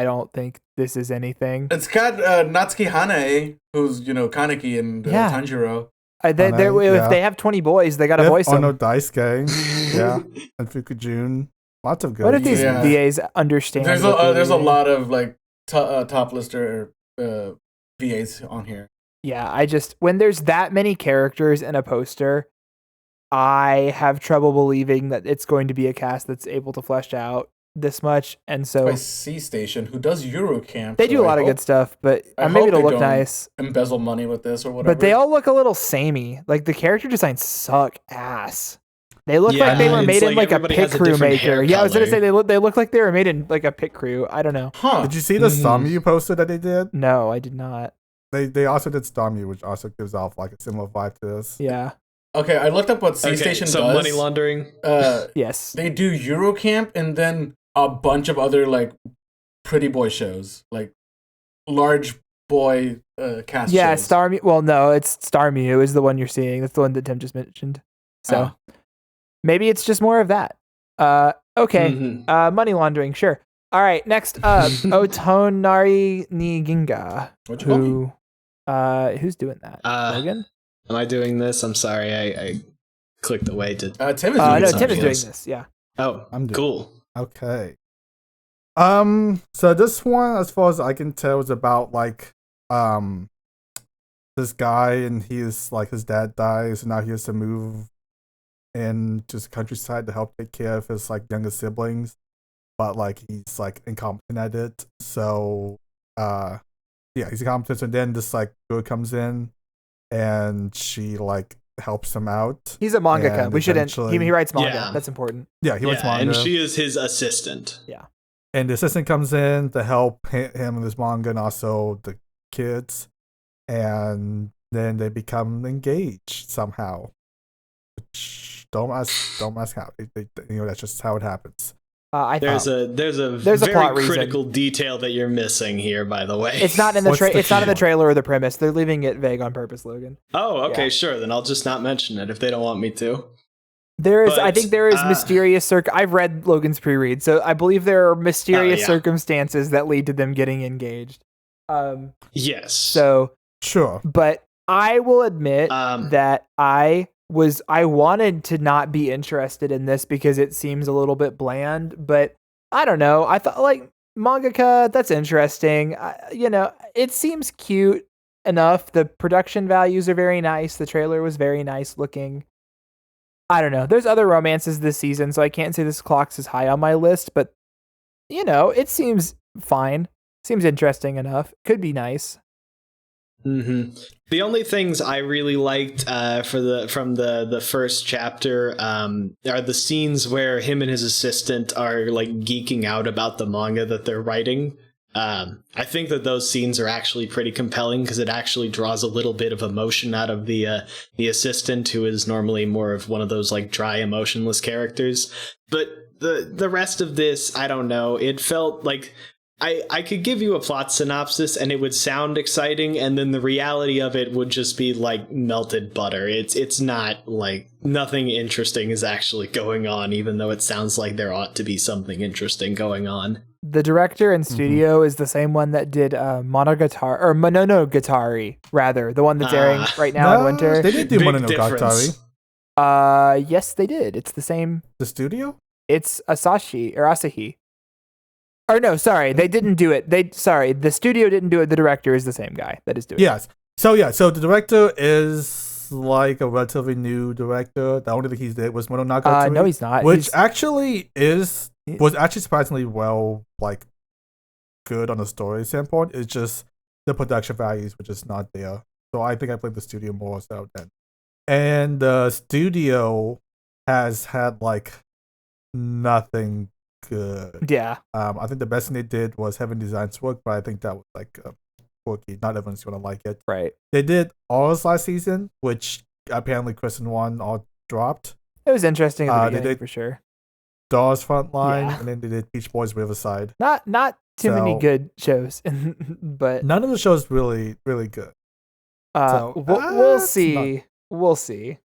don't think this is anything. It's got Natsuki Hanae, who's Kaneki and Tanjiro. If they have 20 boys, they gotta voice them. Ono Daisuke, yeah, and Fukujun. Lots of good. What if these VAs understand? There's a lot of like top lister VAs on here. Yeah, when there's that many characters in a poster, I have trouble believing that it's going to be a cast that's able to flesh out this much. And so by C Station, who does Eurocamp. They do a lot of good stuff, but maybe it'll look nice. Embezzle money with this or whatever. But they all look a little samey. Like the character designs suck ass. They look like they were made in like a pit crew maker. Yeah, I was gonna say they look like they were made in like a pit crew. I don't know. Huh. Did you see the Samu poster that they did? No, I did not. They also did Samu, which also gives off like a similar vibe to this. Yeah. Okay, I looked up what C Station does. Money laundering. Yes. They do Eurocamp and then a bunch of other like pretty boy shows, like large boy cast. Yeah, shows. Star Mew. Well, no, it's Star Mew is the one you're seeing. That's the one that Tim just mentioned. So maybe it's just more of that. Okay. Money laundering, sure. All right, next up, Otonari ni Ginga. Who's doing that? Logan? Am I doing this? I'm sorry, I clicked away to. Tim is doing Tim is doing this. Yeah. Oh, I'm doing cool. Okay. So this one, as far as I can tell, is about like this guy, and he's like his dad dies, and now he has to move into the countryside to help take care of his like younger siblings, but like he's like incompetent at it. So he's incompetent. So then this like girl comes in, and she like helps him out. He's a mangaka. We shouldn't. He writes manga. Yeah. That's important. Yeah, he writes manga, and she is his assistant. Yeah. And the assistant comes in to help him and his manga, and also the kids, and then they become engaged somehow. Which don't ask how. That's just how it happens. There's a very plot critical detail that you're missing here, by the way. It's not in the it's not in the trailer or the premise. They're leaving it vague on purpose, Logan. Oh, okay, sure. Then I'll just not mention it if they don't want me to. I think there is mysterious I've read Logan's pre-read, so I believe there are mysterious circumstances that lead to them getting engaged. Yes. So sure, but I will admit that I wanted to not be interested in this because it seems a little bit bland, but I don't know. I thought like mangaka, that's interesting. It seems cute enough. The production values are very nice. The trailer was very nice looking. I don't know. There's other romances this season, so I can't say this clocks as high on my list, but it seems fine. Seems interesting enough. Could be nice. The only things I really liked from the first chapter are the scenes where him and his assistant are like geeking out about the manga that they're writing. I think that those scenes are actually pretty compelling because it actually draws a little bit of emotion out of the assistant, who is normally more of one of those like dry, emotionless characters. But the rest of this, I don't know. It felt like I could give you a plot synopsis and it would sound exciting, and then the reality of it would just be like melted butter. It's not like nothing interesting is actually going on, even though it sounds like there ought to be something interesting going on. The director and studio is the same one that did Monogatari, or Monogatari, rather, the one that's airing right now in winter. They did do Monogatari. Yes, they did. It's the same. The studio? It's Asahi. Or no, sorry, they didn't do it. The studio didn't do it. The director is the same guy that is doing it. Yes. So the director is like a relatively new director. The only thing he did was Monogatari. No, he's not. Which actually was actually surprisingly well, like, good on the story standpoint. It's just the production values were just not there. So I think I played the studio more so then. And the studio has had like nothing good. Yeah. I think the best thing they did was Heaven Design's work, but I think that was like quirky. Not everyone's gonna like it. Right. They did Ours last season, which apparently Chris and Juan all dropped. It was interesting at the they beginning, did for sure. Dawes Frontline, Yeah. and then they did Beach Boys Riverside. Not too many good shows, but none of the shows really good. we'll see. We'll see.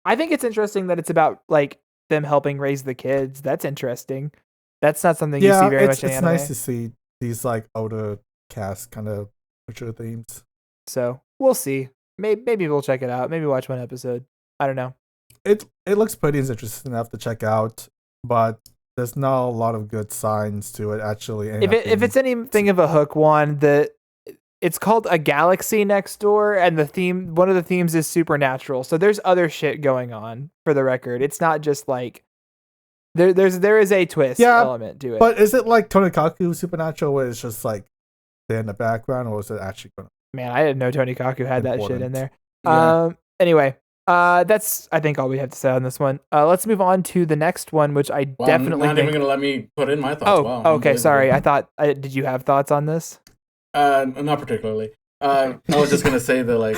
I think it's interesting that it's about like them helping raise the kids. That's interesting. That's not something you see very much in anime. It's nice to see these like older cast kind of mature themes. So we'll see. Maybe we'll check it out. Maybe watch one episode. I don't know. It looks pretty interesting enough to check out, but there's not a lot of good signs to it actually. If it's anything of a hook one, it's called A Galaxy Next Door, and one of the themes is supernatural. So there's other shit going on, for the record. It's not just like there is a twist element to it. But is it like Tonikaku Supernatural, where it's just like they're in the background, or is it actually going to... Man, I didn't know Tonikaku had that shit in there. Yeah. Anyway, that's I think all we have to say on this one. Let's move on to the next one, which I definitely not even gonna let me put in my thoughts. Oh, wow, okay, sorry. I thought did you have thoughts on this? Not particularly. I was just gonna say that like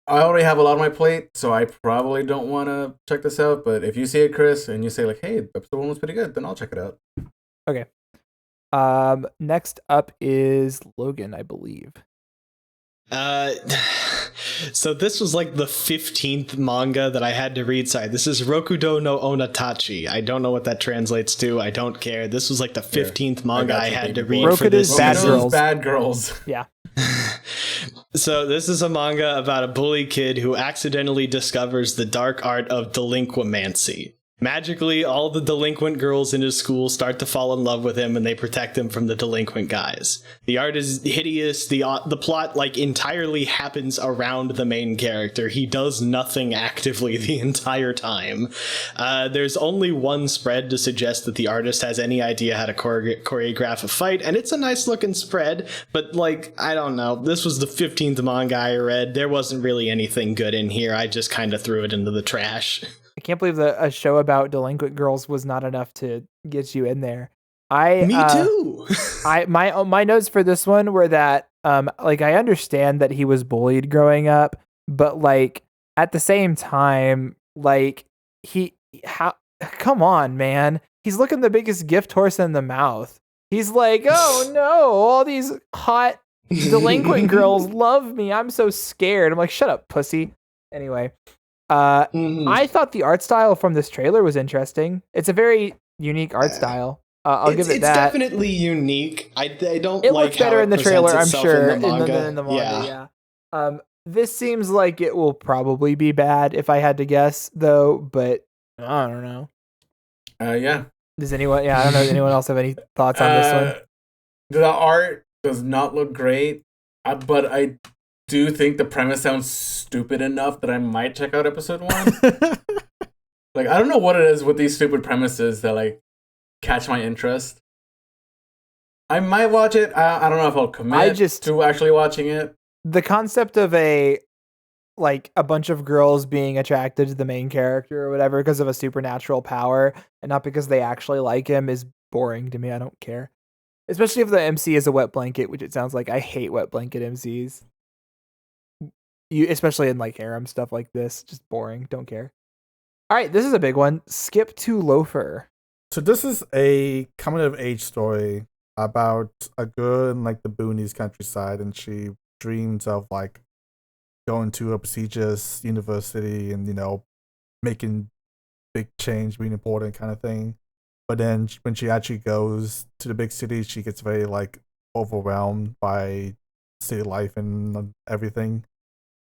I already have a lot on my plate, so I probably don't want to check this out. But if you see it, Chris, and you say like, "Hey, episode 1 was pretty good," then I'll check it out. Okay. Next up is Logan, I believe. So this was like the 15th manga that I had to read. Sorry, this is Rokudo no Onna-tachi. I don't know what that translates to. I don't care. This was like the 15th manga I had to read for this Rokudo's Bad Girls. Yeah. So this is a manga about a bully kid who accidentally discovers the dark art of delinquomancy. Magically, all the delinquent girls in his school start to fall in love with him, and they protect him from the delinquent guys. The art is hideous. The plot like entirely happens around the main character. He does nothing actively the entire time. There's only one spread to suggest that the artist has any idea how to choreograph a fight, and it's a nice looking spread. But like, I don't know. This was the 15th manga I read. There wasn't really anything good in here. I just kind of threw it into the trash. I can't believe that a show about delinquent girls was not enough to get you in there. Me too. My notes for this one were that like I understand that he was bullied growing up, but like at the same time, like come on, man. He's looking the biggest gift horse in the mouth. He's like, oh no, all these hot delinquent girls love me. I'm so scared. I'm like, shut up, pussy. Anyway. I thought the art style from this trailer was interesting. It's a very unique art style. I'll give it that. It's definitely unique. I don't. It like looks better how in the it trailer, I'm presents sure. itself In the manga, yeah. This seems like it will probably be bad if I had to guess, though. But I don't know. Yeah. Does anyone? Yeah, I don't know. Does anyone else have any thoughts on this one? The art does not look great, but I do think the premise sounds stupid enough that I might check out episode 1. Like, I don't know what it is with these stupid premises that like catch my interest. I might watch it. I don't know if I'll commit to actually watching it. The concept of a bunch of girls being attracted to the main character or whatever because of a supernatural power and not because they actually like him is boring to me. I don't care. Especially if the MC is a wet blanket, which it sounds like. I hate wet blanket MCs. Especially in like harem stuff like this, just boring. Don't care. All right, this is a big one. Skip to Loafer. So this is a coming of age story about a girl in like the boonies countryside, and she dreams of like going to a prestigious university and making big change, being important kind of thing. But then when she actually goes to the big city, she gets very like overwhelmed by city life and everything,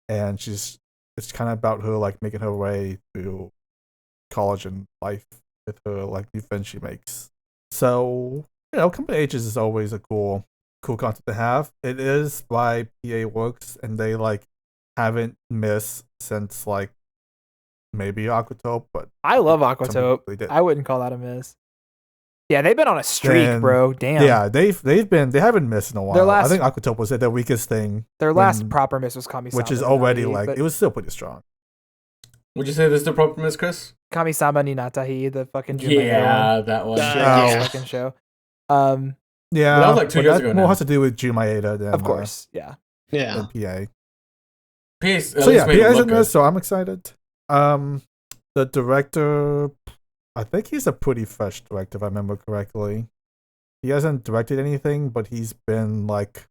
and it's kind of about her like making her way through college and life with her like new friends she makes. So Coming of Ages is always a cool concept to have. It is by PA Works, and they like haven't missed since like maybe Aquatope, but I love Aquatope. I wouldn't call that a miss. Yeah, they've been on a streak, bro. Damn. Yeah, they haven't missed in a while. I think Aquatope was their weakest thing. Their last proper miss was Kami-sama, which is already it was still pretty strong. Would you say this is the proper miss, Chris? Kami-sama ni Natahi, the fucking Jumei yeah, that one. Fucking show. Yeah, but that was like 2 years ago. More has to do with Jumaeda than of course, than PA. Peace. So yeah, PA is in this, so I'm excited. The director, I think he's a pretty fresh director, if I remember correctly. He hasn't directed anything, but he's been like...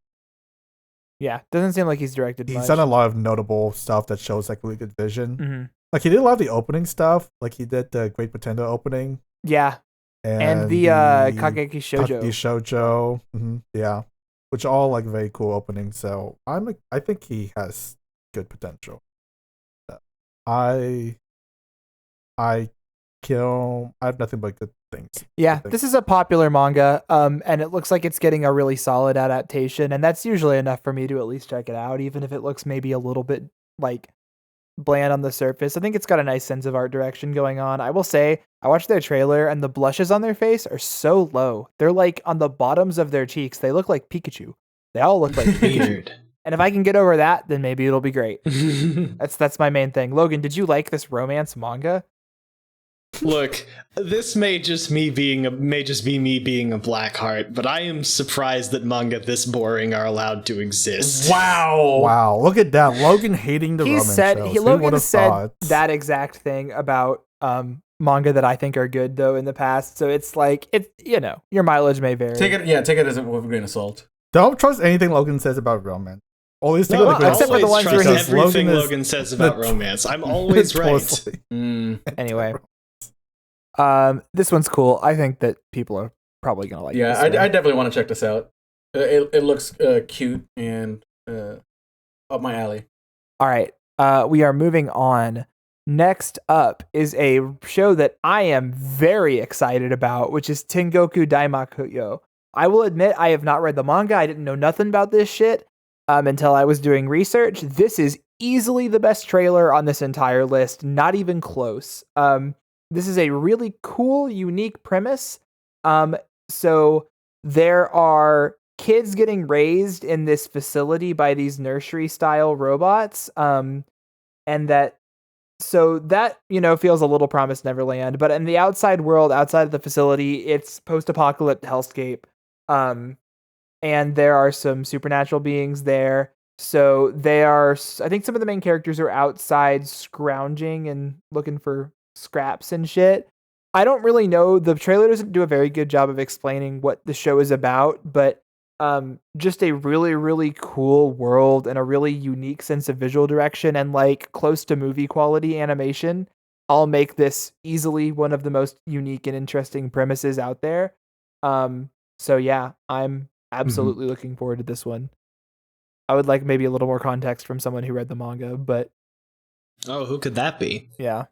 Yeah, doesn't seem like he's directed He's much. done a lot of notable stuff that shows like really good vision. Mm-hmm. Like he did a lot of the opening stuff. Like he did the Great Pretender opening. Yeah. And the Kageki Shoujo. Kageki Shoujo. Mm-hmm. Yeah. Which are all like very cool openings. So I think he has good potential. I have nothing but good things. Yeah, this is a popular manga, and it looks like it's getting a really solid adaptation, and that's usually enough for me to at least check it out, even if it looks maybe a little bit like bland on the surface. I think it's got a nice sense of art direction going on. I will say, I watched their trailer, and the blushes on their face are so low. They're like on the bottoms of their cheeks. They look like Pikachu. They all look like Pikachu. And if I can get over that, then maybe it'll be great. That's my main thing. Logan, did you like this romance manga? Look, this may just be me being a black heart, but I am surprised that manga this boring are allowed to exist. Wow! Look at that, Logan hating the romance shows. Logan said that exact thing about manga that I think are good though in the past. So it's like your mileage may vary. Take it as a grain of salt. Don't trust anything Logan says about romance. Always except for the ones where everything Logan says about romance. I'm always right. Anyway. This one's cool. I think that people are probably gonna like. Yeah, I definitely want to check this out. It looks cute and up my alley. All right, we are moving on. Next up is a show that I am very excited about, which is Tengoku Daimakyou. I will admit I have not read the manga. I didn't know nothing about this shit until I was doing research. This is easily the best trailer on this entire list. Not even close. This is a really cool, unique premise. So there are kids getting raised in this facility by these nursery-style robots, and that feels a little Promised Neverland. But in the outside world, outside of the facility, it's post-apocalyptic hellscape, and there are some supernatural beings there. So I think some of the main characters are outside scrounging and looking for scraps and shit. I don't really know. The trailer doesn't do a very good job of explaining what the show is about, but just a really, really cool world and a really unique sense of visual direction and like close to movie quality animation all make this easily one of the most unique and interesting premises out there. So yeah, I'm absolutely looking forward to this one. I would like maybe a little more context from someone who read the manga, but oh, who could that be? Yeah.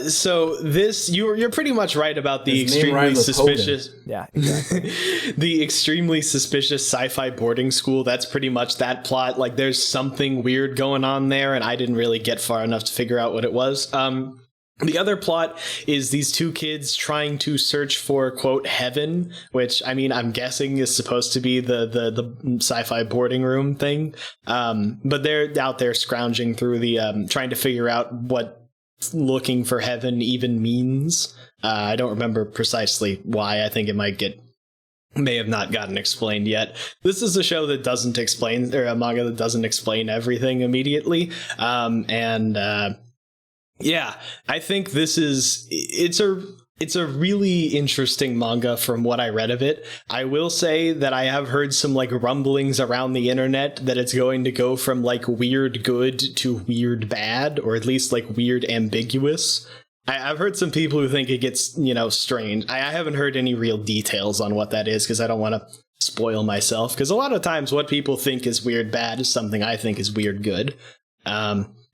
So this you're pretty much right about the extremely suspicious. Yeah, exactly. The extremely suspicious sci-fi boarding school. That's pretty much that plot. Like, there's something weird going on there, and I didn't really get far enough to figure out what it was. The other plot is these two kids trying to search for, quote, heaven, which, I mean, I'm guessing is supposed to be the sci-fi boarding room thing. But they're out there scrounging through the, trying to figure out what looking for heaven even means. I don't remember precisely why. I think it may have not gotten explained yet. This is a show that doesn't explain, or a manga that doesn't explain everything immediately. Yeah, I think it's It's a really interesting manga from what I read of it. I will say that I have heard some like rumblings around the internet that it's going to go from like weird good to weird bad, or at least like weird ambiguous. I've heard some people who think it gets, strange. I haven't heard any real details on what that is because I don't want to spoil myself. Because a lot of times what people think is weird bad is something I think is weird good.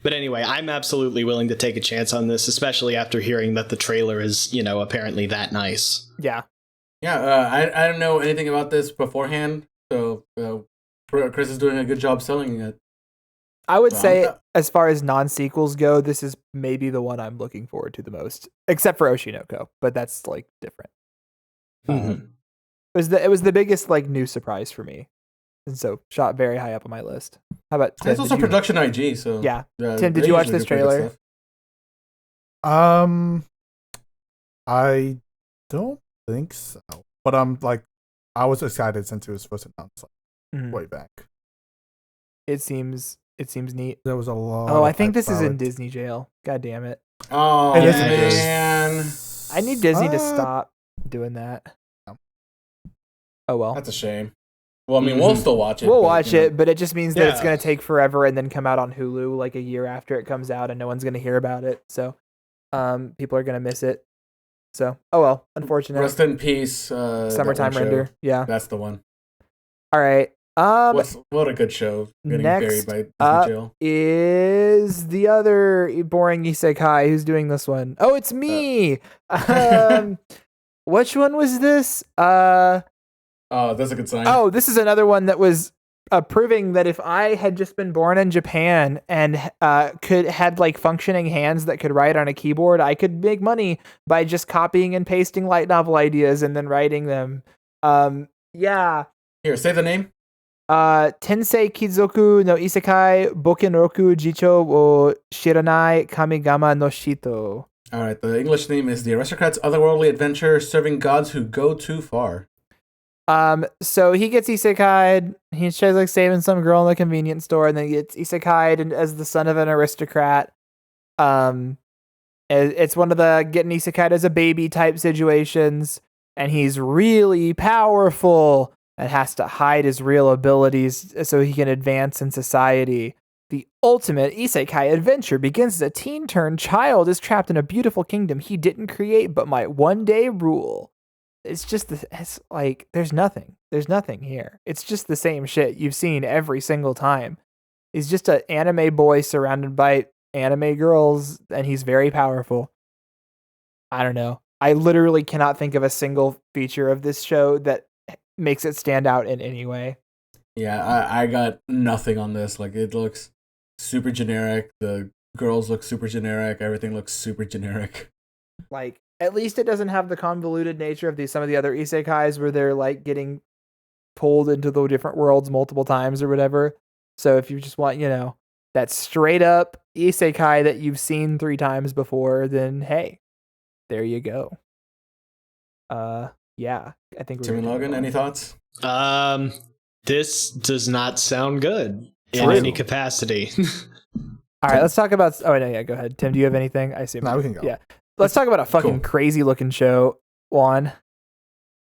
But anyway, I'm absolutely willing to take a chance on this, especially after hearing that the trailer is, apparently that nice. Yeah. Yeah, I don't know anything about this beforehand, so Chris is doing a good job selling it. I would say, as far as non-sequels go, this is maybe the one I'm looking forward to the most, except for Oshinoko, but that's like different. Mm-hmm. It was the biggest like new surprise for me, and so shot very high up on my list. How about Tim? It's also production IG, so yeah. Tim, did you watch this trailer? I don't think so, but I was excited since it was first announced way back. It seems neat. There was a lot. Oh, I think this is in Disney jail. God damn it! Oh man, I need Disney to stop doing that. Oh well, that's a shame. Well, I mean, we'll still watch it. We'll watch it, but it just means that it's going to take forever and then come out on Hulu like a year after it comes out, and no one's going to hear about it. So, people are going to miss it. So, oh well, unfortunate. Rest in peace. Summertime Render. Yeah, that's the one. All right. What a good show. Getting buried by Disney jail. Is the other boring Isekai who's doing this one? Oh, it's me. Which one was this? Oh, that's a good sign. Oh, this is another one that was proving that if I had just been born in Japan and had like functioning hands that could write on a keyboard, I could make money by just copying and pasting light novel ideas and then writing them. Yeah. Here, say the name. Tensei Kizoku no Isekai Bokenroku Jicho wo Shiranai Kamigama no Shito. All right, the English name is The Aristocrat's Otherworldly Adventure Serving Gods Who Go Too Far. So he gets isekai'd. He tries like saving some girl in the convenience store, and then gets isekai'd as the son of an aristocrat. It's one of the getting isekai'd as a baby type situations, and he's really powerful and has to hide his real abilities so he can advance in society. The ultimate isekai adventure begins as a teen-turned child is trapped in a beautiful kingdom he didn't create but might one day rule. It's like, there's nothing here. It's just the same shit you've seen every single time. He's just an anime boy surrounded by anime girls, and he's very powerful. I don't know. I literally cannot think of a single feature of this show that makes it stand out in any way. Yeah, I got nothing on this. Like, it looks super generic. The girls look super generic. Everything looks super generic. Like, at least it doesn't have the convoluted nature of some of the other isekais where they're like getting pulled into the different worlds multiple times or whatever. So if you just want, that straight up isekai that you've seen 3 times before, then hey, there you go. Yeah, I think Tim and Logan, any thoughts? This does not sound good in any capacity. All right, let's talk about. Oh no, yeah, go ahead, Tim. Do you have anything? I assume. No, we can go. Yeah. Let's talk about a fucking crazy looking show, Juan.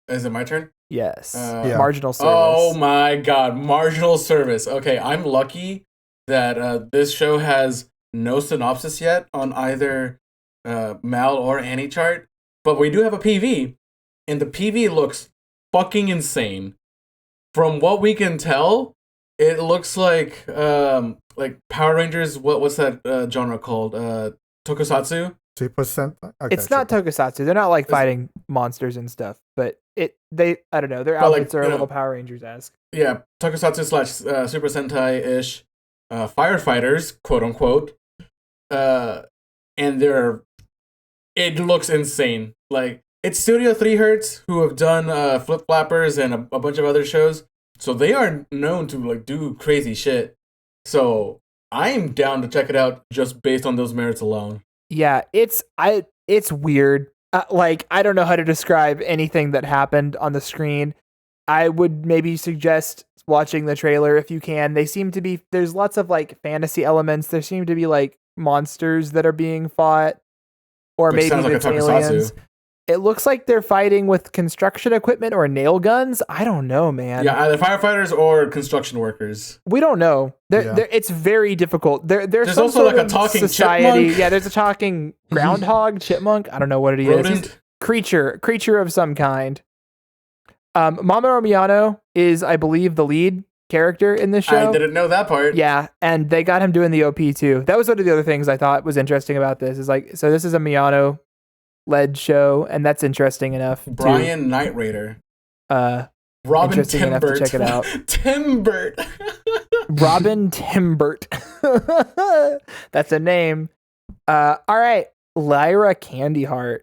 Is it my turn? Yes. Yeah. Marginal Service. Oh my god, Marginal Service. Okay, I'm lucky that this show has no synopsis yet on either Mal or AniChart, but we do have a PV, and the PV looks fucking insane. From what we can tell, it looks like Power Rangers. What's that genre called? Tokusatsu. 2%. Okay, it's not tokusatsu. They're not like fighting monsters and stuff, but I don't know. Their outfits are a little Power Rangers-esque. Yeah, tokusatsu / Super Sentai-ish firefighters, quote unquote. And it looks insane. Like, it's Studio 3 Hertz, who have done Flip Flappers and a bunch of other shows, so they are known to like do crazy shit. So I'm down to check it out just based on those merits alone. Yeah, it's weird. Like, I don't know how to describe anything that happened on the screen. I would maybe suggest watching the trailer if you can. There's lots of like fantasy elements. There seem to be like monsters that are being fought, or Which maybe sounds like it's aliens. It looks like they're fighting with construction equipment or nail guns. I don't know, man. Yeah, either firefighters or construction workers. We don't know. It's very difficult. There's some also sort like a of talking society. chipmunk. Yeah, there's a talking groundhog, chipmunk. I don't know what it is. Rodent. He's creature of some kind. Mamoru Miyano is, I believe, the lead character in this show. I didn't know that part. Yeah, and they got him doing the OP too. That was one of the other things I thought was interesting about this. Is like, so this is a Miyano led show, and that's interesting enough. Brian Knight Raider. Robin Timbert. enough to check it out. Timbert. Robin Timbert. That's a name. All right, Lyra Candyheart.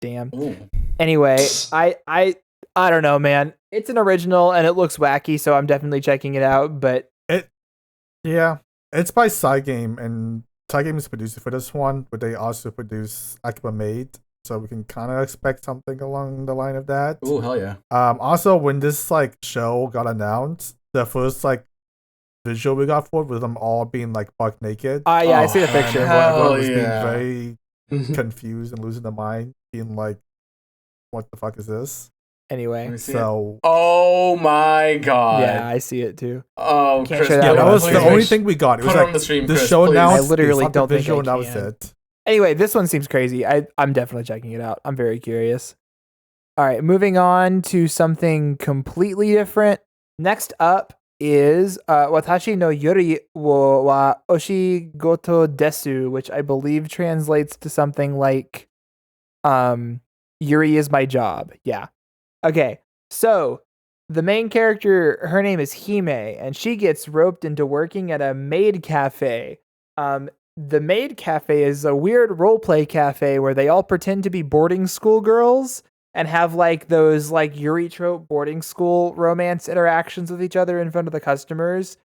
Damn. Ooh. Anyway, I don't know, man. It's an original and it looks wacky, so I'm definitely checking it out. But it's by Cygame, and Cygame is producer for this one, but they also produce Akuma Maid, so we can kind of expect something along the line of that. Ooh, hell yeah. Also, when this like show got announced, the first like visual we got for it was them all being like buck naked. yeah, I see the picture. Hell Everyone was yeah. being very confused and losing their mind, being like, "What the fuck is this?" Anyway, so oh my god. yeah, I see it too. Oh, Can't Chris, share that yeah, that was please the make only thing we got. It was put it like on the stream, the Chris, show please. announced. I literally it's not don't the think visual, I and that was can. it. Anyway, this one seems crazy. I'm definitely checking it out. I'm very curious. All right, moving on to something completely different. Next up is Watashi no Yuri wa Oshi goto desu, which I believe translates to something like Yuri is my job. Yeah. Okay. So, the main character, her name is Hime, and she gets roped into working at a maid cafe. The maid cafe is a weird roleplay cafe where they all pretend to be boarding school girls and have like those like Yuri trope boarding school romance interactions with each other in front of the customers.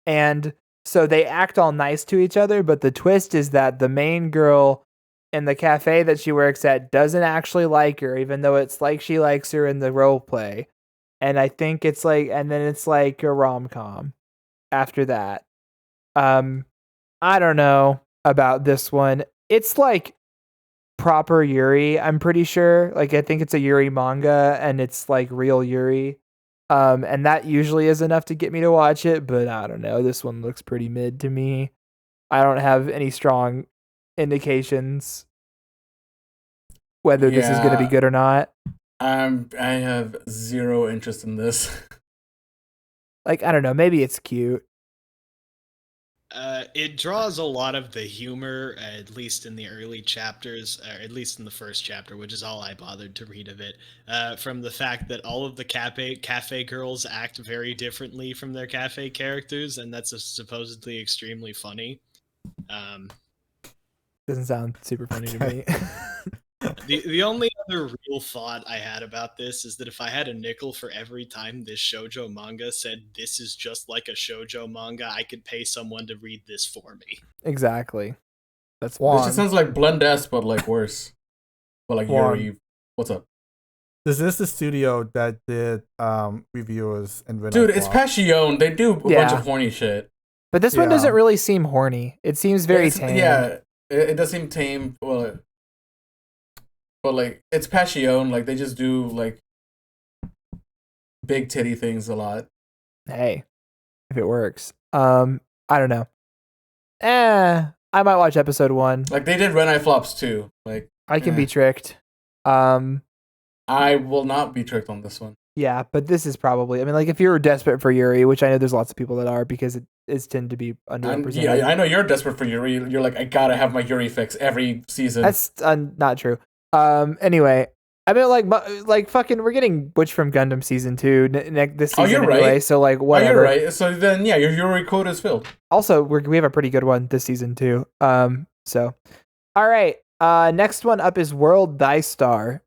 And so they act all nice to each other, but the twist is that the main girl in the cafe that she works at doesn't actually like her, even though it's like she likes her in the roleplay. And I think it's like, and then it's like a rom-com after that. I don't know about this one. It's like proper Yuri, I'm pretty sure. Like, I think it's a Yuri manga and it's like real Yuri. And that usually is enough to get me to watch it, but I don't know. This one looks pretty mid to me. I don't have any strong indications whether this is going to be good or not. I have zero interest in this. Like, I don't know. Maybe it's cute. It draws a lot of the humor, at least in the early chapters, or at least in the first chapter, which is all I bothered to read of it, from the fact that all of the cafe girls act very differently from their cafe characters, and that's supposedly extremely funny. Doesn't sound super funny to me. The only other real thought I had about this is that if I had a nickel for every time this shoujo manga said this is just like a shoujo manga, I could pay someone to read this for me. Exactly. That's This one. just sounds like Blend S, but like worse. But like Yuri. What's up? Is this the studio that did reviewers and Dude, it's Passion. They do a bunch of horny shit. But this one doesn't really seem horny. It seems very tame. Yeah, it does seem tame. Well, but like it's Passion. Like they just do like big titty things a lot. Hey, if it works. I don't know. I might watch episode 1. Like they did Renai Flops too. Like I can be tricked. I will not be tricked on this one. Yeah, but this is probably, I mean, like if you're desperate for Yuri, which I know there's lots of people that are because it is tend to be underrepresented. Yeah, I know you're desperate for Yuri. You're like, I gotta have my Yuri fix every season. That's not true. Anyway, I mean, like fucking, we're getting Butch from Gundam season 2 this season you're anyway. right. So like, whatever. Oh, you're right. So then, yeah, your Yuri quota is filled. Also, we have a pretty good one this season too. So, all right. Next one up is World Dai Star.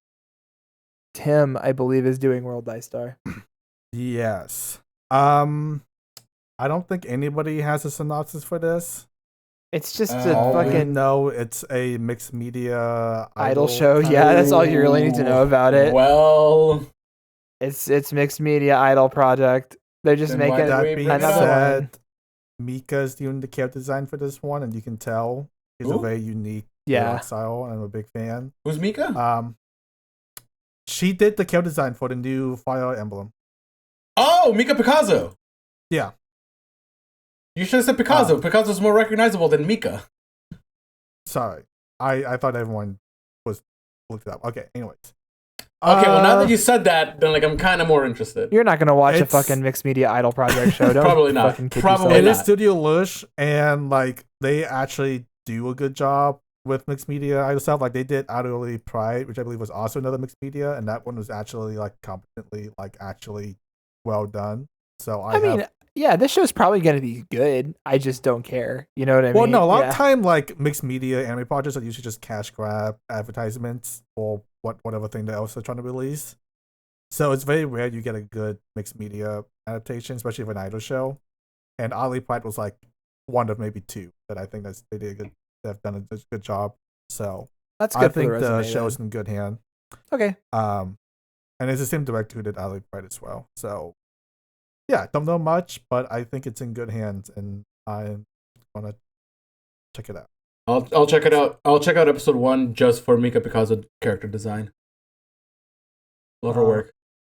Tim, I believe, is doing World Dai Star. Yes. I don't think anybody has a synopsis for this. It's just a We fucking know it's a mixed media idol show. Yeah, that's all you really need to know about it. Well, It's mixed media idol project. They're just Then making why did That we being bring it up? another one. said, Mika's doing the character design for this one, and you can tell she's a Ooh. very unique Yeah. style, and I'm a big fan. who's Mika? She did the character design for the new Fire Emblem. Oh, Mika Picasso. Yeah. You should have said Picasso. Picasso's more recognizable than Mika. Sorry. I thought everyone was looked it up. Okay, anyways. Okay, well, now that you said that, then like I'm kind of more interested. You're not gonna watch a fucking mixed media idol project show, don't Probably not. fucking kid Probably yourself. It not. is Studio Lush, and like they actually do a good job with mixed media idol stuff. Like they did Utterly Pride, which I believe was also another mixed media, and that one was actually like competently, like actually well done. So I mean, yeah, this show's probably gonna be good. I just don't care. You know what I mean? well, no, a lot Yeah. of time like mixed media anime projects are usually just cash grab advertisements or whatever thing they else are trying to release. So it's very rare you get a good mixed media adaptation, especially of an idol show. And Utterly Pride was like one of maybe two that I think they did a good. They've done a good job. So That's good. I think for the resume, show's then. in good hand. Okay. And it's the same director who did Utterly Pride as well. So yeah, don't know much, but I think it's in good hands, and I'm gonna check it out. I'll check it out. I'll check out episode 1 just for Mika Picasso character design. Love her work.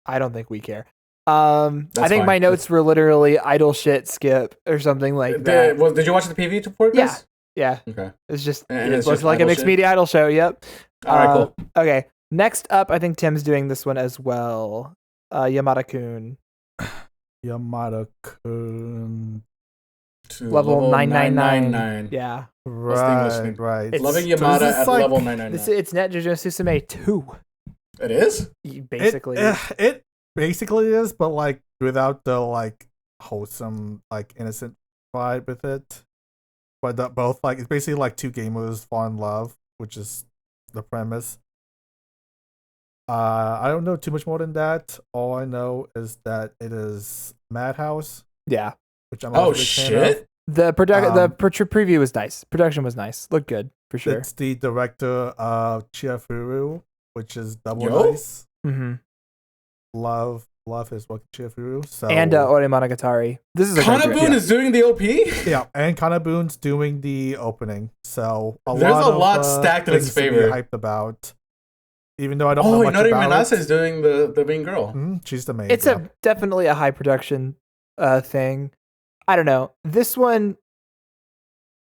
I don't think we care. I think fine. my notes were literally idle shit skip or something like that. Did you watch the PV for this? Yeah. Okay. It's just And it it's looks just like a idle mixed shit? media idol show. Yep. All right, cool. Okay. Next up, I think Tim's doing this one as well. Yamada-kun. Yamada-kun. To Level 999. 999. Yeah. Right. It's- Loving So Yamada this is at like- level 999. It's Net Jojo Susume 2. It is? Basically. It basically is, but like without the like wholesome, like innocent vibe with it. But both like it's basically like two gamers fall in love, which is the premise. I don't know too much more than that. All I know is that it is Madhouse, Yeah. which I'm Oh, a big fan of. shit. The preview was nice. Production was nice. Looked good for sure. It's the director of Chiafuru, which is Double Yo. Nice. Mm-hmm. Love his work, Chiafuru. So And Ore Monogatari. This is a great Kanabun director. is doing the OP? yeah, and Kanaboon's doing the opening. So There's a lot stacked in its things to be favor. hyped about. Even though I don't know Oh, much Inori about Manase it. is doing the main girl. She's the main. It's yeah. definitely a high production thing. I don't know. This one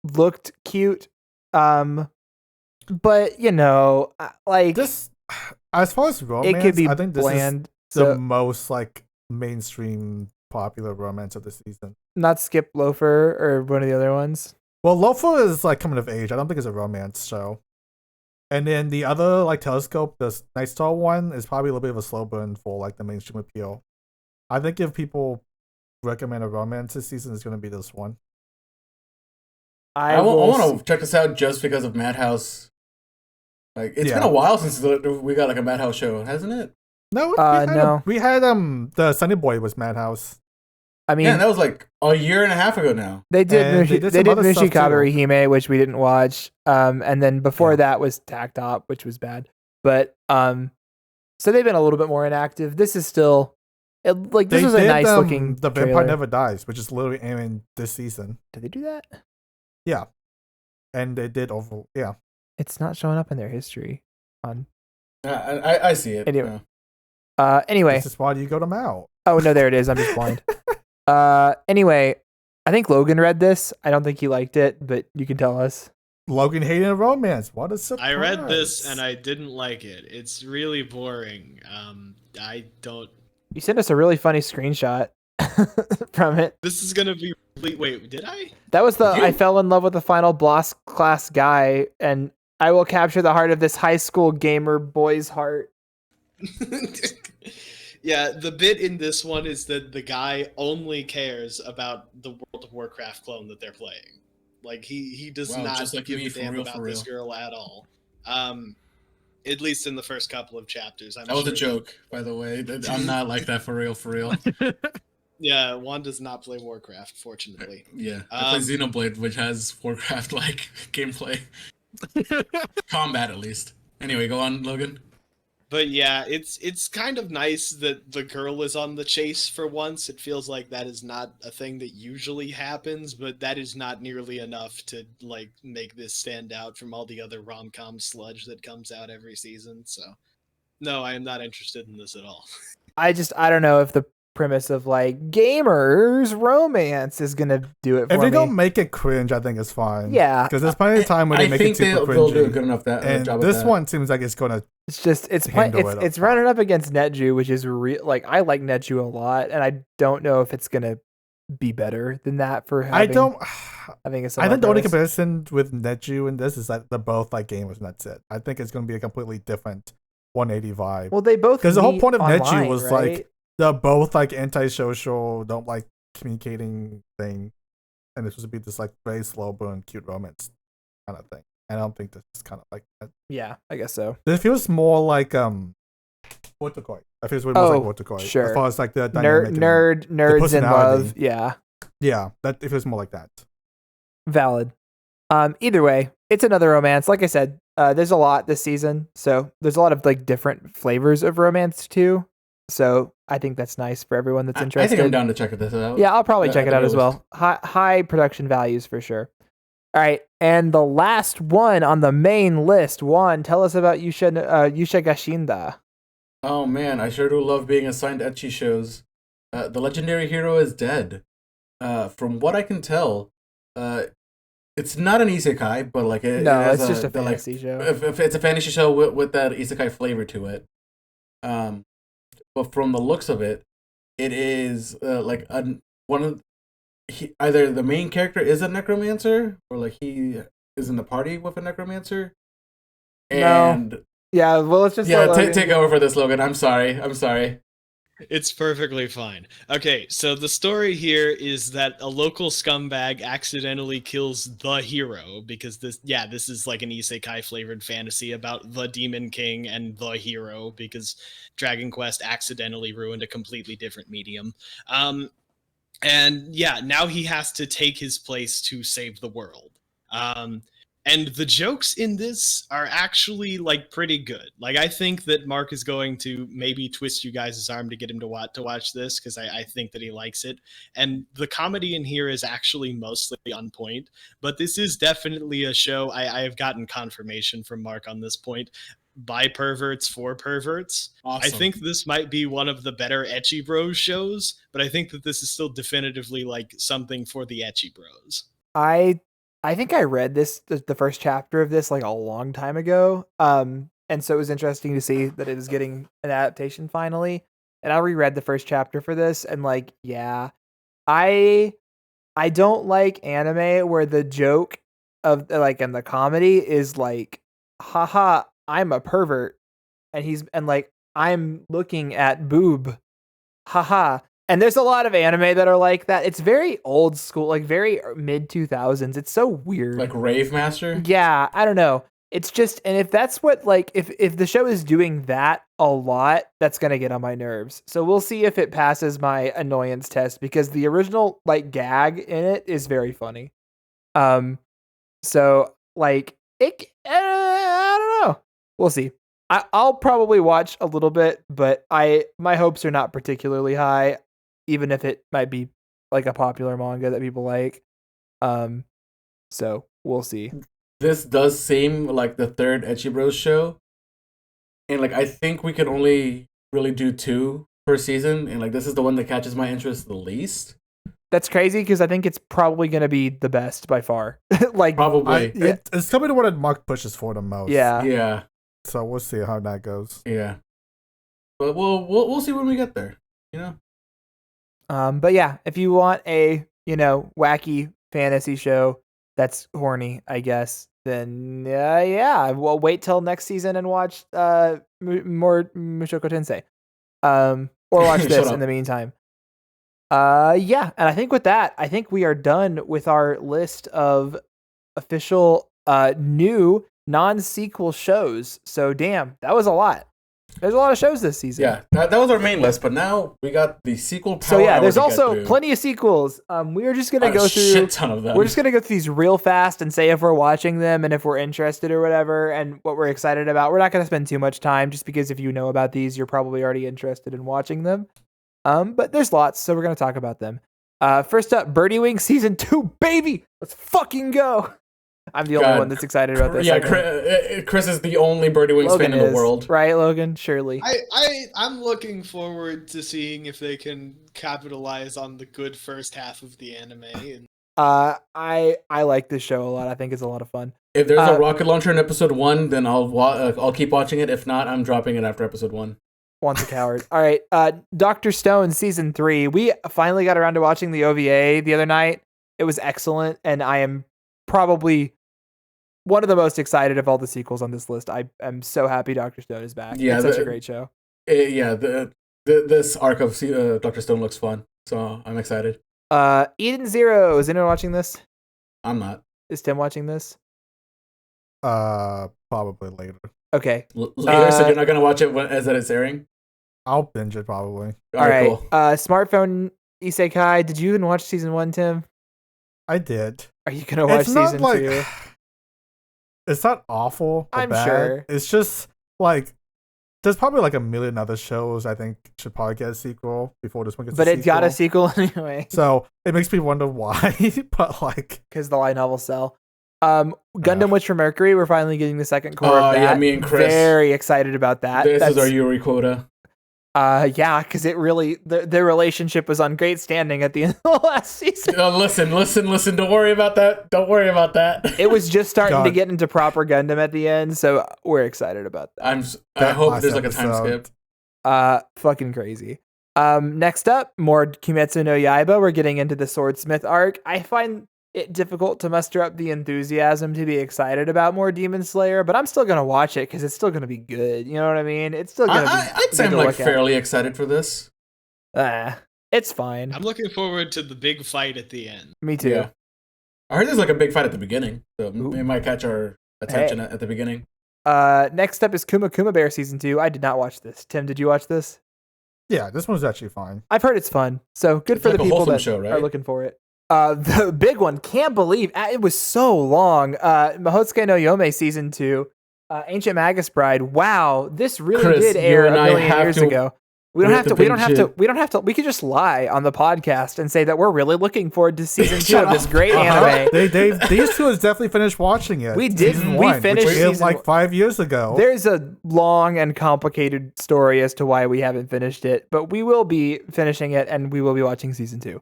looked cute. But you know, like This, as far as romance, it could be I think this bland. is the So most like mainstream popular romance of the season. not Skip Loafer or one of the other ones. Well, Lofa is like coming of age. I don't think it's a romance show. And then the other like Telescope, the Night Star one, is probably a little bit of a slow burn for like the mainstream appeal. I think if people recommend a romance this season, it's going to be this one. I want to check this out just because of Madhouse. Like, it's been a while since we got like a Madhouse show, hasn't it? No, no. We had the Sunny Boy was Madhouse. I mean, Yeah, and that was like a year and a half ago now. they did And they did some other stuff, Mushikawa too. Hime, which we didn't watch. And then before that was Tack Top, which was bad. But so they've been a little bit more inactive. This is still this was a nice looking The trailer. Vampire Never Dies, which is literally airing this season. Did they do that? Yeah, and they did It's not showing up in their history. On I see it. Anyway. Yeah. Anyway. This is why you go to Mao. Oh no, there it is. I'm just blind. Anyway, I think Logan read this. I don't think he liked it, but you can tell us. Logan hating a romance. What a surprise! I read this and I didn't like it. It's really boring. I don't. You sent us a really funny screenshot from it. This is gonna be. Wait, did I? That was the Did you? I fell in love with the final boss class guy, and I will capture the heart of this high school gamer boy's heart. Yeah, the bit in this one is that the guy only cares about the World of Warcraft clone that they're playing. Like he does Wow, not just like give me, a for damn real, about for this real. girl at all. At least in the first couple of chapters. That was a joke, by the way. I'm not like that for real, for real. Yeah, Juan does not play Warcraft, fortunately. Yeah, I play Xenoblade, which has Warcraft-like gameplay. Combat, at least. Anyway, go on, Logan. But yeah, it's kind of nice that the girl is on the chase for once. It feels like that is not a thing that usually happens, but that is not nearly enough to like make this stand out from all the other rom-com sludge that comes out every season. So No, I am not interested in this at all. I don't know if the premise of like gamers romance is gonna do it for If they me. don't make it cringe, I think it's fine. Yeah. Because there's plenty of time when they I make think it super they'll do a cringy. good enough And job this at that. one seems like it's gonna. It's running up against Netju, which is like I like Netju a lot, and I don't know if it's gonna be better than that for having. I think it's. I think the only comparison with Netju and this is that they're both like gamers, and that's it. I think it's gonna be a completely different 180 vibe. Well, they both because the whole point of online, Netju was right? like they're both like antisocial, don't like communicating thing, and this was to be this like very slow burn, cute romance kind of thing. And I don't think this is kind of like that. Yeah, I guess so. This feels more like Wotakoi. I feel it's way more like Wotakoi. Sure. As far as like the dynamic nerds in personality. love. Yeah. Yeah, that it feels more like that. Valid. Either way, it's another romance. Like I said, there's a lot this season, so there's a lot of like different flavors of romance too. So I think that's nice for everyone that's interested. I think I'm down to check this out. Yeah, I'll probably check it out as well. High production values for sure. All right, and the last one on the main list. Juan, tell us about Yusha Gashinda. Oh man, I sure do love being assigned ecchi shows. The legendary hero is dead. From what I can tell, it's not an isekai, but like it's just a fantasy show. If it's a fantasy show with that isekai flavor to it. But from the looks of it, it is like either the main character is a necromancer or like he is in the party with a necromancer. And no. Yeah, well, let's just take over for this, Logan. I'm sorry. It's perfectly fine. Okay, so the story here is that a local scumbag accidentally kills the hero because this is like an isekai flavored fantasy about the demon king and the hero because Dragon Quest accidentally ruined a completely different medium. And yeah, now he has to take his place to save the world. And the jokes in this are actually like pretty good. Like I think that Mark is going to maybe twist you guys' arm to get him to watch this because I think that he likes it. And the comedy in here is actually mostly on point. But this is definitely a show I have gotten confirmation from Mark on this point. By perverts for perverts. Awesome. I think this might be one of the better ecchi bros shows, but I think that this is still definitively like something for the ecchi bros. I think I read the first chapter of this like a long time ago. And so it was interesting to see that it is getting an adaptation finally. And I reread the first chapter for this and like, yeah, I don't like anime where the joke of like and the comedy is like, haha, I'm a pervert. And like, I'm looking at boob. Haha. And there's a lot of anime that are like that. It's very old school, like very mid 2000s. It's so weird. Like Rave Master? Yeah, I don't know. It's just, and if that's what like if the show is doing that a lot, that's gonna get on my nerves. So we'll see if it passes my annoyance test because the original like gag in it is very funny. So like I don't know. We'll see. I'll probably watch a little bit, but my hopes are not particularly high. Even if it might be like a popular manga that people like. So we'll see. This does seem like the third ecchi bros show. And like I think we can only really do 2 per season. And like this is the one that catches my interest the least. That's crazy because I think it's probably going to be the best by far. Like probably. It's probably the one that Mark pushes for the most. Yeah. So we'll see how that goes. Yeah. But we'll see when we get there, you know? But yeah, if you want a, wacky fantasy show that's horny, I guess, then yeah, we'll wait till next season and watch more Mushoku Tensei. Or watch this in the meantime. Yeah, and I think with that, we are done with our list of official new non-sequel shows. So damn, that was a lot. There's a lot of shows this season. Yeah, that was our main list, but now we got the sequel power. So yeah, there's also plenty of sequels. We are just gonna go through a shit ton of them. We're just gonna go through these real fast and say if we're watching them and if we're interested or whatever and what we're excited about. We're not gonna spend too much time just because if you know about these, you're probably already interested in watching them. But there's lots, so we're gonna talk about them. First up, Birdie Wing Season 2, baby! Let's fucking go! I'm the only God. one that's excited about this. Yeah, I think. Chris is the only Birdie Wings Logan fan in is, the world. right, Logan? Surely. I'm looking forward to seeing if they can capitalize on the good first half of the anime. And I like this show a lot. I think it's a lot of fun. If there's a rocket launcher in episode 1, then I'll keep watching it. If not, I'm dropping it after episode 1. Once a coward. All right, Dr. Stone season 3. We finally got around to watching the OVA the other night. It was excellent, and I am probably one of the most excited of all the sequels on this list. I am so happy Dr. Stone is back. Yeah, it's such a great show. This arc of Dr. Stone looks fun, so I'm excited. Eden Zero. Is anyone watching this? I'm not. Is Tim watching this? Probably later. Okay. Later, so you're not gonna watch it as it's airing? I'll binge it probably. All right. Cool. Smartphone Isekai. Did you even watch season 1, Tim? I did. Are you gonna watch season 2? It's not awful. Or I'm bad. sure. It's just like there's probably like a million other shows I think should probably get a sequel before this one gets. But it got a sequel. sequel anyway. So it makes me wonder why. But like, because the light novels sell. Gundam Witch from Mercury. We're finally getting the second core of that. Yeah, me and Chris. Very excited about that. This is our Yuri quota. Yeah, because it really their relationship was on great standing at the end of the last season. Listen. Don't worry about that. It was just starting to get into proper Gundam at the end, so we're excited about that. I hope there's like a time skip. Fucking crazy. Next up, more Kimetsu no Yaiba. We're getting into the Swordsmith arc. I find it difficult to muster up the enthusiasm to be excited about more Demon Slayer, but I'm still gonna watch it because it's still gonna be good. You know what I mean? It's still gonna be. I'd say I'm like fairly excited for this. It's fine. I'm looking forward to the big fight at the end. Me too. Yeah. I heard there's like a big fight at the beginning, so it might catch our attention at the beginning. Next up is Kuma Kuma Bear season 2. I did not watch this. Tim, did you watch this? Yeah, this one's actually fine. I've heard it's fun, so good for like the people that show, right? are looking for it. The big one, can't believe it was so long. Mahotsukai no Yome season 2, Ancient Magus Bride. Wow, this really Chris, did air a million years to, ago. We don't have to. We could just lie on the podcast and say that we're really looking forward to season 2 of this great anime. These two has definitely finished watching it. We did. We finished season like 5 years ago. There's a long and complicated story as to why we haven't finished it, but we will be finishing it and we will be watching season 2.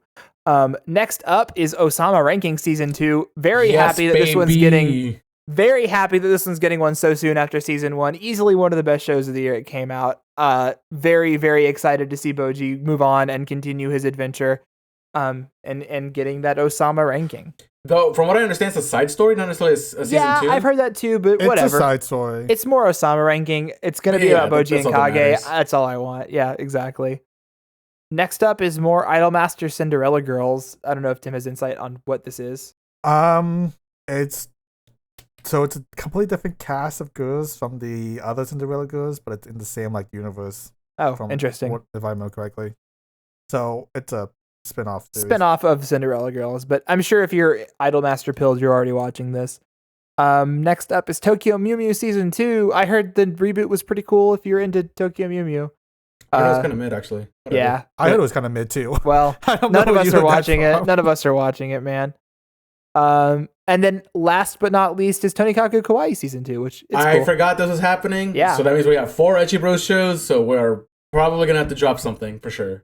Next up is Osama Ranking season 2. Very happy that this one's getting one so soon after season 1. Easily one of the best shows of the year it came out. Very, very excited to see Boji move on and continue his adventure. And getting that Osama Ranking. Though, from what I understand, it's a side story, not necessarily a season 2. Yeah, I've heard that too, but whatever. It's a side story. It's more Osama Ranking. It's going to be about Boji and Kage. That That's all I want. Yeah, exactly. Next up is more Idolmaster Cinderella Girls. I don't know if Tim has insight on what this is. It's a completely different cast of girls from the other Cinderella girls, but it's in the same like universe. Oh, interesting. If I remember correctly. So it's a spin-off series. Spin-off of Cinderella Girls, but I'm sure if you're Idolmaster pilled, you're already watching this. Next up is Tokyo Mew Mew season 2. I heard the reboot was pretty cool if you're into Tokyo Mew Mew. I heard it was kind of mid, actually. Whatever. Yeah. I heard it was kind of mid, too. Well, none of us are watching it. None of us are watching it, man. And then last but not least is Tonikaku Kawaii season 2, which I forgot this was happening. Yeah. So that means we have 4 Ecchi Bros shows, so we're probably going to have to drop something for sure.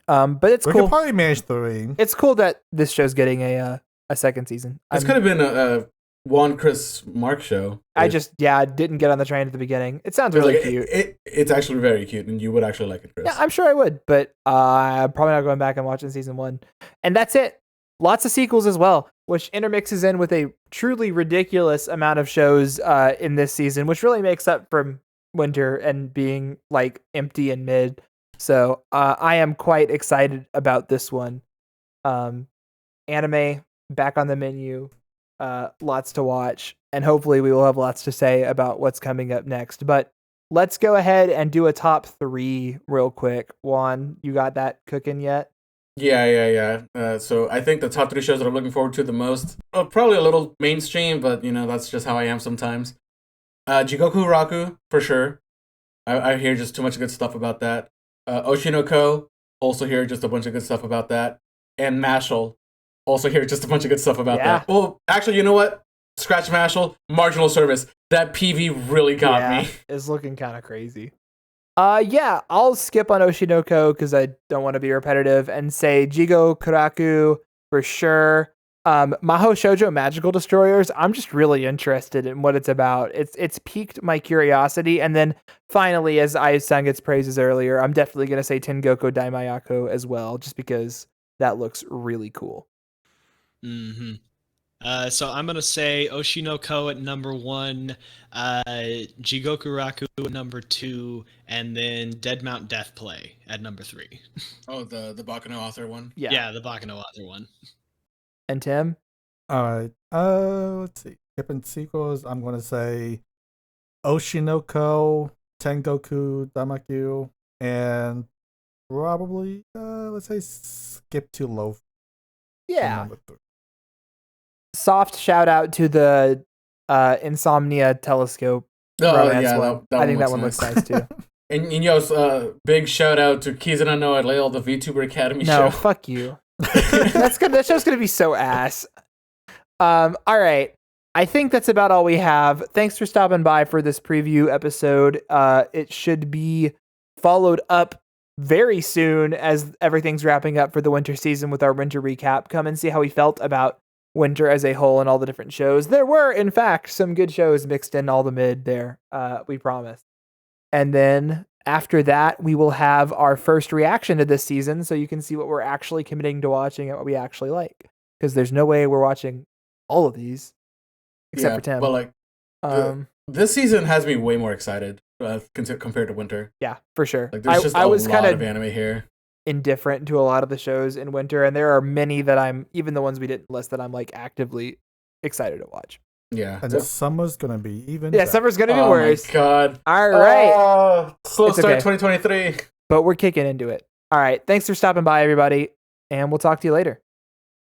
But it's cool. We can probably manage 3. It's cool that this show's getting a second season. This could have been a Juan Chris Mark show. I didn't get on the train at the beginning. It sounds really cute. It's actually very cute, and you would actually like it, Chris. Yeah, I'm sure I would, but I'm probably not going back and watching season 1. And that's it. Lots of sequels as well, which intermixes in with a truly ridiculous amount of shows in this season, which really makes up from winter and being like empty and mid. So I am quite excited about this one. Anime back on the menu, lots to watch, and hopefully we will have lots to say about what's coming up next. But let's go ahead and do a top 3 real quick. Juan, you got that cooking yet? Yeah. So I think the top 3 shows that I'm looking forward to the most, probably a little mainstream, but that's just how I am sometimes. Jigokuraku, for sure. I hear just too much good stuff about that. Oshi no Ko, also hear just a bunch of good stuff about that. And Mashal, also hear just a bunch of good stuff about that. Well, actually, you know what? Scratch Mashal, Marginal Service. That PV really got me. It's looking kind of crazy. Yeah, I'll skip on Oshinoko because I don't want to be repetitive and say Jigokuraku for sure. Maho Shoujo Magical Destroyers, I'm just really interested in what it's about. It's piqued my curiosity. And then finally, as I sang its praises earlier, I'm definitely going to say Tengoku Daimakyou as well, just because that looks really cool. Mm-hmm. So I'm gonna say Oshinoko at number 1, Jigokuraku at number 2, and then Dead Mount Death Play at number 3. Oh, the Bakuno author one? Yeah, the Bakuno author one. And Tim? Alright. Let's see. Skipping sequels, I'm gonna say Oshinoko, Tengoku Daimakyou, and probably let's say skip to Loaf. Yeah. Soft shout out to the Insomnia Telescope. Oh, yeah, one. that I think that one one looks nice too. And big shout out to Kizuna no Atleo, the VTuber Academy show. No, fuck you. That's good. That show's gonna be so ass. All right. I think that's about all we have. Thanks for stopping by for this preview episode. It should be followed up very soon as everything's wrapping up for the winter season with our winter recap. Come and see how we felt about winter as a whole and all the different shows. There were, in fact, some good shows mixed in all the mid there. We promise. And then after that, we will have our first reaction to this season, so you can see what we're actually committing to watching and what we actually like. Because there's no way we're watching all of these, except for Tim. But this season has me way more excited compared to winter. Yeah, for sure. Like there's just a lot of anime here. Indifferent to a lot of the shows in winter, and there are many that I'm, even the ones we didn't list, that I'm like actively excited to watch. Yeah. And summer's gonna be even Yeah, better. summer's gonna be worse. Oh my god. All right. Slow start 2023. But we're kicking into it. All right. Thanks for stopping by, everybody, and we'll talk to you later.